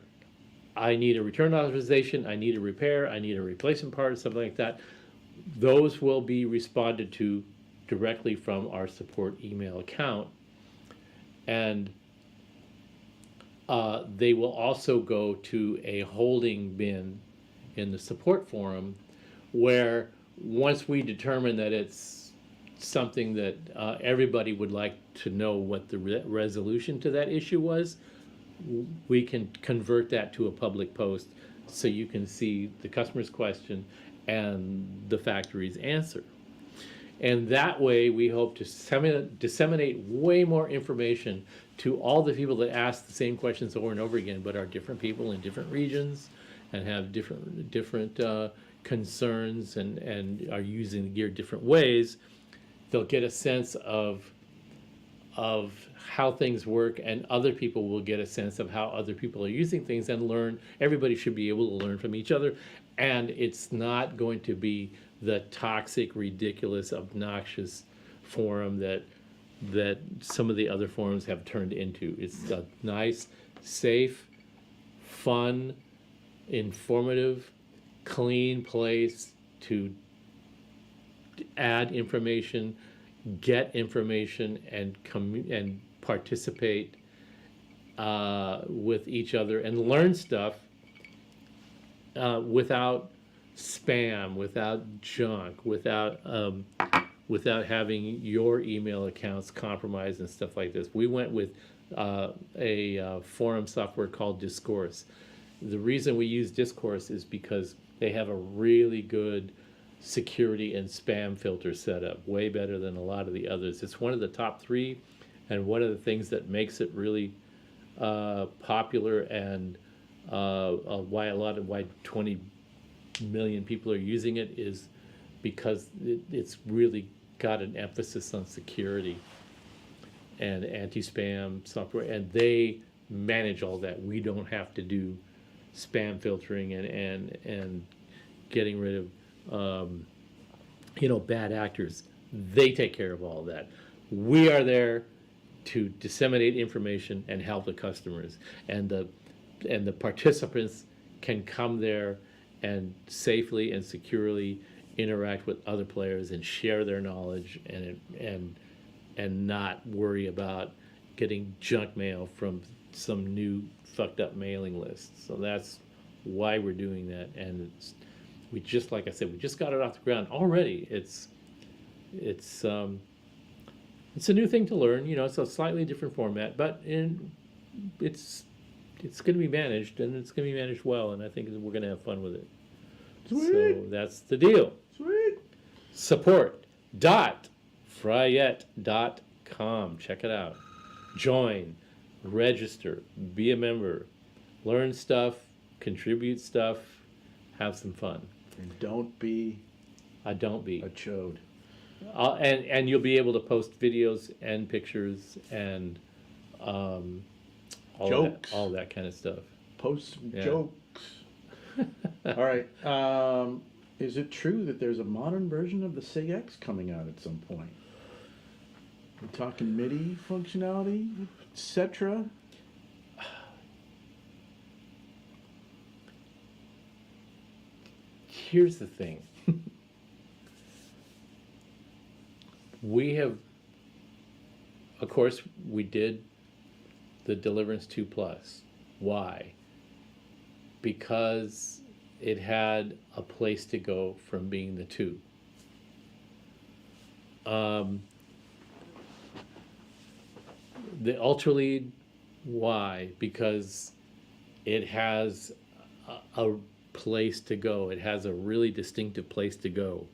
I need a return authorization, I need a repair, I need a replacement part, something like that, those will be responded to directly from our support email account. And they will also go to a holding bin in the support forum, where once we determine that it's something that everybody would like to know what the resolution to that issue was, we can convert that to a public post so you can see the customer's question and the factory's answer. And that way we hope to disseminate way more information to all the people that ask the same questions over and over again, but are different people in different regions and have different concerns and are using the gear different ways. They'll get a sense of how things work, and other people will get a sense of how other people are using things and learn. Everybody should be able to learn from each other, and it's not going to be the toxic, ridiculous, obnoxious forum that some of the other forums have turned into. It's a nice, safe, fun, informative, clean place to add information, get information, and participate with each other and learn stuff without spam, without junk, without having your email accounts compromised and stuff like this. We went with a forum software called Discourse. The reason we use Discourse is because they have a really good security and spam filter setup, way better than a lot of the others. It's one of the top 3, and one of the things that makes it really popular, and why 20 million people are using it is because it's really got an emphasis on security and anti-spam software, and they manage all that. We don't have to do spam filtering and getting rid of bad actors. They take care of all that. We are there to disseminate information and help the customers, and the participants can come there and safely and securely interact with other players and share their knowledge and not worry about getting junk mail from some new fucked up mailing list. So that's why we're doing that. And like I said, we just got it off the ground already. It's a new thing to learn. It's a slightly different format, but it's going to be managed, and it's going to be managed well, and I think we're going to have fun with it. Sweet. So that's the deal. Sweet. Support.fryette.com. Check it out. Join, register, be a member, learn stuff, contribute stuff, have some fun. And don't be a chode. And you'll be able to post videos and pictures and Jokes. all that kind of stuff. Post some Yeah. jokes. All right. Is it true that there's a modern version of the SigX coming out at some point? We're talking MIDI functionality, etc. Here's the thing. Of course, we did the Deliverance 2 Plus. Why? Because it had a place to go from being the 2. The Ultralead, why? Because it has a place to go. It has a really distinctive place to go.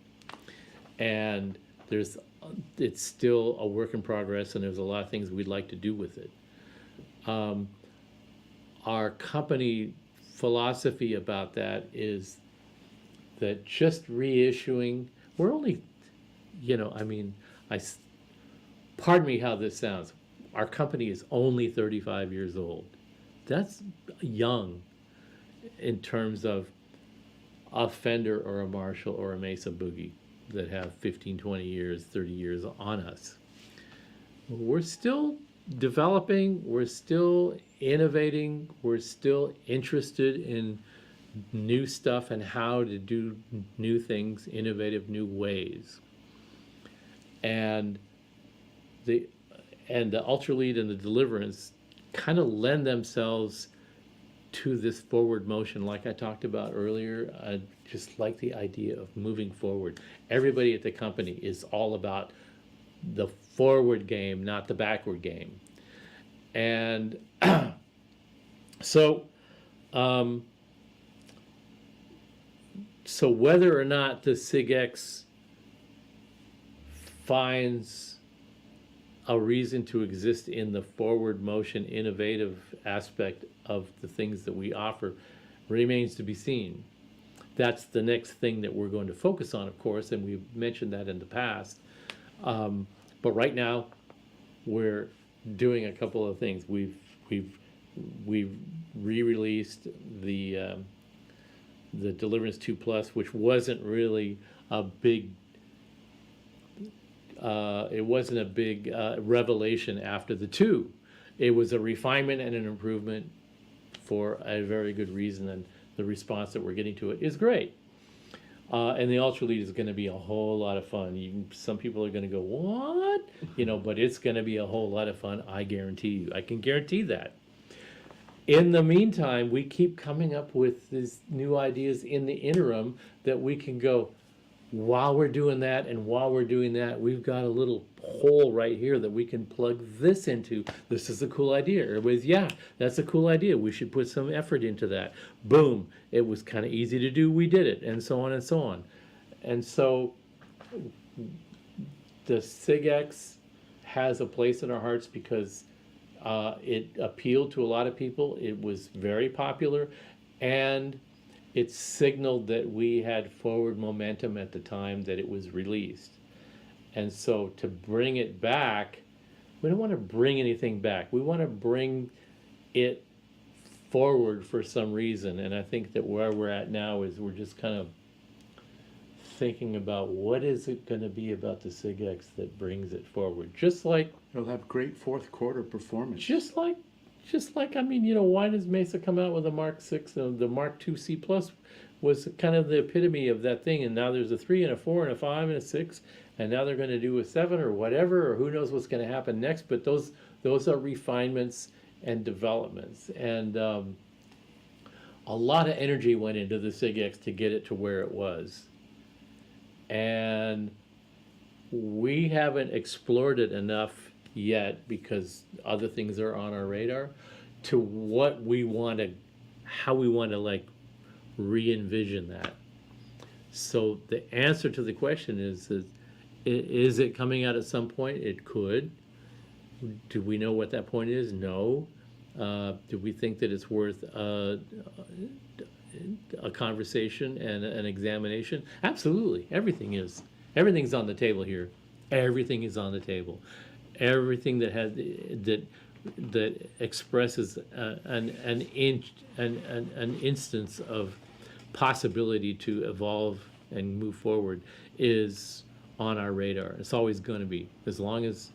And it's still a work in progress, and there's a lot of things we'd like to do with it. Our company philosophy about that is that just reissuing, we're only, pardon me how this sounds. Our company is only 35 years old. That's young in terms of a Fender or a Marshall or a Mesa Boogie that have 15, 20 years, 30 years on us. We're still developing, we're still innovating, we're still interested in new stuff and how to do new things, innovative new ways. and the ultra lead and the deliverance kind of lend themselves to this forward motion, like I talked about earlier. I just like the idea of moving forward. Everybody at the company is all about the forward game, not the backward game. And so, so whether or not the SigX finds a reason to exist in the forward motion innovative aspect of the things that we offer remains to be seen. That's the next thing that we're going to focus on, of course, and we've mentioned that in the past. But right now, we're doing a couple of things. We've re-released the Deliverance 2 Plus, which wasn't really a big revelation after the 2. It was a refinement and an improvement for a very good reason, and the response that we're getting to it is great. And the Ultra Lead is going to be a whole lot of fun. Some people are going to go, what? But it's going to be a whole lot of fun, I guarantee you. I can guarantee that. In the meantime, we keep coming up with these new ideas in the interim that we can go, while we're doing that, and while we're doing that, we've got a little hole right here that we can plug this into. This is a cool idea. Everybody's, yeah, that's a cool idea. We should put some effort into that. Boom. It was kind of easy to do. We did it, and so on and so on. And so the SigX has a place in our hearts because it appealed to a lot of people. It was very popular, and it signaled that we had forward momentum at the time that it was released. And so to bring it back, we don't want to bring anything back. We want to bring it forward for some reason. And I think that where we're at now is we're just kind of thinking about what is it going to be about the SigX that brings it forward. Just like It'll have great fourth quarter performance. Just like, I mean, why does Mesa come out with a Mark 6? The Mark 2 C Plus was kind of the epitome of that thing, and now there's a 3 and a 4 and a 5 and a 6, and now they're going to do a 7 or whatever, or who knows what's going to happen next. But those are refinements and developments, and a lot of energy went into the SigX to get it to where it was, and we haven't explored it enough yet because other things are on our radar to what we want to, how we want to like re-envision that. So the answer to the question is it coming out at some point? It could. Do we know what that point is? No. Do we think that it's worth a conversation and an examination? Absolutely. Everything is. Everything's on the table here. Everything is on the table. Everything that has that expresses an instance of possibility to evolve and move forward is on our radar. It's always going to be, as long as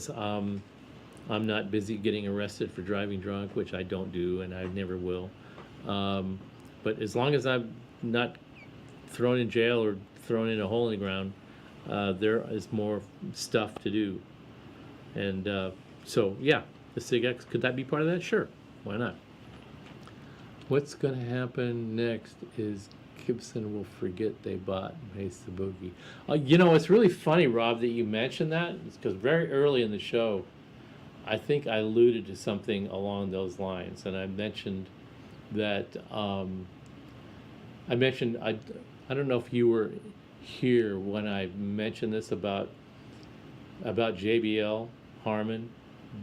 I'm not busy getting arrested for driving drunk, which I don't do and I never will. But as long as I'm not thrown in jail or thrown in a hole in the ground, there is more stuff to do. And so, yeah, the SigX, could that be part of that? Sure, why not? What's going to happen next is Gibson will forget they bought Mesa Boogie. It's really funny, Rob, that you mentioned that. It's because very early in the show, I think I alluded to something along those lines, and I mentioned that I don't know if you were here when I mentioned this about JBL Harman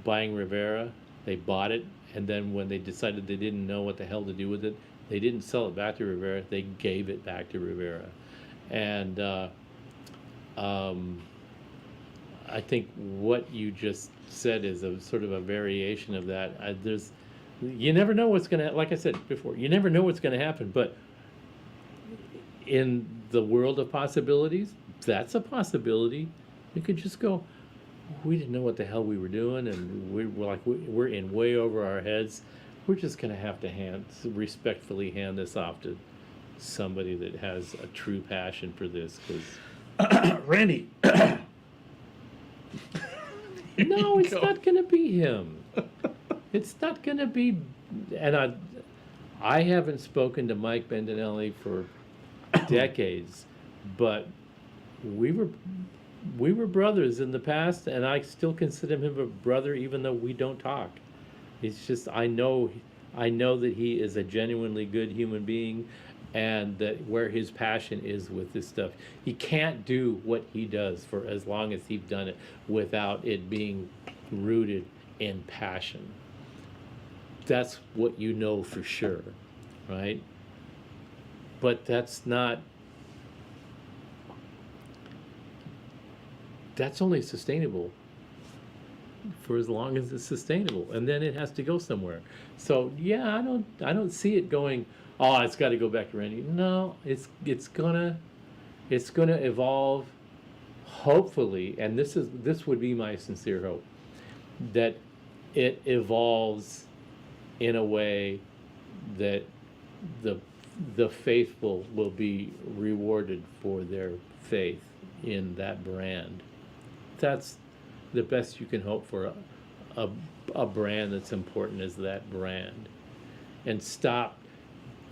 buying Rivera. They bought it, and then when they decided they didn't know what the hell to do with it, they didn't sell it back to Rivera. They gave it back to Rivera, and I think what you just said is a sort of a variation of that. You never know what's going to, like I said before, you never know what's going to happen, but in the world of possibilities, that's a possibility. You could just go, we didn't know what the hell we were doing, and we're in way over our heads. We're just going to have to respectfully hand this off to somebody that has a true passion for this, because Randy. No, it's go. not going to be him. It's not going to be. And I haven't spoken to Mike Bendinelli for decades, but we were brothers in the past, and I still consider him a brother, even though we don't talk. It's just I know that he is a genuinely good human being, and that where his passion is with this stuff, he can't do what he does for as long as he's done it without it being rooted in passion. That's what you know for sure, right? But that's only sustainable for as long as it's sustainable, and then it has to go somewhere. So yeah, I don't see it going, oh, it's got to go back to Randy. No, it's gonna evolve, hopefully, and this would be my sincere hope, that it evolves in a way that the faithful will be rewarded for their faith in that brand. That's the best you can hope for a brand that's important as that brand. And stop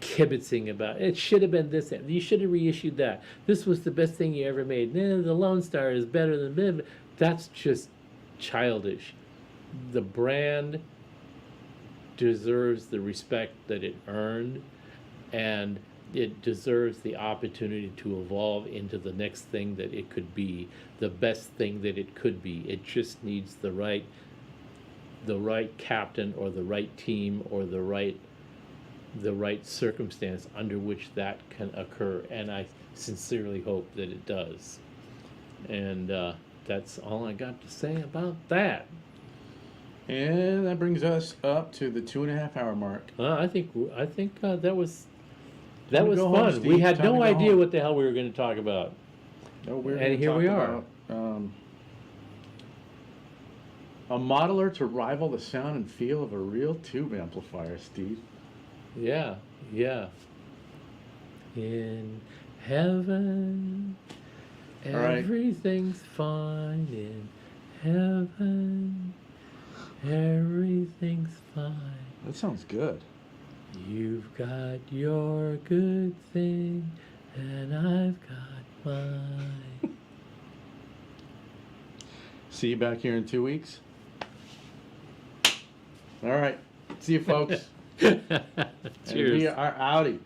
kibitzing about it should have been this, you should have reissued that, this was the best thing you ever made, the Lone Star is better than blah. That's just childish. The brand deserves the respect that it earned, and it deserves the opportunity to evolve into the next thing that it could be, the best thing that it could be. It just needs the right captain, or the right team, or the right circumstance under which that can occur, and I sincerely hope that it does. And that's all I got to say about that. And that brings us up to the 2.5 hour mark. I think that was Time to go home, fun. Steve. We had Time to no go idea home. what the hell we were going to talk about. No, we're And gonna here talk we are. about, a modeler to rival the sound and feel of a real tube amplifier, Steve. Yeah. In heaven, All right. everything's fine. In heaven, everything's fine. That sounds good. You've got your good thing, and I've got mine. See you back here in 2 weeks. All right. See you, folks. Cheers. And we are outie.